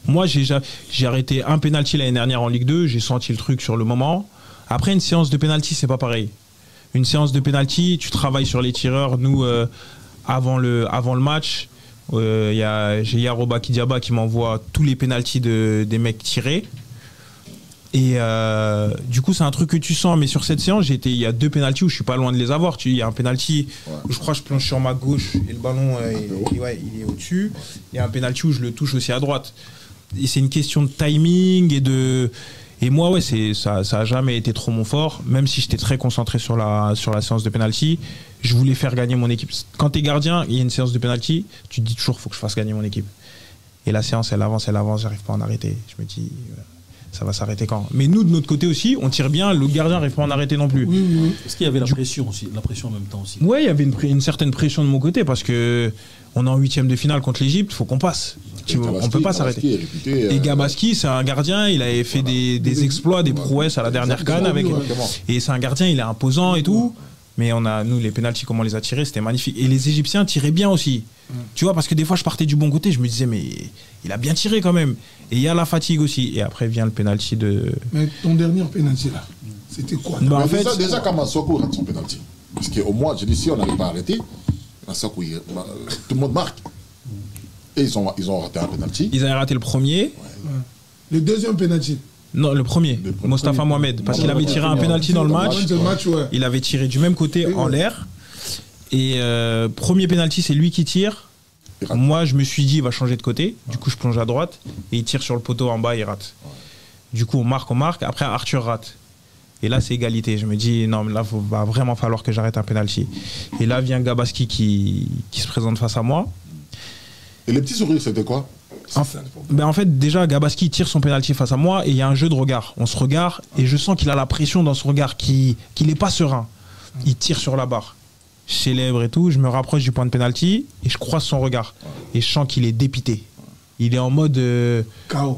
Moi, j'ai arrêté un pénalty l'année dernière en Ligue 2. J'ai senti le truc sur le moment. Après, une séance de pénalty, c'est pas pareil. Une séance de pénalty, tu travailles sur les tireurs. Nous, avant le match, j'ai Yaroba Kidiaba qui m'envoie tous les pénaltys des mecs tirés. Et du coup, c'est un truc que tu sens. Mais sur cette séance, il y a 2 pénaltys où je suis pas loin de les avoir. Il y a un pénalty où je crois que je plonge sur ma gauche et le ballon il est au-dessus. Il y a un pénalty où je le touche aussi à droite. Et c'est une question de timing et moi, ouais, ça a jamais été trop mon fort. Même si j'étais très concentré sur la séance de penalty, je voulais faire gagner mon équipe. Quand t'es gardien, il y a une séance de penalty, tu te dis toujours, faut que je fasse gagner mon équipe. Et la séance, elle avance, j'arrive pas à en arrêter. Je me dis, ça va s'arrêter quand? Mais nous, de notre côté aussi, on tire bien, le gardien n'arrive pas à en arrêter non plus. Oui. Est-ce qu'il y avait la pression aussi, la pression en même temps aussi? Ouais, il y avait une certaine pression de mon côté parce que on est en 8e de finale contre l'Égypte, il faut qu'on passe. On peut pas s'arrêter. Et Gabaski, c'est un gardien, il avait fait des exploits, des prouesses à la dernière CAN avec. Et c'est un gardien, il est imposant et tout. Mais nous, les pénaltys, comment on les a tirés, c'était magnifique. Et les Égyptiens tiraient bien aussi. Tu vois, parce que des fois, je partais du bon côté, je me disais, mais il a bien tiré quand même. Et il y a la fatigue aussi. Et après vient le pénalty de. Mais ton dernier pénalty là, c'était quoi? En fait, déjà, quand Massoko rate son pénalty. Parce qu'au moins, je dis, si on n'avait pas arrêté, Massoko, tout le monde marque. Et ils ont raté un pénalty. Ils avaient raté le premier. Ouais. Le deuxième pénalty. Non, le premier, Mostafa Mohamed, parce qu'il avait tiré un pénalty dans le match. Il avait tiré du même côté en l'air. Et premier pénalty, c'est lui qui tire. Moi, je me suis dit, il va changer de côté. Du coup, je plonge à droite et il tire sur le poteau en bas, il rate. Du coup, on marque. Après, Arthur rate. Et là, c'est égalité. Je me dis, non, mais là, il va vraiment falloir que j'arrête un pénalty. Et là, vient Gabaski qui se présente face à moi. Et les petits sourires, c'était quoi? En fait, déjà, Gabaski tire son pénalty face à moi et il y a un jeu de regard. On se regarde et je sens qu'il a la pression dans son regard, qu'il n'est pas serein. Il tire sur la barre. Je célèbre et tout, je me rapproche du point de pénalty et je croise son regard. Et je sens qu'il est dépité. Il est en mode...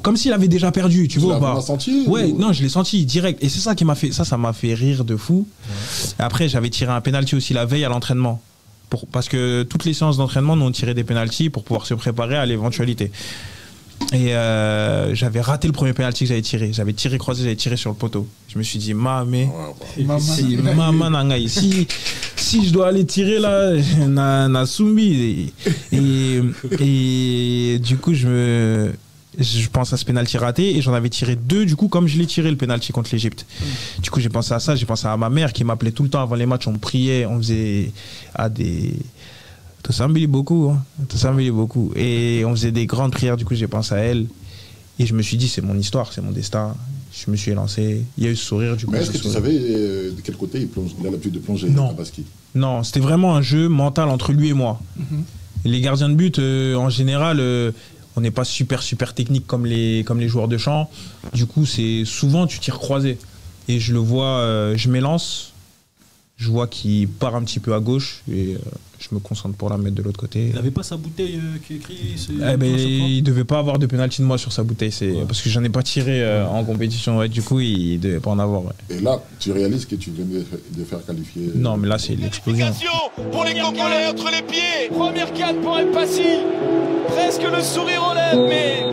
comme s'il avait déjà perdu, tu vois. Tu l'as senti? Ouais, non, je l'ai senti direct. Et c'est ça qui m'a fait... Ça m'a fait rire de fou. Ouais. Après, j'avais tiré un pénalty aussi la veille à l'entraînement. Parce que toutes les séances d'entraînement, nous on tirait des pénaltys pour pouvoir se préparer à l'éventualité. Et j'avais raté le premier penalty que j'avais tiré. J'avais tiré croisé, j'avais tiré sur le poteau. Je me suis dit, si je dois aller tirer là, na Sumbi. Et du coup, je pense à ce penalty raté et j'en avais tiré 2 du coup comme je l'ai tiré le penalty contre l'Égypte. Du coup j'ai pensé à ça, j'ai pensé à ma mère qui m'appelait tout le temps avant les matchs, on priait, on faisait à des... Tout ça me dit beaucoup, hein. Tout ça me dit beaucoup. Et on faisait des grandes prières, du coup j'ai pensé à elle et je me suis dit c'est mon histoire, c'est mon destin. Je me suis lancé, il y a eu ce sourire du coup. Mais est-ce que tu savais de quel côté il a l'habitude de plonger? Non, non, c'était vraiment un jeu mental entre lui et moi. Et les gardiens de but en général... on n'est pas super technique comme les joueurs de champ. Du coup, c'est souvent tu tires croisé. Et je le vois, je m'élance, je vois qu'il part un petit peu à gauche et je me concentre pour la mettre de l'autre côté. Il n'avait pas sa bouteille qui écrit il devait pas avoir de penalty de moi sur sa bouteille, parce que j'en ai pas tiré en compétition. Ouais, du coup, il devait pas en avoir. Ouais. Et là, tu réalises que tu viens de faire qualifier. Non, mais là, c'est l'explosion. Pour les Congolais entre les pieds. Première canne pour El Passy. Presque le sourire aux lèvres, mais...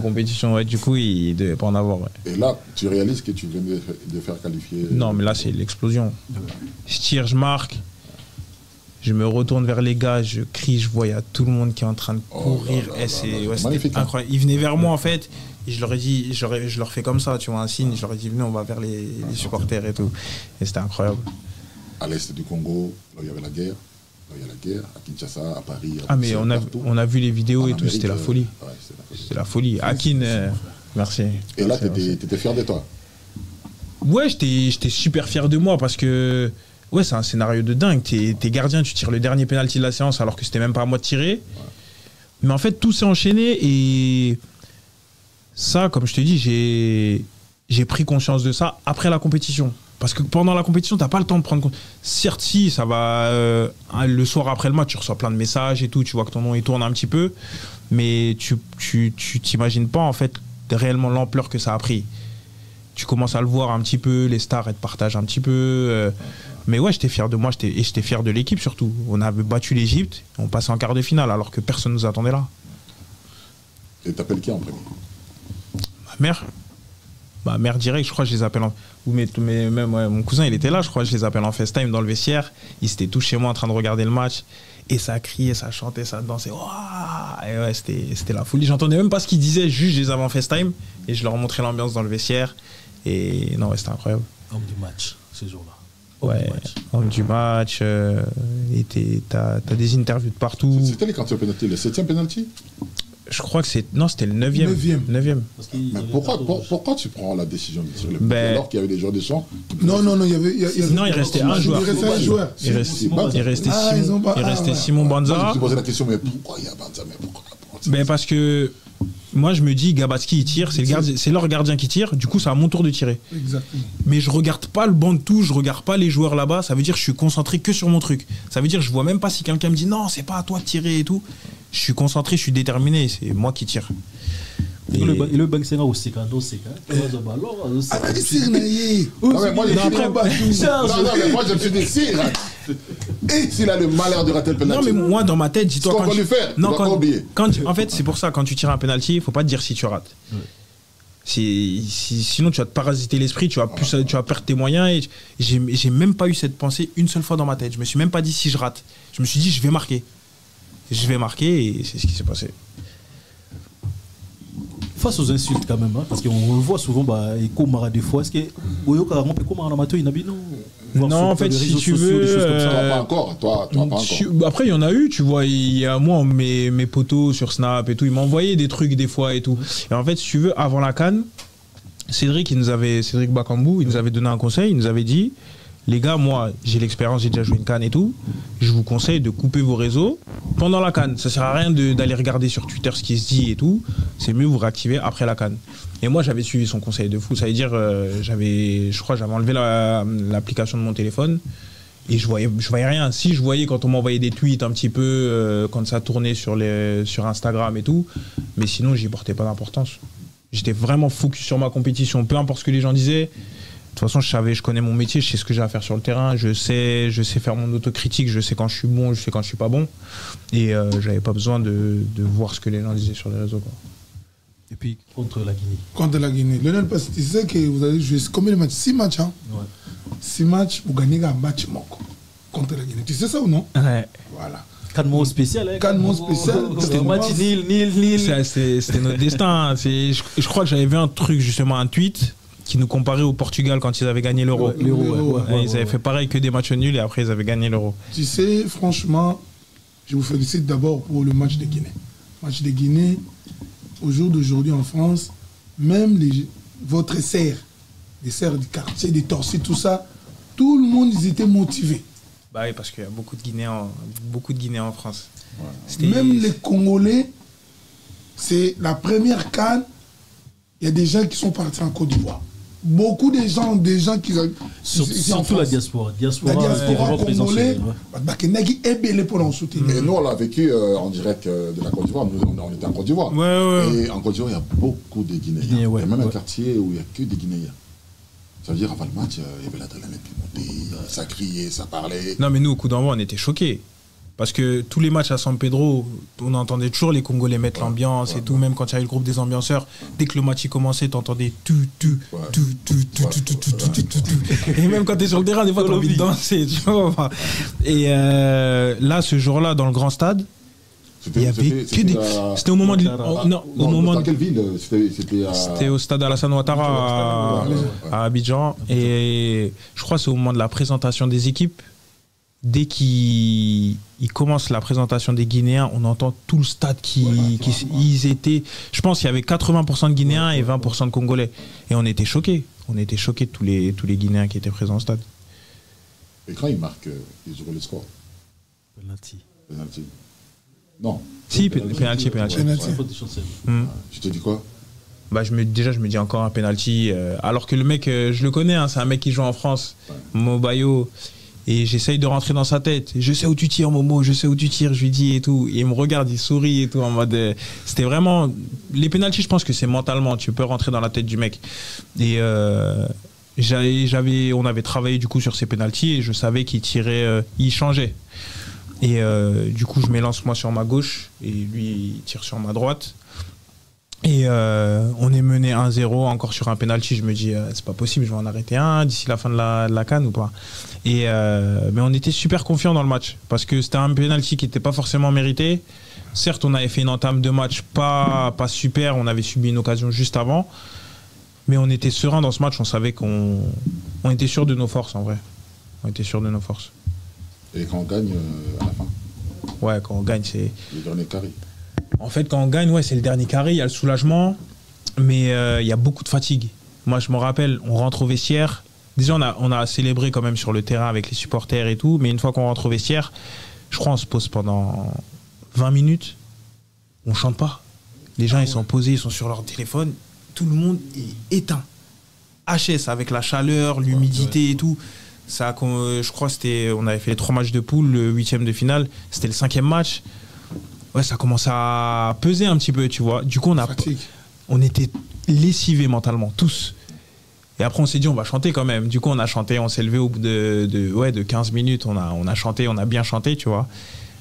Compétition, ouais, du coup, il devait pas en avoir. Ouais. Et là, tu réalises que tu viens de faire qualifier. Non, mais là, c'est l'explosion. Je tire, je marque. Je me retourne vers les gars, je crie, je vois, il y a tout le monde qui est en train de courir. C'était incroyable. Ils venaient vers moi, en fait. Et je leur ai dit, je leur fais comme ça, tu vois, un signe. Je leur ai dit, venez, on va vers les supporters et tout. Et c'était incroyable. À l'est du Congo, là où il y avait la guerre. Il y a la guerre, à Kinshasa, à Paris. À mais on a vu les vidéos et tout, c'était la folie. Ouais, c'était la folie. Akin, merci. Et là, tu étais fier de toi? Ouais, j'étais super fier de moi parce que ouais, c'est un scénario de dingue. T'es gardien, tu tires le dernier penalty de la séance alors que c'était même pas à moi de tirer. Ouais. Mais en fait, tout s'est enchaîné et ça, comme je te dis, j'ai pris conscience de ça après la compétition. Parce que pendant la compétition, t'as pas le temps de prendre compte. Certes, si, ça va. Le soir après le match, tu reçois plein de messages et tout, tu vois que ton nom il tourne un petit peu, mais tu t'imagines pas en fait réellement l'ampleur que ça a pris. Tu commences à le voir un petit peu, les stars, elles te partagent un petit peu. Mais ouais, j'étais fier de moi et j'étais fier de l'équipe surtout. On avait battu l'Égypte, on passait en quart de finale alors que personne ne nous attendait là. Et t'appelles qui en premier? Ma mère. Ma mère direct, je crois que je les appelle en... Même mon cousin, il était là, je crois que je les appelle en FaceTime dans le vestiaire. Ils étaient tous chez moi en train de regarder le match. Et ça criait, ça chantait, ça dansait. Ouah, et ouais, c'était la folie. J'entendais même pas ce qu'ils disaient, juste je les avais en FaceTime. Et je leur montrais l'ambiance dans le vestiaire. Et non, ouais, c'était incroyable. Homme du match, ce jour-là. Ouais, homme du match. Et t'as des interviews de partout. C'était les quantième penalty, le 7e penalty? Je crois que c'était le 9e. 9e. Mais pourquoi tu prends la décision de tirer le but alors qu'il y avait des joueurs de champ? Non, il y avait. Non, il restait un joueur. Il restait Simon Banza. Je me suis posé la question, mais pourquoi il y a Banza? Mais parce que moi, je me dis, Gabatski, il tire, c'est leur gardien qui tire, du coup, c'est à mon tour de tirer. Exactement. Mais je regarde pas le banc de touche, je regarde pas les joueurs là-bas, ça veut dire que je suis concentré que sur mon truc. Ça veut dire que je vois même pas si quelqu'un me dit non, c'est pas à toi de tirer et tout. Je suis concentré, je suis déterminé, c'est moi qui tire. Et le banc c'est là aussi quand on sait moi je me suis dit s'il a le malheur de rater le penalty. Non mais moi dans ma tête, dis-toi quand lui faire. En fait, c'est pour ça quand tu tires un penalty, il faut pas te dire si tu rates. Sinon tu vas te parasiter l'esprit, tu vas perdre tes moyens. Et j'ai même pas eu cette pensée une seule fois dans ma tête. Je me suis même pas dit si je rate. Je me suis dit je vais marquer. Je vais marquer et c'est ce qui s'est passé. Face aux insultes quand même, hein, parce qu'on le voit souvent, et Komara des fois, est-ce que non, en fait, si tu veux... Pas encore, toi pas encore. Après, il y en a eu, tu vois, il y a moi, mes potos sur Snap et tout, ils m'envoyaient des trucs des fois et tout. Et en fait, si tu veux, avant la CAN, Cédric Bakambu, il nous avait donné un conseil, il nous avait dit, les gars, moi, j'ai l'expérience, j'ai déjà joué une CAN et tout, je vous conseille de couper vos réseaux pendant la CAN. Ça sert à rien d'aller regarder sur Twitter ce qui se dit et tout, c'est mieux vous réactiver après la CAN. Et moi, j'avais suivi son conseil de fou, ça veut dire, je crois j'avais enlevé l'application de mon téléphone et je voyais rien. Si je voyais quand on m'envoyait des tweets un petit peu, quand ça tournait sur Instagram et tout, mais sinon, j'y portais pas d'importance. J'étais vraiment focus sur ma compétition, peu importe ce que les gens disaient. toute façon, je connais mon métier, je sais ce que j'ai à faire sur le terrain, je sais faire mon autocritique, je sais quand je suis bon, je sais quand je suis pas bon. Et j'avais pas besoin de voir ce que les gens disaient sur les réseaux, quoi. Et puis contre la Guinée. Contre la Guinée. Lionel, parce que tu sais que vous avez joué combien de matchs? 6 matchs, hein? Ouais. 6 matchs, vous gagnez un match contre la Guinée. Tu sais ça ou non? Ouais. Voilà. 4 mots spécial, hein? 4 mots spécial. C'était un match nil. C'était notre destin. Je crois que j'avais vu un truc, justement, un tweet qui nous comparait au Portugal quand ils avaient gagné l'Euro. Ils avaient fait pareil que des matchs nuls et après ils avaient gagné l'Euro. Tu sais, franchement, je vous félicite d'abord pour le match de Guinée. Match de Guinée, au jour d'aujourd'hui en France, même votre serre, les serres du quartier, des torsis, tout ça, tout le monde, ils étaient motivés. Bah oui, parce qu'il y a beaucoup de Guinéens en France. Ouais. Même les Congolais, c'est la première CAN, il y a des gens qui sont partis en Côte d'Ivoire. Beaucoup de gens qui surtout la diaspora. La diaspora congolaise, et nous, on l'a vécu en direct de la Côte d'Ivoire. Nous, on était en Côte d'Ivoire. Et en Côte d'Ivoire, il y a beaucoup de Guinéens. Il y a même un quartier où il n'y a que des Guinéens. Ça veut dire, avant le match, il y avait l'adrénaline qui montait, ça criait, ça parlait. Non, mais nous, au coup d'envoi, on était choqués. Parce que tous les matchs à San Pedro, on entendait toujours les Congolais mettre l'ambiance et tout, même quand il y avait le groupe des ambianceurs, dès que le match commençait, tu entendais tout. Et même quand tu es sur le terrain, des fois, tu as envie de danser. Tu vois. Et là, ce jour-là, dans le grand stade, il y avait que des. C'était au moment de. Non, au moment. Dans quelle ville? C'était au stade Alassane Ouattara à Abidjan. Et je crois que c'est au moment de la présentation des équipes. Dès qu'il commence la présentation des Guinéens, on entend tout le stade ils étaient. Je pense qu'il y avait 80% de Guinéens et 20% de Congolais. Et on était choqués. On était choqués de tous les Guinéens qui étaient présents au stade. Et quand ils marquent, ils ouvrent le score. Penalty. Non. Si, penalty. Tu te dis quoi? Bah, je me dis encore un penalty. Alors que le mec, je le connais, hein, c'est un mec qui joue en France, Mobayo. Et j'essaye de rentrer dans sa tête. Je sais où tu tires, Momo, je sais où tu tires, je lui dis et tout. Et il me regarde, il sourit et tout en mode. C'était vraiment. Les pénaltys, je pense que c'est mentalement. Tu peux rentrer dans la tête du mec. Et on avait travaillé du coup sur ces pénaltys et je savais qu'il tirait, il changeait. Et du coup, je m'élance moi sur ma gauche et lui, il tire sur ma droite. Et on est mené 1-0 encore sur un penalty. Je me dis, c'est pas possible, je vais en arrêter un d'ici la fin de la CAN ou pas. Et mais on était super confiants dans le match parce que c'était un penalty qui n'était pas forcément mérité. Certes, on avait fait une entame de match pas super, on avait subi une occasion juste avant. Mais on était serein dans ce match, on savait qu'on était sûr de nos forces en vrai. On était sûr de nos forces. Et quand on gagne à la fin? Ouais, quand on gagne, c'est. Le dernier carré. En fait, quand on gagne, ouais, c'est le dernier carré, il y a le soulagement, mais il y a beaucoup de fatigue. Moi, je me rappelle, on rentre au vestiaire. Déjà, on a célébré quand même sur le terrain avec les supporters et tout, mais une fois qu'on rentre au vestiaire, je crois qu'on se pose pendant 20 minutes, on chante pas. Les gens, ils sont posés, ils sont sur leur téléphone, tout le monde est éteint. HS avec la chaleur, l'humidité et tout. Ça, je crois que on avait fait les 3 matchs de poule, le 8e de finale, c'était le 5e match. Ouais, ça commence à peser un petit peu, tu vois. Du coup, on était lessivés mentalement, tous. Et après, on s'est dit, on va chanter quand même. Du coup, on a chanté, on s'est levé au bout de 15 minutes. On a chanté, on a bien chanté, tu vois.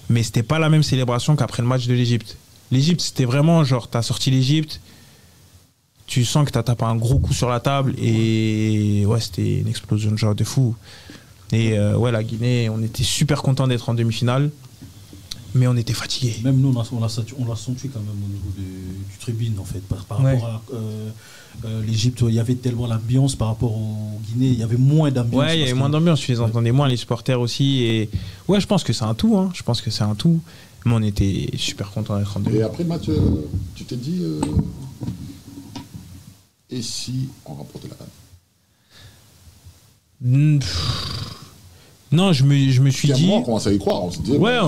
Mais c'était pas la même célébration qu'après le match de l'Égypte. L'Égypte, c'était vraiment genre, t'as sorti l'Égypte, tu sens que t'as tapé un gros coup sur la table et ouais, c'était une explosion de joie de fou. Et ouais, la Guinée, on était super contents d'être en demi-finale. Mais on était fatigués. Même nous, on l'a senti quand même au niveau du tribune, en fait. Par rapport à l'Égypte, il y avait tellement l'ambiance par rapport au Guinée, il y avait moins d'ambiance. Ouais, il y avait moins d'ambiance, tu les entendais moins, les supporters aussi. Et ouais, je pense que c'est un tout. Hein. Je pense que c'est un tout. Mais on était super contents d'être en demi. Et après le match, tu t'es dit, et si on remportait la CAN? Non, je me suis dit. On commence à y croire, on se dit. Ouais,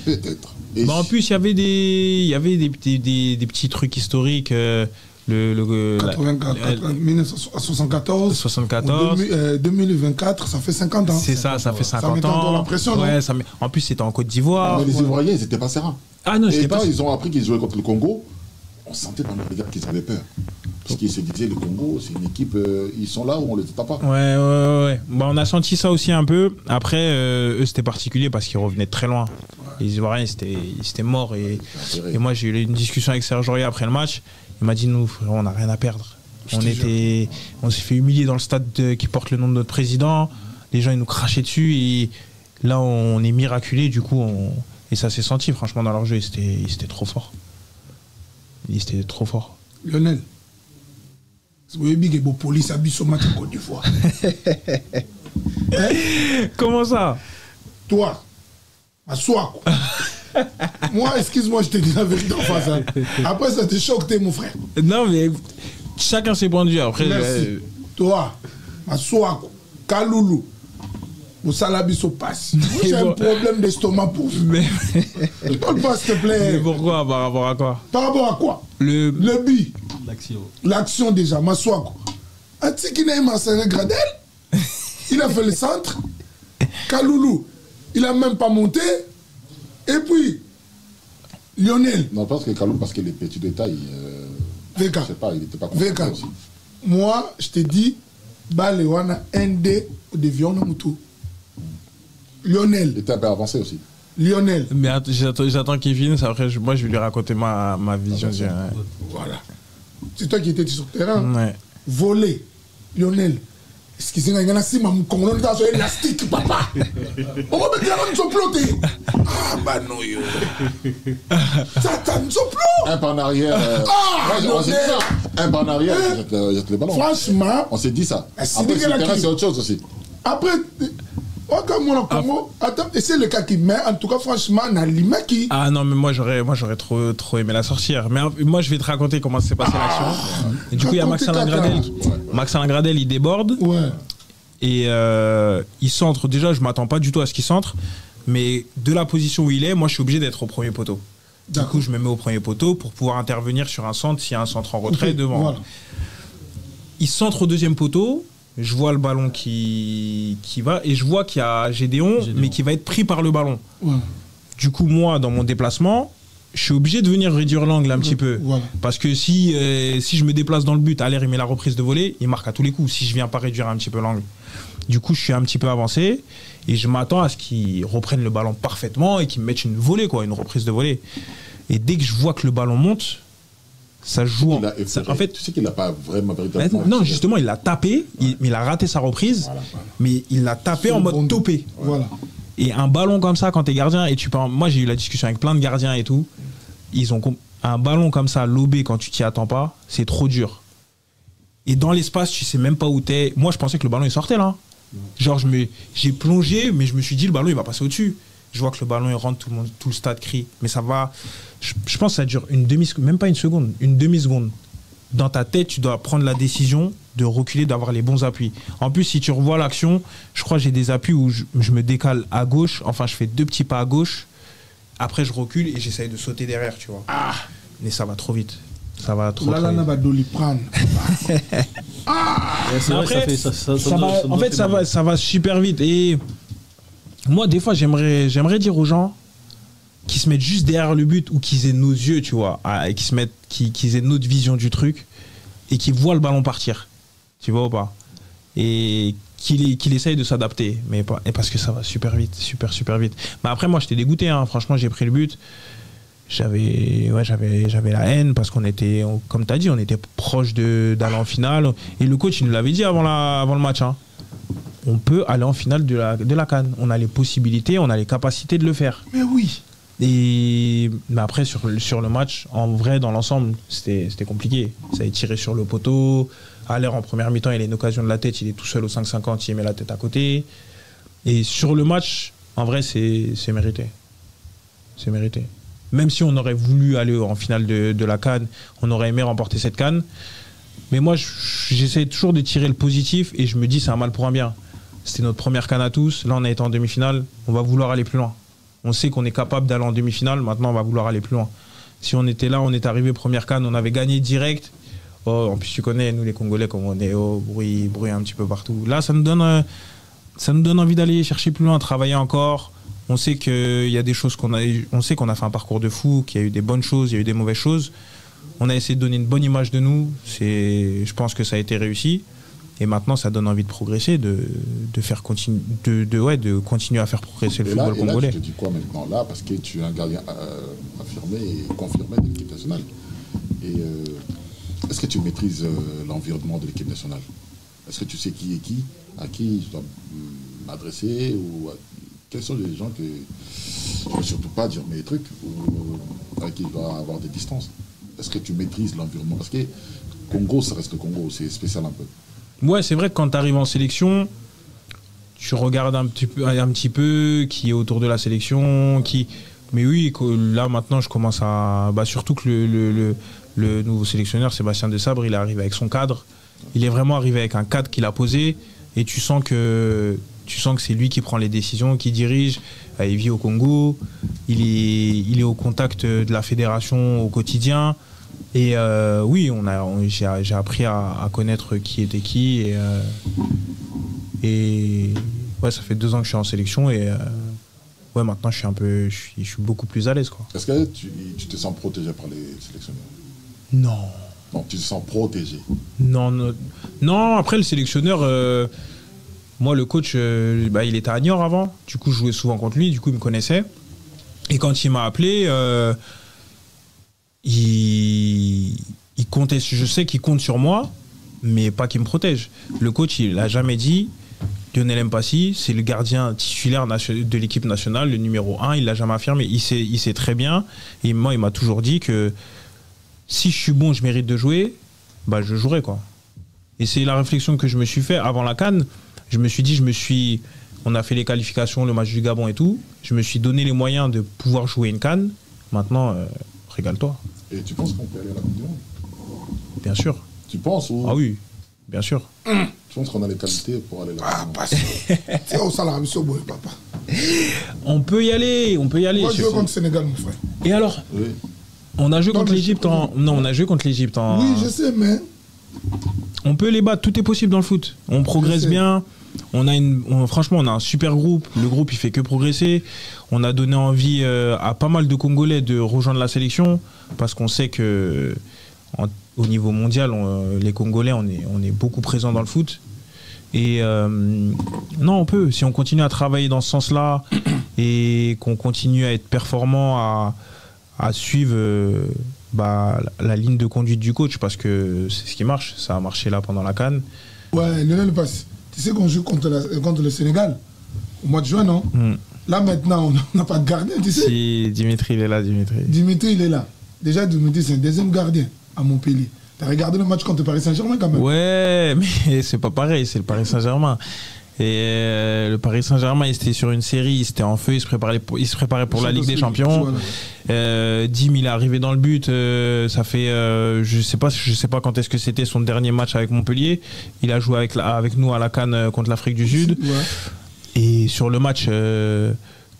peut-être. En plus, il y avait des petits trucs historiques. 1974. 2024, ça fait 50 ans. C'est ça fait 50 ans. Encore l'impression, ouais, en plus, c'était en Côte d'Ivoire. Mais les Ivoiriens, ils n'étaient pas sereins. Ah non, et quand ils ont appris qu'ils jouaient contre le Congo, on sentait dans le regard qu'ils avaient peur. Parce qu'ils se disaient, le Congo, c'est une équipe, ils sont là où on les attend pas. Ouais. Bah, on a senti ça aussi un peu. Après, eux, c'était particulier parce qu'ils revenaient très loin. Les Ivoiriens, ils étaient morts. Et moi, j'ai eu une discussion avec Serge Aurier après le match. Il m'a dit, nous, on n'a rien à perdre. On s'est fait humilier dans le stade qui porte le nom de notre président. Les gens, ils nous crachaient dessus. Et là, on est miraculé. Du coup, et ça s'est senti, franchement, dans leur jeu. Ils étaient trop forts. Ils étaient trop forts. Lionel, vous voyez bien que vos polices habillent au match en Côte d'Ivoire. Comment ça? Toi, à soi, quoi. Moi, excuse-moi, je te dis la vérité en face. Hein. Après, ça te choque, t'es mon frère. Non, mais chacun ses points de vue. Après, merci. Toi, à soi, Kaloulou, au Salabiso passe. J'ai un problème d'estomac pour vous. Mais parle pas, s'il te plaît. Mais pourquoi? Par rapport à quoi? Par rapport à quoi? Le bi. L'action déjà, Maswako. Atikine Massana Gradel, il a fait le centre. Kaloulou, il a même pas monté. Et puis, Lionel. Non, parce que Kaloulou, parce qu'il est petit de taille. VK. Je sais pas, il n'était pas VK. Aussi. Moi, je te dis, Balewana, ND, de Vion Moutou. Lionel. Il était un peu avancé aussi. Lionel. Mais j'attends qu'il finisse, après moi je vais lui raconter ma vision. Voilà. C'est toi qui étais sur le terrain. Ouais. Volé. Lionel. Excusez-moi, il y en a si ma moukongon dans un élastique, papa. On va mettre la main sur ploté. Ah, bah non, yo. Ça t'a mis sur plot. Un pas en arrière. On s'est dit ça. Un pas en arrière, jette le ballon. Franchement. On s'est dit ça. Après, sur le terrain, c'est autre chose aussi. Après. Comme moi, Congo, attends, et c'est le cas qui met, en tout cas, franchement, on a l'image qui. Ah non, mais moi j'aurais trop aimé la sortir. Mais moi, je vais te raconter comment s'est passée l'action. Et du coup, il y a Maxence Gradel, il déborde. Ouais. Et il centre. Déjà, je m'attends pas du tout à ce qu'il centre. Mais de la position où il est, moi, je suis obligé d'être au premier poteau. Du coup, je me mets au premier poteau pour pouvoir intervenir sur un centre s'il y a un centre en retrait devant. Voilà. Il centre au deuxième poteau. Je vois le ballon qui va et je vois qu'il y a Gédéon, mais qui va être pris par le ballon. Ouais. Du coup, moi, dans mon déplacement, je suis obligé de venir réduire l'angle un petit peu. Voilà. Parce que si je me déplace dans le but, à l'air, il met la reprise de volée, il marque à tous les coups si je viens pas réduire un petit peu l'angle. Du coup, je suis un petit peu avancé et je m'attends à ce qu'il reprenne le ballon parfaitement et qu'il me mette une volée, quoi, une reprise de volée. Et dès que je vois que le ballon monte, ça joue en fait. Tu sais qu'il n'a pas vraiment véritablement. Non, justement, il l'a tapé, mais il a raté sa reprise, mais il l'a tapé en mode topé. Voilà. Et un ballon comme ça, quand t'es gardien, et moi j'ai eu la discussion avec plein de gardiens et tout, ils ont un ballon comme ça, lobé quand tu t'y attends pas, c'est trop dur. Et dans l'espace, tu sais même pas où t'es. Moi, je pensais que le ballon il sortait là. Genre, j'ai plongé, mais je me suis dit le ballon il va passer au-dessus. Je vois que le ballon il rentre, tout le stade crie, mais ça va. Je pense que ça dure même pas une seconde, une demi-seconde. Dans ta tête, tu dois prendre la décision de reculer, d'avoir les bons appuis. En plus, si tu revois l'action, je crois que j'ai des appuis où je me décale à gauche, enfin je fais 2 petits pas à gauche, après je recule et j'essaye de sauter derrière, tu vois. Ah, mais ça va trop vite. Ça va trop vite. Ça va super vite. Et moi, des fois, j'aimerais dire aux gens qui se mettent juste derrière le but ou qu'ils aient nos yeux, tu vois, qu'ils aient notre vision du truc et qu'ils voient le ballon partir. Tu vois ou pas? Et qu'il essaye de s'adapter. Mais parce que ça va super vite, super vite. Mais après, moi, j'étais dégoûté. Hein. Franchement, j'ai pris le but. J'avais la haine parce qu'on était, comme tu as dit, on était proche d'aller en finale. Et le coach, il nous l'avait dit avant le match. Hein. On peut aller en finale de la CAN. On a les possibilités, on a les capacités de le faire. Mais oui. Mais après, sur le match, en vrai, dans l'ensemble, c'était compliqué. Ça a tiré sur le poteau. À l'air, en première mi-temps, il a une occasion de la tête. Il est tout seul au 5,50. Il met la tête à côté. Et sur le match, en vrai, c'est mérité. C'est mérité. Même si on aurait voulu aller en finale de la CAN, on aurait aimé remporter cette CAN. Mais moi, j'essaie toujours de tirer le positif et je me dis c'est un mal pour un bien. C'était notre première CAN à tous. Là, on a été en demi-finale. On va vouloir aller plus loin. On sait qu'on est capable d'aller en demi-finale. Maintenant, on va vouloir aller plus loin. Si on était là, on est arrivé première CAN, on avait gagné direct. Oh, en plus, tu connais, nous les Congolais, comme on est au bruit un petit peu partout. Là, ça nous donne envie d'aller chercher plus loin, travailler encore. On sait qu'il y a des choses on sait qu'on a fait un parcours de fou, qu'il y a eu des bonnes choses, il y a eu des mauvaises choses. On a essayé de donner une bonne image de nous. Je pense que ça a été réussi. Et maintenant, ça donne envie de progresser, de continuer à faire progresser le football congolais. Là, tu te dis quoi maintenant là, parce que tu es un gardien affirmé et confirmé de l'équipe nationale. Et est-ce que tu maîtrises l'environnement de l'équipe nationale? Est-ce que tu sais qui est qui, à qui je dois m'adresser, ou quels sont les gens que je ne veux surtout pas dire mes trucs, ou avec qui je dois avoir des distances? Est-ce que tu maîtrises l'environnement? Parce que Congo, ça reste le Congo, c'est spécial un peu. Ouais, c'est vrai que quand tu arrives en sélection, tu regardes un petit peu qui est autour de la sélection, mais oui, là maintenant je commence à... surtout que le nouveau sélectionneur, Sébastien Desabre, il est arrivé avec son cadre. Il est vraiment arrivé avec un cadre qu'il a posé, et tu sens que c'est lui qui prend les décisions, qui dirige. Il vit au Congo, il est au contact de la fédération au quotidien. Et oui, j'ai appris à connaître qui était qui. Et ouais, ça fait 2 ans que je suis en sélection, et ouais, maintenant je suis beaucoup plus à l'aise, quoi. Est-ce que tu te sens protégé par les sélectionneurs? Non. Non, tu te sens protégé? Non, après le sélectionneur, moi le coach, il était à Niort avant, du coup je jouais souvent contre lui, du coup il me connaissait. Et quand il m'a appelé, il comptait, je sais qu'il compte sur moi, mais pas qu'il me protège. Le coach, il n'a jamais dit Lionel Mpassi, c'est le gardien titulaire de l'équipe nationale, le numéro 1, il l'a jamais affirmé. Il sait très bien, et moi il m'a toujours dit que si je suis bon, je mérite de jouer, je jouerai, quoi. Et c'est la réflexion que je me suis fait avant la CAN. Je me suis dit, on a fait les qualifications, le match du Gabon et tout, je me suis donné les moyens de pouvoir jouer une CAN. Maintenant, régale-toi. Et tu penses qu'on peut aller à la Coupe du Monde? Bien sûr. Tu penses ou... Ah oui, bien sûr. Tu penses qu'on a les qualités pour aller là? C'est au salaire, papa. On peut y aller, Moi, je joue contre le Sénégal, mon frère. Et alors? Oui. On a joué contre l'Égypte Non, on a joué contre l'Égypte en... Oui, je sais, mais... On peut les battre, tout est possible dans le foot. On progresse bien. Franchement, on a un super groupe. Le groupe, il fait que progresser. On a donné envie à pas mal de Congolais de rejoindre la sélection, parce qu'on sait que au niveau mondial, les Congolais, on est beaucoup présents dans le foot. Et non, on peut. Si on continue à travailler dans ce sens-là et qu'on continue à être performant, à suivre la ligne de conduite du coach, parce que c'est ce qui marche. Ça a marché là pendant la CAN. Ouais, Lionel Mpassi, tu sais qu'on joue contre le Sénégal au mois de juin, non? Là maintenant, on n'a pas de gardien, tu sais. Si, Dimitri, il est là, Dimitri, il est là. Déjà, Dimitri, c'est un deuxième gardien à Montpellier. T'as regardé le match contre Paris Saint-Germain quand même? Ouais, mais c'est pas pareil, c'est le Paris Saint-Germain. Et le Paris Saint-Germain, il était sur une série, il était en feu, il se préparait pour la Ligue des Champions. Dim, il est arrivé dans le but, ça fait, je sais pas quand est-ce que c'était son dernier match avec Montpellier. Il a joué avec nous à la CAN contre l'Afrique du Sud. Ouais. Et sur le match, que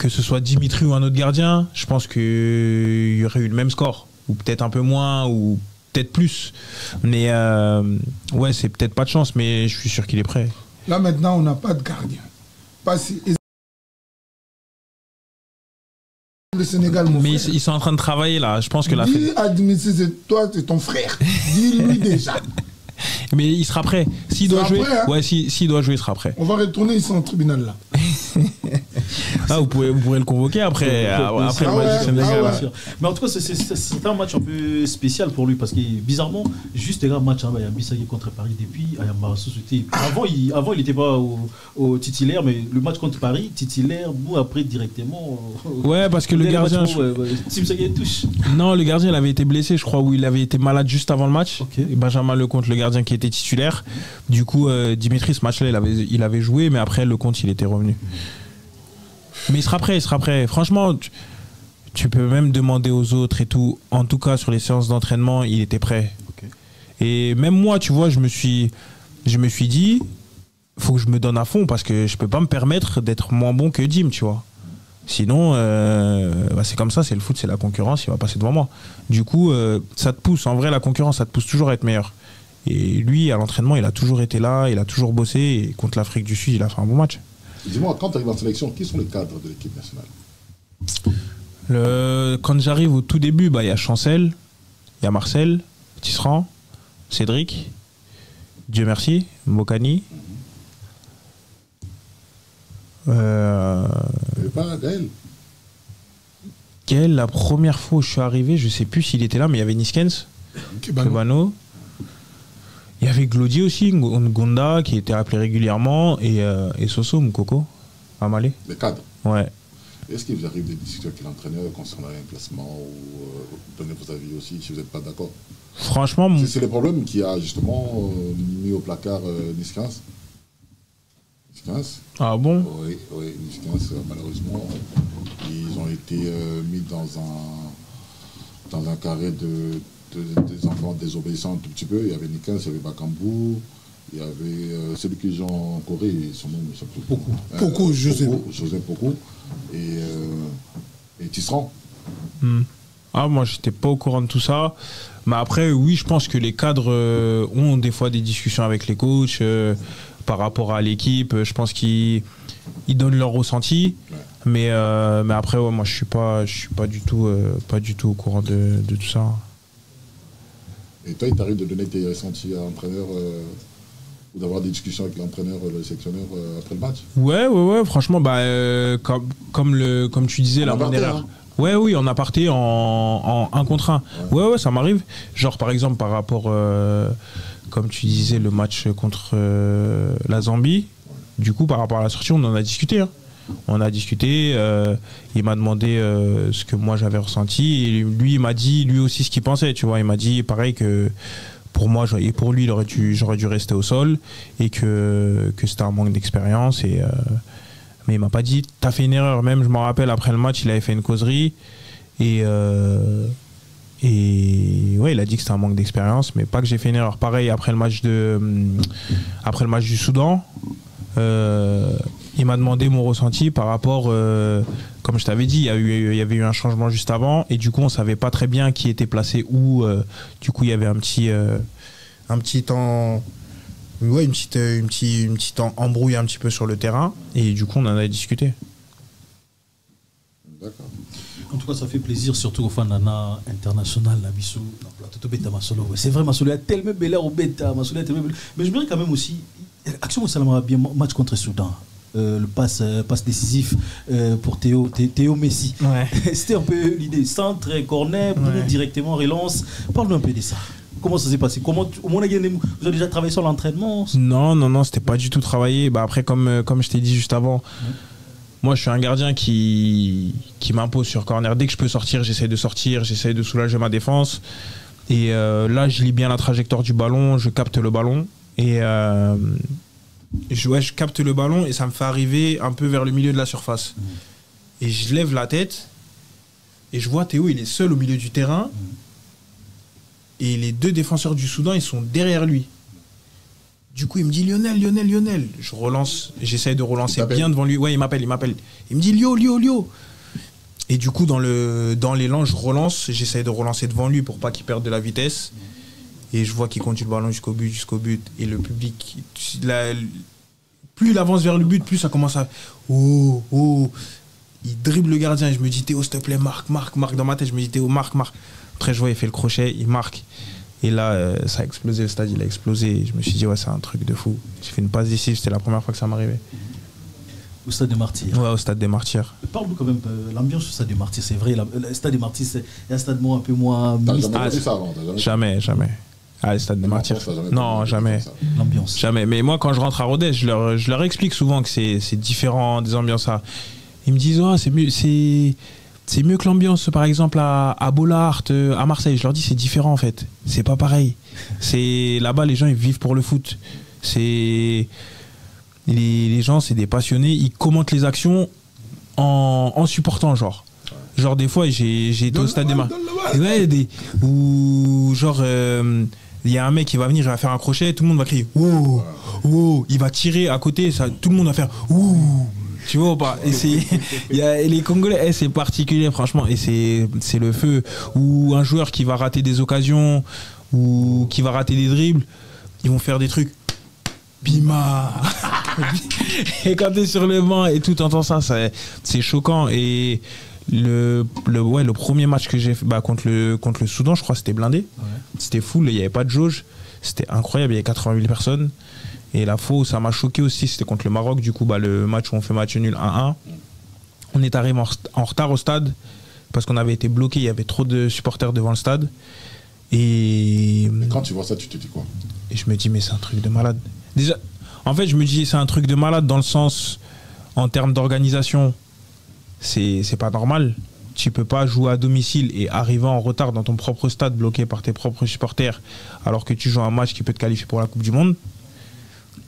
ce soit Dimitri ou un autre gardien, je pense qu'il y aurait eu le même score, ou peut-être un peu moins, ou peut-être plus. Mais ouais, c'est peut-être pas de chance, mais je suis sûr qu'il est prêt. Là maintenant, on n'a pas de gardien. Le Sénégal, mon mais frère. Ils sont en train de travailler là. Je pense que Dis à Dimitri, c'est toi, c'est ton frère. Dis-lui déjà. Mais il sera prêt. S'il doit jouer, hein? ouais, s'il doit jouer, il sera prêt. On va retourner ici en tribunal là. Ah, vous pourrez le convoquer après le match du Sénégal. Mais en tout cas, c'est un match un peu spécial pour lui, parce que bizarrement, juste un match, il y a Bissagé contre Paris depuis, il y a Marassoussouté. Avant, il n'était pas au titulaire, mais le match contre Paris, titulaire, après directement. Ouais, parce que le gardien. Touche. Non, le gardien, il avait été blessé, je crois, ou il avait été malade juste avant le match. Okay. Et Benjamin Lecomte, le gardien qui était titulaire. Du coup, Dimitri, ce match-là, il avait joué, mais après, Lecomte, il était revenu. Mais il sera prêt. Franchement, tu peux même demander aux autres et tout. En tout cas, sur les séances d'entraînement, il était prêt. Okay. Et même moi, tu vois, je me suis dit, faut que je me donne à fond, parce que je peux pas me permettre d'être moins bon que Dim, tu vois. Sinon, c'est comme ça, c'est le foot, c'est la concurrence, il va passer devant moi. Du coup, ça te pousse. En vrai, la concurrence, ça te pousse toujours à être meilleur. Et lui, à l'entraînement, il a toujours été là, il a toujours bossé. Et contre l'Afrique du Sud, il a fait un bon match. Dis-moi, quand tu arrives en sélection, qui sont les cadres de l'équipe nationale? Quand j'arrive au tout début, il y a Chancel, Il y a Marcel, Tisserand, Cédric, Dieu merci, Mokani. Il n'y avait pas Gaël. Gaël, la première fois où je suis arrivé, je sais plus s'il était là, mais il y avait Niskens, Kebano. Il y avait Glody aussi, Ngonda, qui était appelé régulièrement, et Soso, Mukoko, Amalé. Les cadres. Ouais. Est-ce qu'il vous arrive des discussions avec l'entraîneur concernant un placement ou donner vos avis aussi si vous n'êtes pas d'accord? Franchement, c'est les problèmes qui a justement mis au placard Niskens. Ah bon? Oui, Niskens, malheureusement, ils ont été mis dans un carré des enfants désobéissants un tout petit peu. Il y avait Niskens, il y avait Bakambu, il y avait celui qu'ils ont en Corée, son nom me s'appelle beaucoup. Beaucoup, José Poko et Tisserand. Ah, moi, j'étais pas au courant de tout ça. Mais après, oui, je pense que les cadres ont des fois des discussions avec les coachs par rapport à l'équipe. Je pense qu'ils donnent leur ressenti. Ouais. Mais après, ouais, moi, je suis pas du tout au courant de tout ça. Et toi, il t'arrive de donner tes ressentis à l'entraîneur ou d'avoir des discussions avec l'entraîneur, le sélectionneur après le match? Ouais, franchement, comme tu disais, la dernière. Hein. Ouais, oui, en aparté, en 1 contre 1. Ouais, ça m'arrive. Genre, par exemple, par rapport, comme tu disais, le match contre la Zambie. Du coup, par rapport à la sortie, on en a discuté. Hein. On a discuté. Il m'a demandé ce que moi j'avais ressenti. Et lui, il m'a dit, lui aussi, ce qu'il pensait. Tu vois, il m'a dit, pareil, que pour moi et pour lui, j'aurais dû rester au sol. Et que c'était un manque d'expérience. Mais il m'a pas dit, t'as fait une erreur. Même, je m'en rappelle, après le match, il avait fait une causerie. Et ouais, il a dit que c'était un manque d'expérience, mais pas que j'ai fait une erreur. Pareil, après le match du Soudan, il m'a demandé mon ressenti par rapport, comme je t'avais dit, il y avait eu un changement juste avant. Et du coup, on savait pas très bien qui était placé où. Du coup, il y avait un petit temps... Ouais, une petite embrouille un petit peu sur le terrain, et du coup on en a discuté. D'accord. En tout cas, ça fait plaisir, surtout aux fans d'Anna international, la Bissou, c'est vrai, Masolo a tellement belle au bêta, Masolo a tellement belle. Mais je me dirais quand même aussi, Action Moussalama a bien match contre le Soudan. Le passe décisif pour Théo Messi. Ouais. C'était un peu l'idée, centre, corner, directement relance. Parle-nous un peu de ça. Comment ça s'est passé? Vous avez déjà travaillé sur l'entraînement? Non, c'était pas du tout travaillé. Après, comme je t'ai dit juste avant, moi je suis un gardien qui m'impose sur corner. Dès que je peux sortir, j'essaie de soulager ma défense. Et là, je lis bien la trajectoire du ballon, je capte le ballon. Et je capte le ballon et ça me fait arriver un peu vers le milieu de la surface. Et je lève la tête et je vois Théo, il est seul au milieu du terrain. Et les 2 défenseurs du Soudan, ils sont derrière lui. Du coup, il me dit Lionel. Je relance, j'essaie de relancer bien devant lui. Ouais, il m'appelle. Il me dit Lio. Et du coup, dans l'élan, je relance, j'essaie de relancer devant lui pour pas qu'il perde de la vitesse. Et je vois qu'il conduit le ballon jusqu'au but. Et le public, plus il avance vers le but, plus ça commence à... Oh. Il dribble le gardien et je me dis Théo, s'il te plaît, marque. Dans ma tête, je me dis Théo, marque. Après, je vois, il fait le crochet, il marque. Et là, ça a explosé, le stade, il a explosé. Je me suis dit, ouais, c'est un truc de fou. J'ai fait une passe décisive, c'était la première fois que ça m'arrivait. Au Stade des Martyrs. Ouais, au Stade des Martyrs. Parle-nous quand même, l'ambiance au Stade des Martyrs, c'est vrai. Le Stade des Martyrs, c'est un stade un peu moins... Jamais. Ah, le Stade des Martyrs. Non, jamais. L'ambiance. Jamais. Mais moi, quand je rentre à Rodez, je leur explique souvent que c'est différent des ambiances. Ils me disent, oh, c'est mieux que l'ambiance, par exemple, à Bollard, à Marseille. Je leur dis, c'est différent, en fait. C'est pas pareil. Là-bas, les gens, ils vivent pour le foot. Les gens, c'est des passionnés. Ils commentent les actions en supportant, genre. Genre, des fois, j'ai été au Stade des Martyrs. Ouais, où, genre, il y a un mec qui va venir, il va faire un crochet, tout le monde va crier, ouh, ouh. Il va tirer à côté, tout le monde va faire, ouh. Tu vois ou pas? Et les Congolais, c'est particulier franchement, et c'est le feu. Ou un joueur qui va rater des occasions, ou qui va rater des dribbles, ils vont faire des trucs. Bima. Et quand t'es sur le banc et tout, t'entends ça, c'est choquant. Et Le premier match que j'ai fait contre le Soudan, je crois que c'était blindé. Ouais. C'était full, il n'y avait pas de jauge. C'était incroyable, il y avait 80 000 personnes. Et la fois où ça m'a choqué aussi, c'était contre le Maroc. Du coup, le match où on fait match nul 1-1. On est arrivé en retard au stade parce qu'on avait été bloqué, il y avait trop de supporters devant le stade. Et quand tu vois ça, tu te dis quoi? Et je me dis, mais c'est un truc de malade. Déjà, en fait, je me dis, c'est un truc de malade dans le sens, en termes d'organisation, c'est pas normal. Tu peux pas jouer à domicile et arriver en retard dans ton propre stade bloqué par tes propres supporters alors que tu joues un match qui peut te qualifier pour la Coupe du Monde.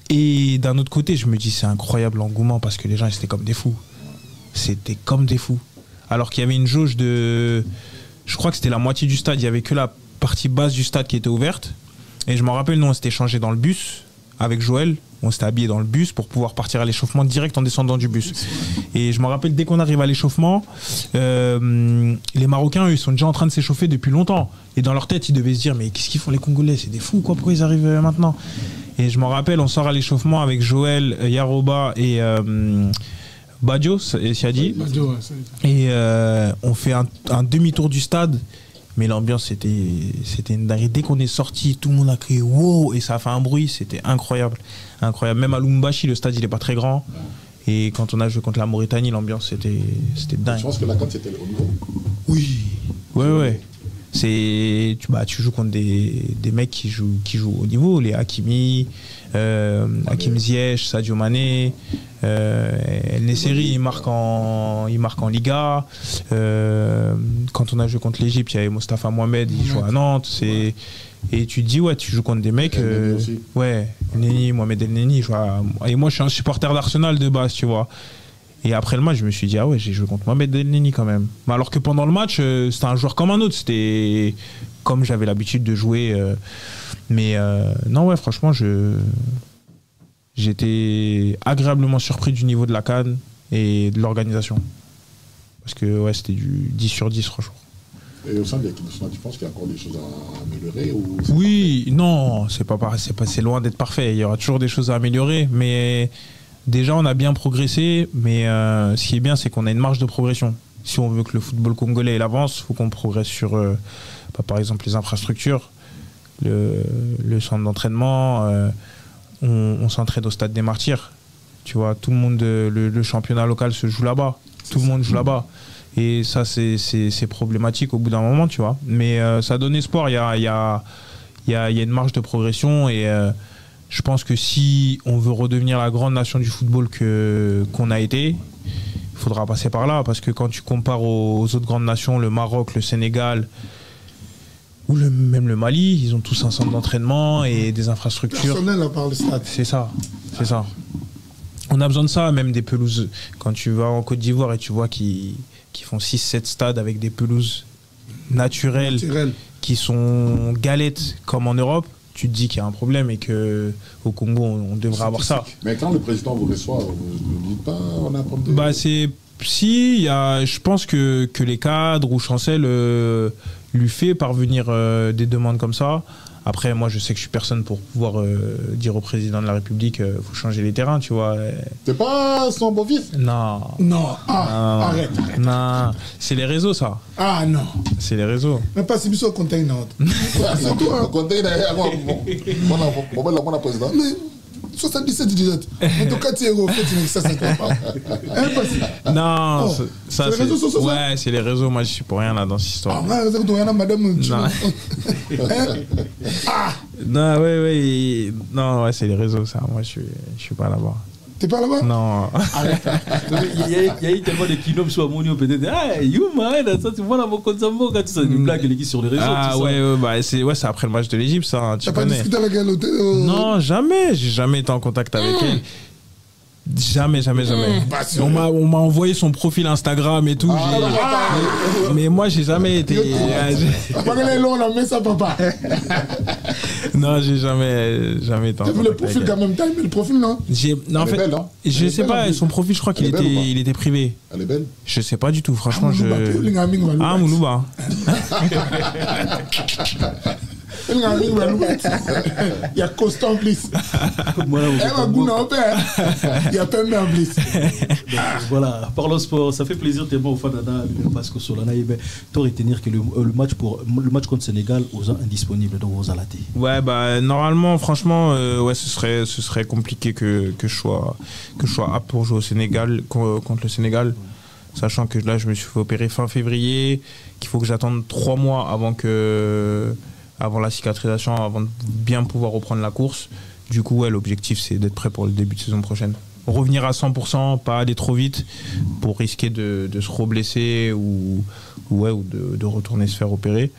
Et d'un autre côté, je me dis, c'est incroyable l'engouement parce que les gens, ils étaient comme des fous. C'était comme des fous. Alors qu'il y avait une jauge de... Je crois que c'était la moitié du stade. Il n'y avait que la partie basse du stade qui était ouverte. Et je m'en rappelle, nous, on s'était changé dans le bus avec Joël. On s'était habillé dans le bus pour pouvoir partir à l'échauffement direct en descendant du bus. Et je me rappelle, dès qu'on arrive à l'échauffement, les Marocains, eux, ils sont déjà en train de s'échauffer depuis longtemps. Et dans leur tête, ils devaient se dire, mais qu'est-ce qu'ils font les Congolais? C'est des fous, quoi, pourquoi ils arrivent maintenant? Et je me rappelle, on sort à l'échauffement avec Joël, Yaroba et Badio, Siadi. Et on fait un demi-tour du stade. Mais l'ambiance, c'était une dinguerie. Dès qu'on est sorti, tout le monde a crié wow, et ça a fait un bruit, c'était incroyable. Incroyable. Même à Lumbashi, le stade, il n'est pas très grand. Et quand on a joué contre la Mauritanie, l'ambiance, c'était dingue. Je pense que la CAN, c'était au niveau. Oui. Ouais. Tu joues contre des mecs qui jouent au niveau, les Hakimi, Hakim Ziyech, Sadio Mané, El Nesseri, il marque en Liga. Quand on a joué contre l'Égypte, il y avait Mostafa Mohamed, il joue à Nantes. Et tu te dis, ouais, tu joues contre des mecs. Mohamed El Neni. Et moi, je suis un supporter d'Arsenal de base, tu vois. Et après le match, je me suis dit, ah ouais, j'ai joué contre Mohamed El Neni quand même. Mais alors que pendant le match, c'était un joueur comme un autre. C'était comme j'avais l'habitude de jouer. Non, ouais, franchement, j'étais agréablement surpris du niveau de la CAN et de l'organisation. Parce que ouais, c'était du 10 sur 10, franchement. Et au sein de l'équipe nationale, tu penses qu'il y a encore des choses à améliorer Oui, non, c'est loin d'être parfait. Il y aura toujours des choses à améliorer, mais déjà on a bien progressé. Mais ce qui est bien, c'est qu'on a une marge de progression. Si on veut que le football congolais il avance, il faut qu'on progresse sur, par exemple, les infrastructures, le centre d'entraînement. On s'entraîne au Stade des Martyrs. Tu vois, tout le monde, le championnat local se joue là-bas. Tout le monde joue là-bas. Et ça, c'est problématique au bout d'un moment, tu vois. Mais ça donne espoir. Il y a une marge de progression. Et je pense que si on veut redevenir la grande nation du football qu'on a été, il faudra passer par là. Parce que quand tu compares aux autres grandes nations, le Maroc, le Sénégal, ou même le Mali, ils ont tous un centre d'entraînement et des infrastructures. Personnel à part le stade. C'est ça. On a besoin de ça, même des pelouses. Quand tu vas en Côte d'Ivoire et tu vois qu'ils font 6-7 stades avec des pelouses naturelles qui sont galettes comme en Europe, tu te dis qu'il y a un problème et qu'au Congo, on devrait avoir ça. Mais quand le président vous reçoit, vous ne dites pas on a un problème de... je pense que les cadres ou Chancel lui fait parvenir des demandes comme ça. Après, moi, je sais que je suis personne pour pouvoir dire au président de la République faut changer les terrains, tu vois. T'es pas son beau-fils? Non. Arrête. Non, c'est les réseaux, ça. Ah non. C'est les réseaux. Mais pas si au container. C'est tout. Le container, mon président. 77 17. En tout cas, tu es fait, ça ne pas. Non, c'est les réseaux sociaux. Ouais, c'est les réseaux. Moi, je suis pour rien là dans cette histoire. Madame. Non, ouais. Non, ouais, c'est les réseaux, ça. Moi, je suis pas là-bas. T'es pas là-bas? Non. Il y a eu tellement de kinops sur Amonio, peut-être. Ah, you man, ça, tu vois la Mokonzambo, quand tu sais, une blague qui sur les réseaux. Ah, ouais, c'est après le match de l'Égypte, ça. Tu connais. T'as pas discuté avec elle? Non, jamais. J'ai jamais été en contact avec elle. Jamais. On m'a envoyé son profil Instagram et tout. Mais moi, j'ai jamais été. On a mis ça, papa. Non, j'ai jamais été en contact. T'as vu le profil quand même? T'as aimé le profil, non? En fait, belle, hein. Je sais pas, son profil, je crois qu'il était privé. Elle est belle? Je sais pas du tout, franchement. Moulouba. Il y a Costa en plus. Il y a Pembe en plus. Voilà, parlons sport. Ça fait plaisir tellement au Fadada parce que Solana, tu retenir que le match contre Sénégal aux indisponible dans vos alatés. Ouais, bah normalement, franchement, ouais, ce serait compliqué que je sois apte pour jouer au Sénégal contre le Sénégal. Sachant que là, je me suis fait opérer fin février, qu'il faut que j'attende 3 mois avant la cicatrisation, avant de bien pouvoir reprendre la course. Du coup, ouais, l'objectif, c'est d'être prêt pour le début de saison prochaine. Revenir à 100%, pas aller trop vite pour risquer de se reblesser ou de retourner se faire opérer.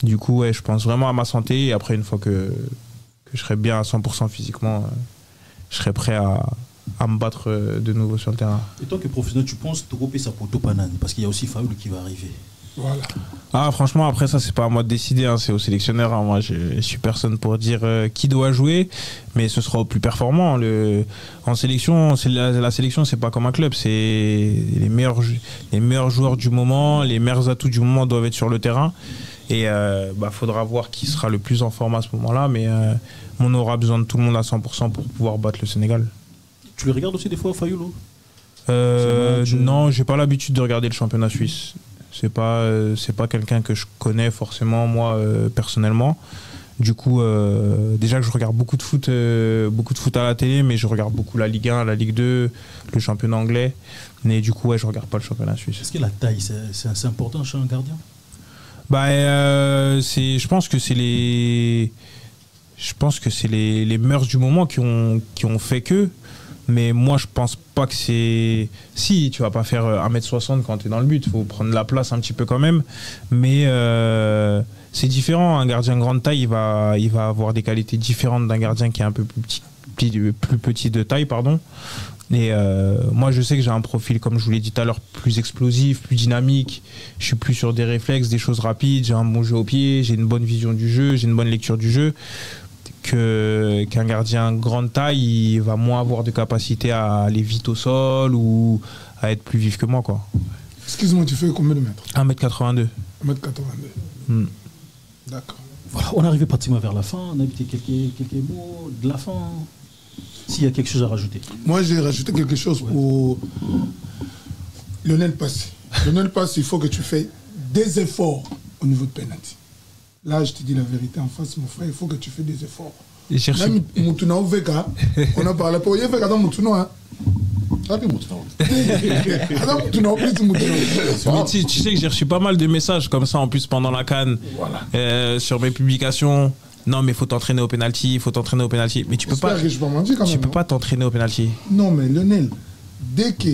Du coup, ouais, je pense vraiment à ma santé. Et après, une fois que je serai bien à 100% physiquement, je serai prêt à me battre de nouveau sur le terrain. Et toi que professionnel, tu penses dropper sa poteau Panane parce qu'il y a aussi Faoul qui va arriver. Voilà. Ah, franchement, après ça, c'est pas à moi de décider, hein, c'est au sélectionneur. Hein. Moi, je suis personne pour dire qui doit jouer, mais ce sera au plus performant. En sélection, la sélection, c'est pas comme un club, c'est les meilleurs joueurs du moment, les meilleurs atouts du moment doivent être sur le terrain. Et faudra voir qui sera le plus en forme à ce moment-là, mais on aura besoin de tout le monde à 100% pour pouvoir battre le Sénégal. Tu le regardes aussi des fois, Fayoulo? Non, j'ai pas l'habitude de regarder le championnat suisse. C'est pas quelqu'un que je connais forcément moi personnellement. Du coup, déjà que je regarde beaucoup de foot à la télé, mais je regarde beaucoup la Ligue 1, la Ligue 2, le championnat anglais. Mais du coup, ouais, je regarde pas le championnat suisse. Est-ce que la taille, c'est assez important chez un gardien? Je pense que c'est les mœurs du moment qui ont fait que. Mais moi, je pense pas que c'est... Si, tu vas pas faire 1m60 quand tu es dans le but. Il faut prendre la place un petit peu quand même. Mais c'est différent. Un gardien grande taille, il va avoir des qualités différentes d'un gardien qui est un peu plus petit de taille. Pardon. Et moi, je sais que j'ai un profil, comme je vous l'ai dit tout à l'heure, plus explosif, plus dynamique. Je suis plus sur des réflexes, des choses rapides. J'ai un bon jeu au pied, j'ai une bonne vision du jeu, j'ai une bonne lecture du jeu. Qu'un gardien grande taille, il va moins avoir de capacité à aller vite au sol ou à être plus vif que moi, quoi. Excuse-moi, tu fais combien de mètres? 1m82. 1m82. D'accord. Voilà, on est arrivé pratiquement vers la fin. On a évité quelques mots de la fin. S'il y a quelque chose à rajouter. Moi, j'ai rajouté quelque chose pour Lionel Passy. Lionel Passy, il faut que tu fasses des efforts au niveau de penalty. Là, je te dis la vérité en face, mon frère, il faut que tu fasses des efforts. Même Moutuna ou Veka, on a parlé pour Veka dans Moutuna. Tu sais que j'ai reçu pas mal de messages comme ça en plus pendant la CAN, voilà. Sur mes publications. Non, mais il faut t'entraîner au penalty, Mais tu peux pas t'entraîner au penalty. Non, mais Lionel, dès que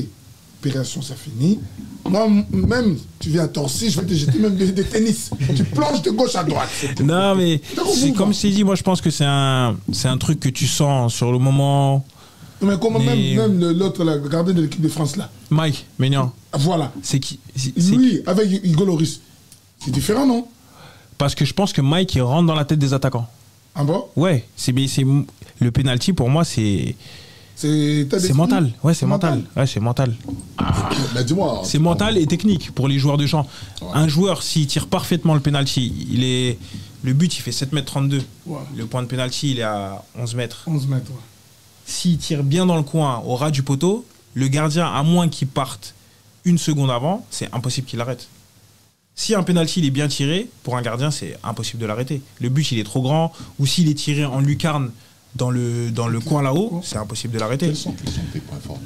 l'opération ça finit, moi, même, tu viens à Torcy, je vais te jeter même des tennis. Tu plonges de gauche à droite. Non, mais c'est comme je t'ai dit, moi je pense que c'est un truc que tu sens sur le moment. Non, mais comment même l'autre, le gardien de l'équipe de France là, Mike Maignan. Voilà. C'est qui? Lui, avec Igor Loris. C'est différent, non? Parce que je pense que Mike, il rentre dans la tête des attaquants. Ah bon? Ouais, le penalty pour moi, c'est mental. Ouais, c'est mental. Ouais, c'est mental. Mais dis-moi. C'est mental et technique pour les joueurs de champ. Ouais. Un joueur, s'il tire parfaitement le penalty, le but, il fait 7m32. Ouais. Le point de penalty, il est à 11 mètres. 11 mètres, ouais. S'il tire bien dans le coin, au ras du poteau, le gardien, à moins qu'il parte une seconde avant, c'est impossible qu'il l'arrête. Si un penalty il est bien tiré, pour un gardien, c'est impossible de l'arrêter. Le but, il est trop grand, ou s'il est tiré en lucarne dans le coin là-haut, c'est impossible de l'arrêter. Quels sont tes points forts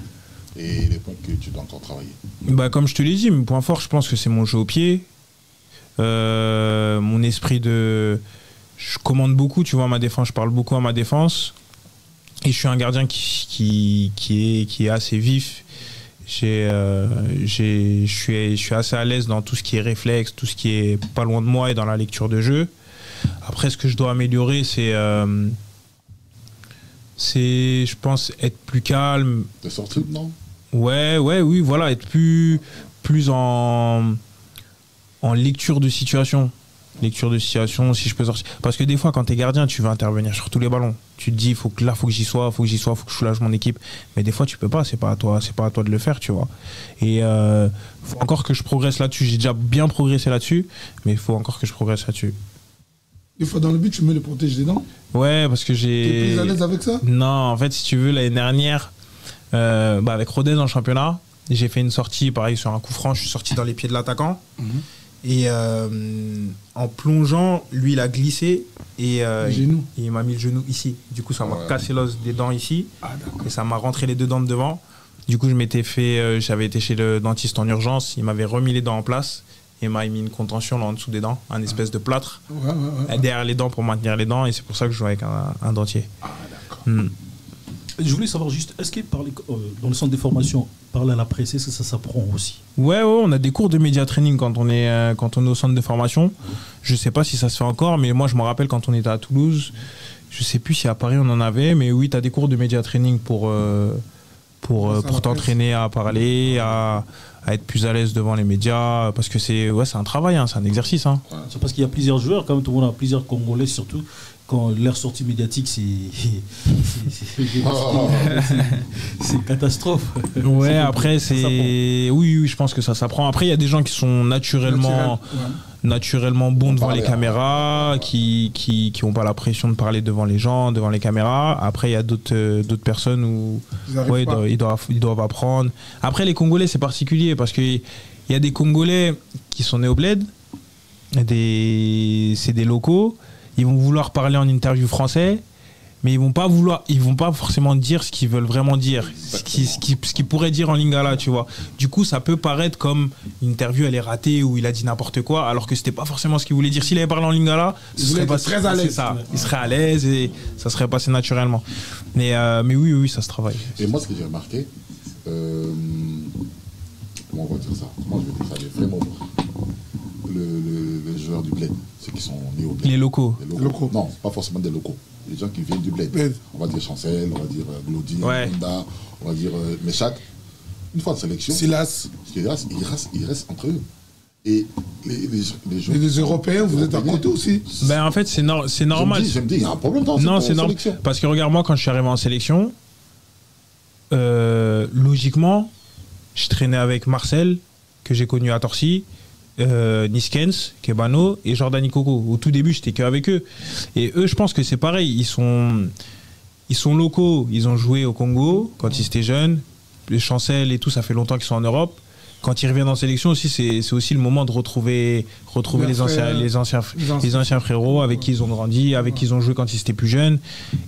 et les points que tu dois encore travailler? Comme je te l'ai dit, mes points forts, je pense que c'est mon jeu au pied, mon esprit de... Je commande beaucoup, tu vois, ma défense, je parle beaucoup à ma défense. Et je suis un gardien qui est assez vif. Je suis assez à l'aise dans tout ce qui est réflexe, tout ce qui est pas loin de moi et dans la lecture de jeu. Après, ce que je dois améliorer, c'est je pense, être plus calme. De sortie, non? Oui, voilà, être plus en lecture de situation. Lecture de situation, si je peux sortir. Parce que des fois, quand tu es gardien, tu veux intervenir sur tous les ballons. Tu te dis, faut que j'y sois, faut que je soulage mon équipe. Mais des fois, tu peux pas, c'est pas à toi de le faire, tu vois. Et faut encore que je progresse là-dessus. J'ai déjà bien progressé là-dessus, mais il faut encore que je progresse là-dessus. Des fois dans le but, tu mets le protège dedans. Ouais, parce que j'ai... T'es plus à l'aise avec ça? Non, en fait, si tu veux, l'année dernière, avec Rodez en championnat, j'ai fait une sortie, pareil, sur un coup franc, je suis sorti dans les pieds de l'attaquant. Et en plongeant, lui, il a glissé et il m'a mis le genou ici. Du coup, ça m'a cassé l'os des dents ici. Et ça m'a rentré les deux dents de devant. Du coup, j'avais été chez le dentiste en urgence. Il m'avait remis les dents en place et m'a mis une contention là en dessous des dents, un espèce de plâtre derrière les dents pour maintenir les dents. Et c'est pour ça que je joue avec un dentier. Ah, d'accord. Je voulais savoir juste, est-ce qu'il parlait dans le centre de formation, parler à la presse, est-ce que ça s'apprend aussi? Ouais, on a des cours de média training quand on est au centre de formation. Je sais pas si ça se fait encore, mais moi je me rappelle quand on était à Toulouse, je sais plus si à Paris on en avait, mais oui, tu as des cours de média training pour t'entraîner à parler, à être plus à l'aise devant les médias, parce que c'est un travail, hein, c'est un exercice. Hein. C'est parce qu'il y a plusieurs joueurs, quand même, tout le monde a plusieurs Congolais surtout. Quand leur sortie médiatique, c'est catastrophe. Ouais, après, oui, je pense que ça s'apprend. Après, il y a des gens qui sont naturellement bons devant les caméras, qui n'ont pas la pression de parler devant les gens, devant les caméras. Après, il y a d'autres personnes où ils doivent apprendre. Après, les Congolais, c'est particulier parce qu'il y a des Congolais qui sont nés au bled, c'est des locaux. Ils vont vouloir parler en interview français, mais ils vont pas forcément dire ce qu'ils veulent vraiment dire, ce qu'ils pourraient dire en lingala, tu vois. Du coup, ça peut paraître comme l'interview elle est ratée ou il a dit n'importe quoi, alors que c'était pas forcément ce qu'il voulait dire. S'il avait parlé en lingala, il serait très à l'aise. Il serait à l'aise et ça serait passé naturellement. Mais oui, ça se travaille. Et moi, ce que j'ai remarqué, comment on va dire ça? Comment je vais dire ça? Les vrais mots. Les joueurs du bled, ceux qui sont nés au bled. Les locaux. Non, pas forcément des locaux. Les gens qui viennent du bled. On va dire Chancel, on va dire Glody, Honda, on va dire Meshak. Une fois de sélection, Silas. Ils restent entre eux. Et les Européens, vous êtes à côté aussi. Ben, en fait, c'est normal. Je me dis, il y a un problème dans c'est normal. Parce que regarde, moi, quand je suis arrivé en sélection, logiquement, je traînais avec Marcel, que j'ai connu à Torcy, Niskens, Kebano et Jordan Ikoko. Au tout début, j'étais qu'avec eux. Et eux, je pense que c'est pareil. Ils sont locaux. Ils ont joué au Congo quand ils étaient jeunes. Les Chancel et tout, ça fait longtemps qu'ils sont en Europe. Quand ils reviennent en sélection aussi, c'est aussi le moment de retrouver les anciens frérots avec qui ils ont grandi, avec qui ils ont joué quand ils étaient plus jeunes.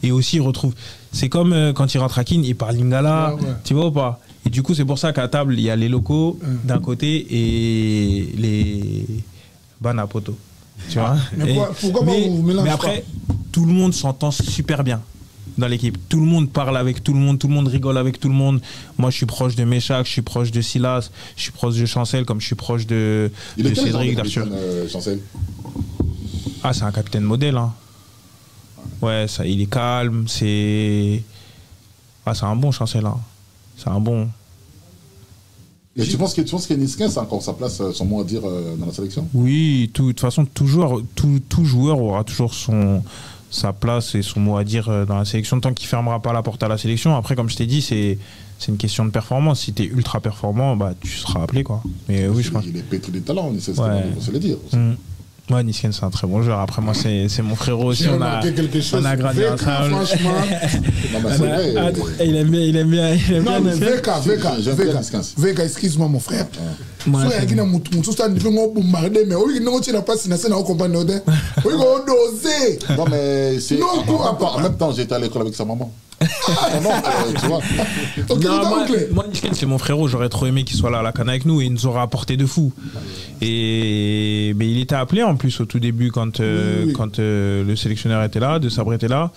Et aussi, ils retrouvent. C'est comme quand ils rentrent à Kin, ils parlent lingala. Tu vois ou pas? Et du coup, c'est pour ça qu'à table, il y a les locaux d'un côté et les Banapoto. Tu vois? Pourquoi vous mélangez mais après, tout le monde s'entend super bien dans l'équipe. Tout le monde parle avec tout le monde rigole avec tout le monde. Moi, je suis proche de Meshak, je suis proche de Silas, je suis proche de Chancel, comme je suis proche de Cédric, d'Arthur. Chancel. Ah, c'est un capitaine modèle. Hein. Ouais, ça, il est calme, c'est un bon Chancel. Hein. C'est un bon. Et tu penses que Niskens a encore sa place, son mot à dire dans la sélection? Oui, de toute façon, tout joueur aura toujours sa place et son mot à dire dans la sélection tant qu'il ne fermera pas la porte à la sélection. Après, comme je t'ai dit, c'est une question de performance. Si tu es ultra performant, bah, tu seras appelé, quoi. Mais oui, je pense. Il est pétri de talent, Niskens, on se le dire. Ouais, Niskens, c'est un très bon joueur. Après, moi, c'est mon frérot aussi. On a grandi ensemble. Franchement. Il aime bien. Non, mais Veka, excuse-moi, mon frère. Non, mais c'est. En même temps, j'étais à l'école avec sa maman. Tu vois. Moi, Niskens, c'est mon frérot. J'aurais trop aimé qu'il soit là à la canne avec nous et il nous aurait apporté de fou. Mais il était appelé en plus au tout début quand le sélectionneur était là, De Sabre était là.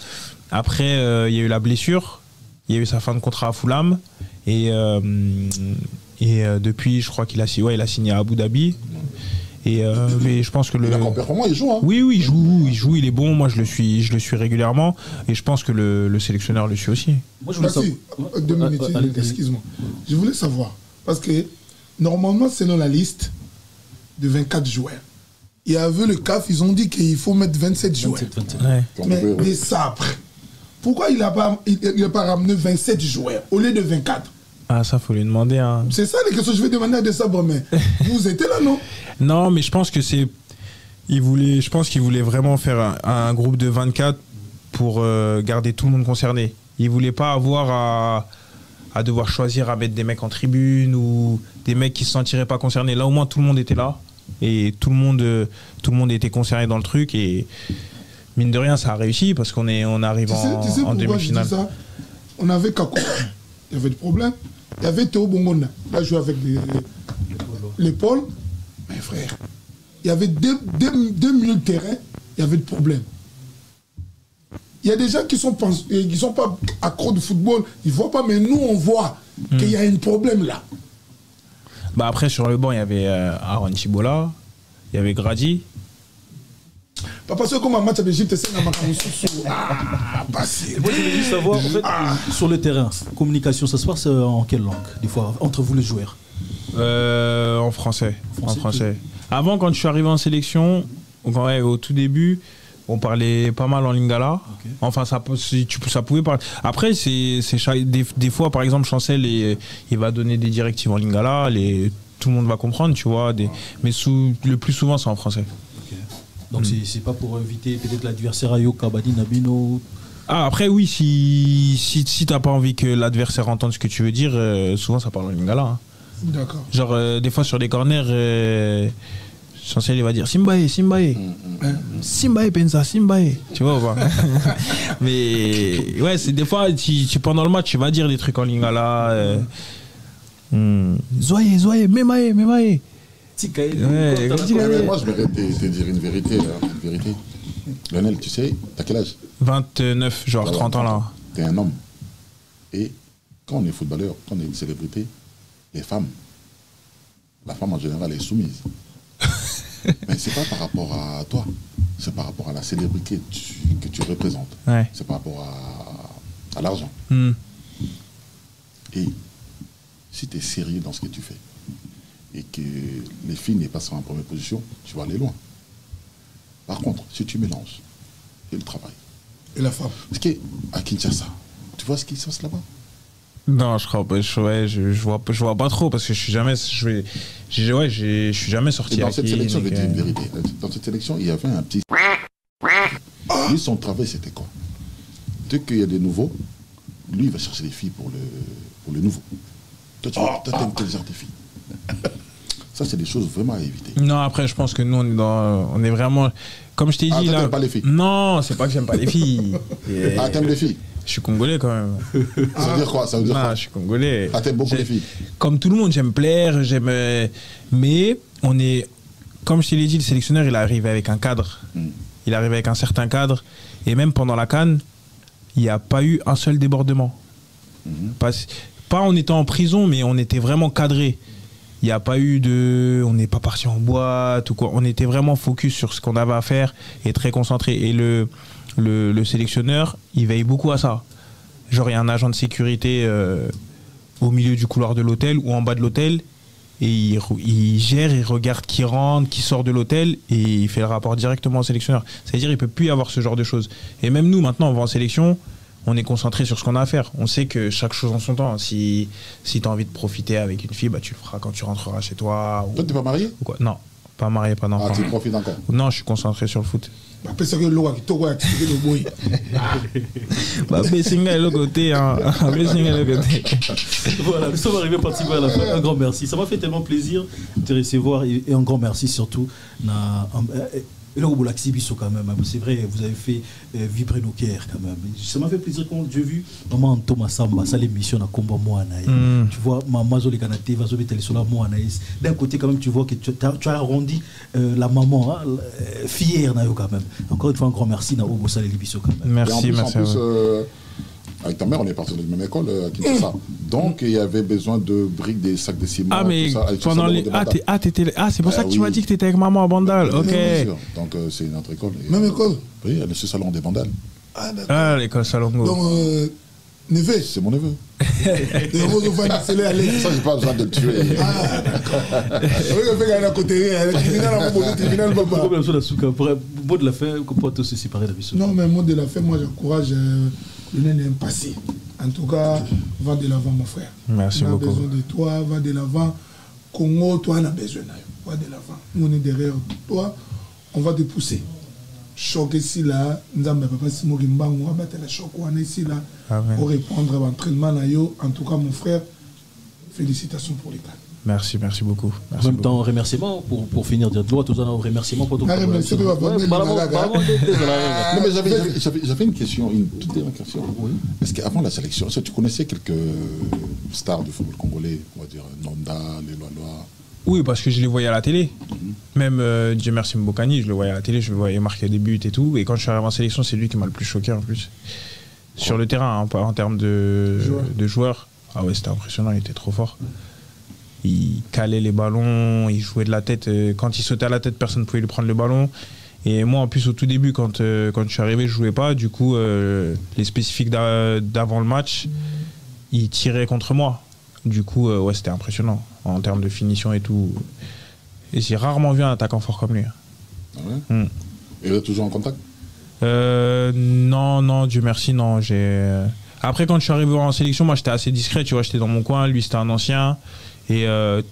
Après, il y a eu la blessure. Il y a eu sa fin de contrat à Fulham. Et depuis, je crois qu'il a signé à Abu Dhabi. Mais je pense que il est encore performant, il joue. Hein. Oui, il joue, il est bon. Moi, je le suis régulièrement. Et je pense que le sélectionneur le suit aussi. Moi, je voulais savoir. 2 minutes, excuse-moi. Je voulais savoir. Parce que normalement, selon la liste de 24 joueurs, il y avait le CAF, ils ont dit qu'il faut mettre 27 joueurs. 27. Ouais. Mais les sabres, pourquoi il n'a pas ramené 27 joueurs au lieu de 24? Ah, ça, faut lui demander. Hein. C'est ça les questions que je vais demander à Des Sabres, mais vous étiez là, non? Non, mais je pense que c'est Je pense qu'il voulait vraiment faire un groupe de 24 pour garder tout le monde concerné. Il voulait pas avoir à devoir choisir à mettre des mecs en tribune ou des mecs qui se sentiraient pas concernés. Là, au moins, tout le monde était là et tout le monde était concerné dans le truc et mine de rien, ça a réussi parce qu'on arrive en demi-finale. On avait Kako, il y avait des problèmes. Il y avait Théo Bongonda, il a joué avec l'épaule. Mais frère, il y avait deux milieux de terrain, il y avait des problèmes. Il y a des gens qui sont pas accros de football, ils ne voient pas, mais nous on voit qu'il y a un problème là. Bah après sur le banc, il y avait Aaron Chibola, il y avait Grady. Pas parce que comme un match à l'Égypte, c'est un match passé. Moi je voulais juste savoir, en fait, sur le terrain, communication, ça se passe en quelle langue, des fois, entre vous les joueurs? En français. Avant, quand je suis arrivé en sélection, au tout début, on parlait pas mal en lingala. Okay. Enfin, ça pouvait parler. Après, des fois, par exemple, Chancel, il va donner des directives en lingala, tout le monde va comprendre, tu vois. Mais le plus souvent, c'est en français. Okay. Donc, c'est pas pour inviter peut-être l'adversaire à Yoka, Badi, Nabino. Ah, après, oui, si t'as pas envie que l'adversaire entende ce que tu veux dire, souvent, ça parle en lingala. Hein. D'accord. Genre, des fois, sur des corners. Chancel il va dire Simbae, Simbae pensa, Simbae. Tu vois ou pas? Mais ouais, c'est des fois, pendant le match, tu vas dire des trucs en lingala. Zoye, Memae. Moi, je vais te dire une vérité. Lionel, tu sais, t'as quel âge? 29, genre 30 ans là. T'es un homme. Et quand on est footballeur, quand on est une célébrité, la femme en général est soumise. Mais c'est pas par rapport à toi, c'est par rapport à la célébrité que tu représentes. Ouais. C'est par rapport à l'argent. Et si tu es sérieux dans ce que tu fais et que les filles n'est pas en première position, tu vas aller loin. Par contre, si tu mélanges et le travail et la femme, parce qu'à Kinshasa, tu vois ce qui se passe là-bas? Non, je crois pas. Je vois pas trop parce que je suis jamais sorti. Et dans cette sélection, je vais dire une vérité. Dans cette sélection, il y avait un petit. Lui, son travail, c'était quoi? Dès qu'il y a des nouveaux, lui, il va chercher des filles pour le nouveau. Toi, tu aimes quel genre de filles? Ça, c'est des choses vraiment à éviter. Non, après, je pense que nous, on est vraiment. Comme je t'ai dit là. T'aimes pas les filles? Non, c'est pas que j'aime pas les filles. T'aimes les filles? Je suis congolais quand même. Ça veut dire quoi? Je suis congolais. T'aimes beaucoup les filles? Comme tout le monde, j'aime plaire, mais on est, comme je te l'ai dit, le sélectionneur, il est arrivé avec un cadre. Il est arrivé avec un certain cadre. Et même pendant la CAN, il n'y a pas eu un seul débordement. Pas en étant en prison, mais on était vraiment cadré. Il n'y a pas eu on n'est pas parti en boîte ou quoi. On était vraiment focus sur ce qu'on avait à faire et très concentré. Et le sélectionneur, il veille beaucoup à ça. Genre, il y a un agent de sécurité au milieu du couloir de l'hôtel ou en bas de l'hôtel et il gère, il regarde qui rentre, qui sort de l'hôtel et il fait le rapport directement au sélectionneur. C'est-à-dire qu'il ne peut plus y avoir ce genre de choses. Et même nous, maintenant, on va en sélection, on est concentré sur ce qu'on a à faire. On sait que chaque chose en son temps. Si tu as envie de profiter avec une fille, bah, tu le feras quand tu rentreras chez toi. Toi, tu n'es pas marié? Ou quoi? Non, pas marié, pas d'enfant. Ah, tu profites encore? Non, je suis concentré sur le foot. Voilà, nous sommes arrivés pratiquement à la fin. Un grand merci. Ça m'a fait tellement plaisir de te recevoir et un grand merci surtout. Quand même, c'est vrai, vous avez fait vibrer nos cœurs quand même. Ça m'a fait plaisir quand j'ai vu maman Thomas Samba, ça l'émission à combat Moanaï. Tu vois, maman Zoli Kanate, va Zoli Télésola Moanaï. D'un côté, quand même, tu vois que tu as arrondi la maman, fière quand même. Encore une fois, un grand merci à Obosa Lébisso quand même. Merci, merci. Avec ta mère, on est parti de la même école à Kinshasa. Donc, il y avait besoin de briques, des sacs de ciment. Ah, mais tout ça, pendant les. C'est pour ça que tu m'as dit que tu étais avec maman à Bandal. Ok. Donc, c'est notre école. Même école? Oui, elle est ce salon des Bandal. Ah, d'accord. Ah, l'école Salongo. Donc, neveu? C'est mon neveu. Ça, j'ai pas besoin de le tuer. Ah, d'accord. Le fait à côté, le tribunal, mot de la fin, qu'on peut se séparer d'habitude. Non, mais mot de la fin, moi, j'encourage. Le n'est passé. En tout cas, va de l'avant, mon frère. Merci beaucoup. On a besoin de toi, va de l'avant. Congo, toi, on a besoin. Va de l'avant. Nous, on est derrière toi. on va te pousser. Choc ici là, nous avons pas si moi on va battre la choc on est ici là pour répondre à l'entraînement. En tout cas, mon frère, félicitations pour les gars. Merci beaucoup. Merci en même temps, remerciement pour finir de droit, tout un remerciement pour tout le monde. J'avais une question, une toute dernière question. Oui. Est-ce qu'avant la sélection, tu connaissais quelques stars du football congolais, on va dire Nonda, les Lois? Oui, parce que je les voyais à la télé. Même Dieu merci Mbokani, je le voyais à la télé, je le voyais marquer des buts et tout. Et quand je suis arrivé en sélection, c'est lui qui m'a le plus choqué en plus. Sur le terrain, hein, en termes de joueurs. Ah ouais, c'était impressionnant, il était trop fort. Il calait les ballons, il jouait de la tête. Quand il sautait à la tête, personne ne pouvait lui prendre le ballon. Et moi, en plus, au tout début, quand je suis arrivé, je ne jouais pas. Du coup, les spécifiques d'avant le match, ils tiraient contre moi. Du coup, ouais, c'était impressionnant en termes de finition et tout. Et j'ai rarement vu un attaquant fort comme lui. Ah ouais Et vous êtes toujours en contact? Non, Dieu merci, non. Après, quand je suis arrivé en sélection, moi, j'étais assez discret. Tu vois, j'étais dans mon coin. Lui, c'était un ancien. Et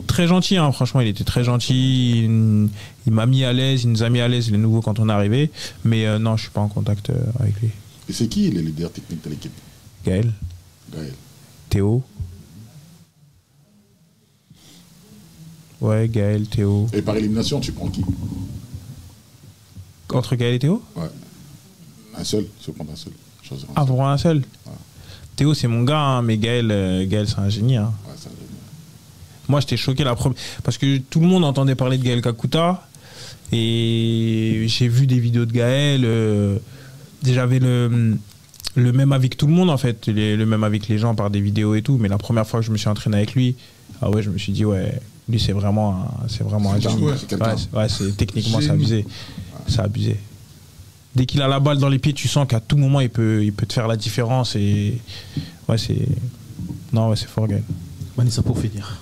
très gentil, hein, franchement, il était très gentil. Il m'a mis à l'aise, il nous a mis à l'aise les nouveaux quand on est arrivé. Mais non, je ne suis pas en contact avec lui. Et c'est qui les leaders techniques de l'équipe? Gaël. Théo. Ouais, Gaël, Théo. Et par élimination, tu prends qui? Entre Gaël et Théo? Ouais. Un seul, je prends un seul. Ah, pour un seul? Ouais. Théo, c'est mon gars, hein, mais Gaël c'est un génie. Hein. Ouais, c'est un génie. Moi, j'étais choqué la première. Parce que tout le monde entendait parler de Gaël Kakuta. Et j'ai vu des vidéos de Gaël. J'avais le même avis que tout le monde, en fait. Le même avis que les gens par des vidéos et tout. Mais la première fois que je me suis entraîné avec lui, ah ouais, je me suis dit, ouais, lui, c'est vraiment un génie. Ouais, techniquement, c'est abusé. C'est abusé. Dès qu'il a la balle dans les pieds, tu sens qu'à tout moment, il peut te faire la différence. Et ouais, c'est. Non, ouais, c'est fort, Gaël. Manissa, pour finir.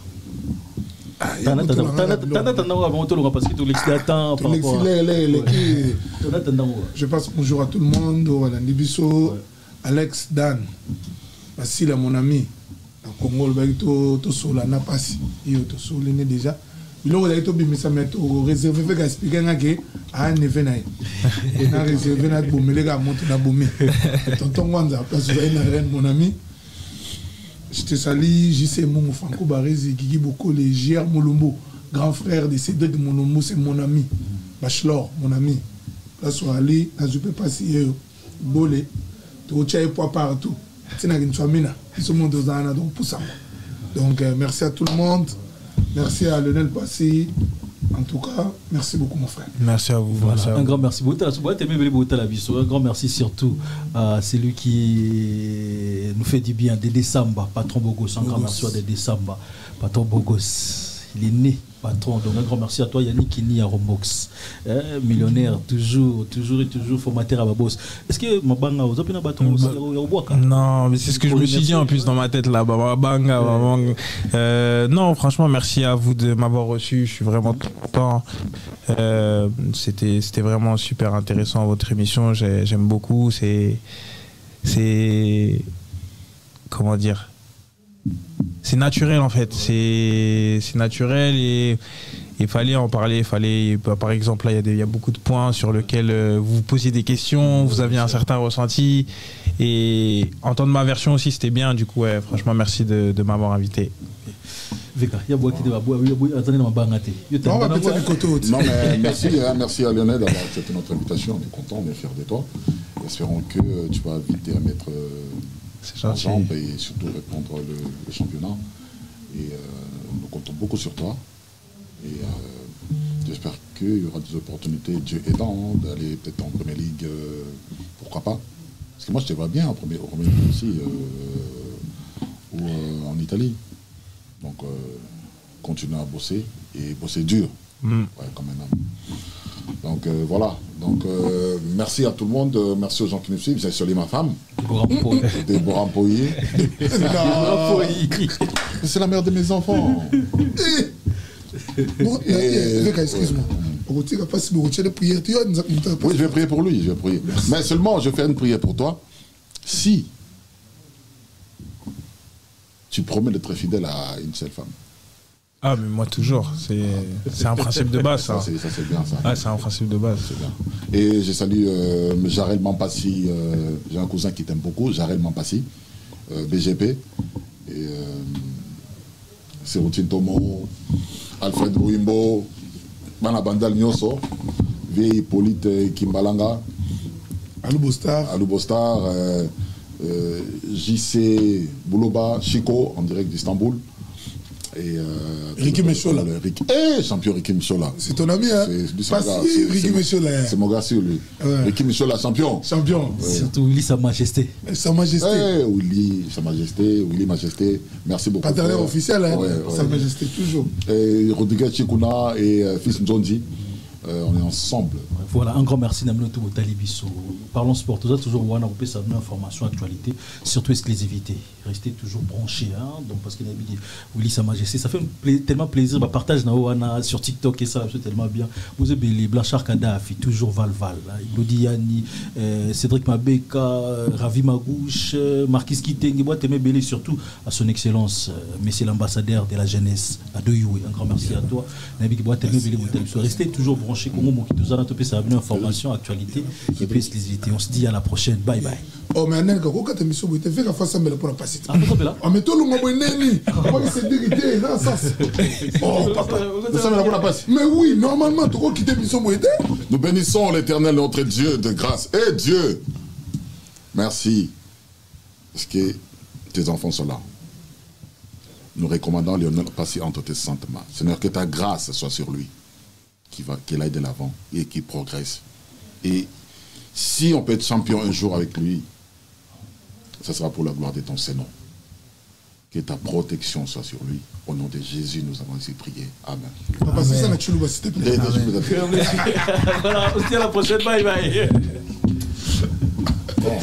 Je passe bonjour à tout le monde. Alex Dan, Basile, mon ami. Au Congo, le Sola n'a pas si. Il est Sola déjà. Il a été réservé pour expliquer que un événement. Il a réservé pour me les gars monter dans Boumé. Tonton Wanza, place de mon ami. Je te salue, JC Mon Franco Baresi, Guigui Boko, les JR Molombo, grand frère de Cédric Molombo, c'est mon ami. Bachelor, mon ami. Là, soit allé, là, je peux passer, bolé, tu as poids partout. Tu n'as qu'une famille, ils sont montés dans un donc pour ça. Donc, merci à tout le monde. Merci à Lionel Passy. En tout cas, merci beaucoup, mon frère. Merci à vous. Voilà, un grand merci. Un grand merci surtout à celui qui nous fait du bien, Dédé Samba, patron Bogos. Un grand merci à Dédé Samba, patron Bogos. Il est né patron. Donc un grand merci à toi, Yannick Kini à Romox. Millionnaire, toujours formateur à Babos. Est-ce que Mabanga, vous avez un bâton aussi au Non, mais c'est ce que je me suis dit en plus dans ma tête là. Mabanga, non, franchement, merci à vous de m'avoir reçu. Je suis vraiment content. C'était vraiment super intéressant votre émission. J'aime beaucoup. C'est comment dire? C'est naturel en fait, c'est naturel et il fallait en parler. Par exemple, là il y a beaucoup de points sur lesquels vous posiez des questions, vous aviez un certain ressenti et entendre ma version aussi c'était bien. Du coup, ouais, franchement, merci de m'avoir invité. Non, mais merci à Lionel d'avoir accepté notre invitation. On est content, on est fiers de toi. Espérons que tu vas vite à mettre la jambe et surtout répondre le championnat. Et nous comptons beaucoup sur toi. Et j'espère qu'il y aura des opportunités, Dieu aidant, d'aller peut-être en Première Ligue, pourquoi pas. Parce que moi je te vois bien en Première Ligue aussi, ou en Italie. Donc continuer à bosser et bosser dur, ouais, comme un homme. Donc voilà, donc merci à tout le monde, merci aux gens qui nous suivent, j'ai salué ma femme, Déborah Mpoyi. C'est la mère de mes enfants. Excuse-moi. Oui, je vais prier pour lui, je vais prier. Mais seulement, je fais une prière pour toi. Si tu promets d'être fidèle à une seule femme, Ah, mais moi toujours. C'est un principe de base, ça. Ça c'est bien, ça. Ah, c'est un principe de base. C'est bien. Et je salue Jarel Mampassi. J'ai un cousin qui t'aime beaucoup, Jarel Mampassi, BGP. Et Serutine Tomo, Alfred Bouimbo, Banabandal Nyoso, Vieille Hippolyte Kimbalanga, Alou Bostar, JC Bouloba, Chico, en direct d'Istanbul. Et Ricky Mechola. Champion Ricky Mechola. C'est ton ami, hein? Ricky Mechola. C'est mon gars sur lui. Ouais. Ricky Mechola, champion. Champion. Ouais. Surtout Willy Sa Majesté. Sa Majesté. Willy Sa Majesté, Willy Majesté. Merci beaucoup. Partenaire officiel, hein? Sa Majesté, toujours. Et Rodriguez Chikuna et fils Nzondi. On est ensemble. Voilà, un grand merci Namloto Talibiso. Parlons sport, tout ça, toujours Wana Opé, ça donne information, actualité, surtout exclusivité. Restez toujours branchés, hein, donc parce qu'il a dit Willy Sa Majesté, ça fait tellement plaisir, bah, partage Wana sur TikTok et ça, c'est tellement bien. Vous avez les Blanchard Kadhafi, toujours Valval, Glody Yani, Cédric Mabeka, Ravi Magouche, Marquis Kiteng, moi t'aimais Bélé surtout à son excellence, Monsieur l'ambassadeur de la jeunesse, à Doyoué. Un grand merci à toi. Restez toujours branchés, Congo, qui nous a topé ça. Une information, actualité et puis exclusivité. On se dit à la prochaine. Bye bye. Oh, mais Anel, quand tu as mis sur le fait qu'à faire ça, mais pour la passer. Ah, pourquoi là? Ah, mais tout le monde est né. Moi, c'est dérité. Non, ça. Oh, papa. Ça, mais la bonne passe. Mais oui, normalement, tu crois qu'il t'a mis sur le Nous bénissons l'Éternel, notre Dieu de grâce. Eh Dieu, merci. Parce que tes enfants sont là. Nous recommandons Lionel passer entre tes saintes mains. Seigneur, que ta grâce soit sur lui. Qu'il aille de l'avant et qu'il progresse. Et si on peut être champion un jour avec lui, ça sera pour la gloire de ton Seigneur. Que ta protection soit sur lui. Au nom de Jésus, nous avons ainsi prié. Amen. Papa, c'est ça la choulouba, s'il te plaît. Voilà, on se dit à la prochaine. Bye bye. Bon.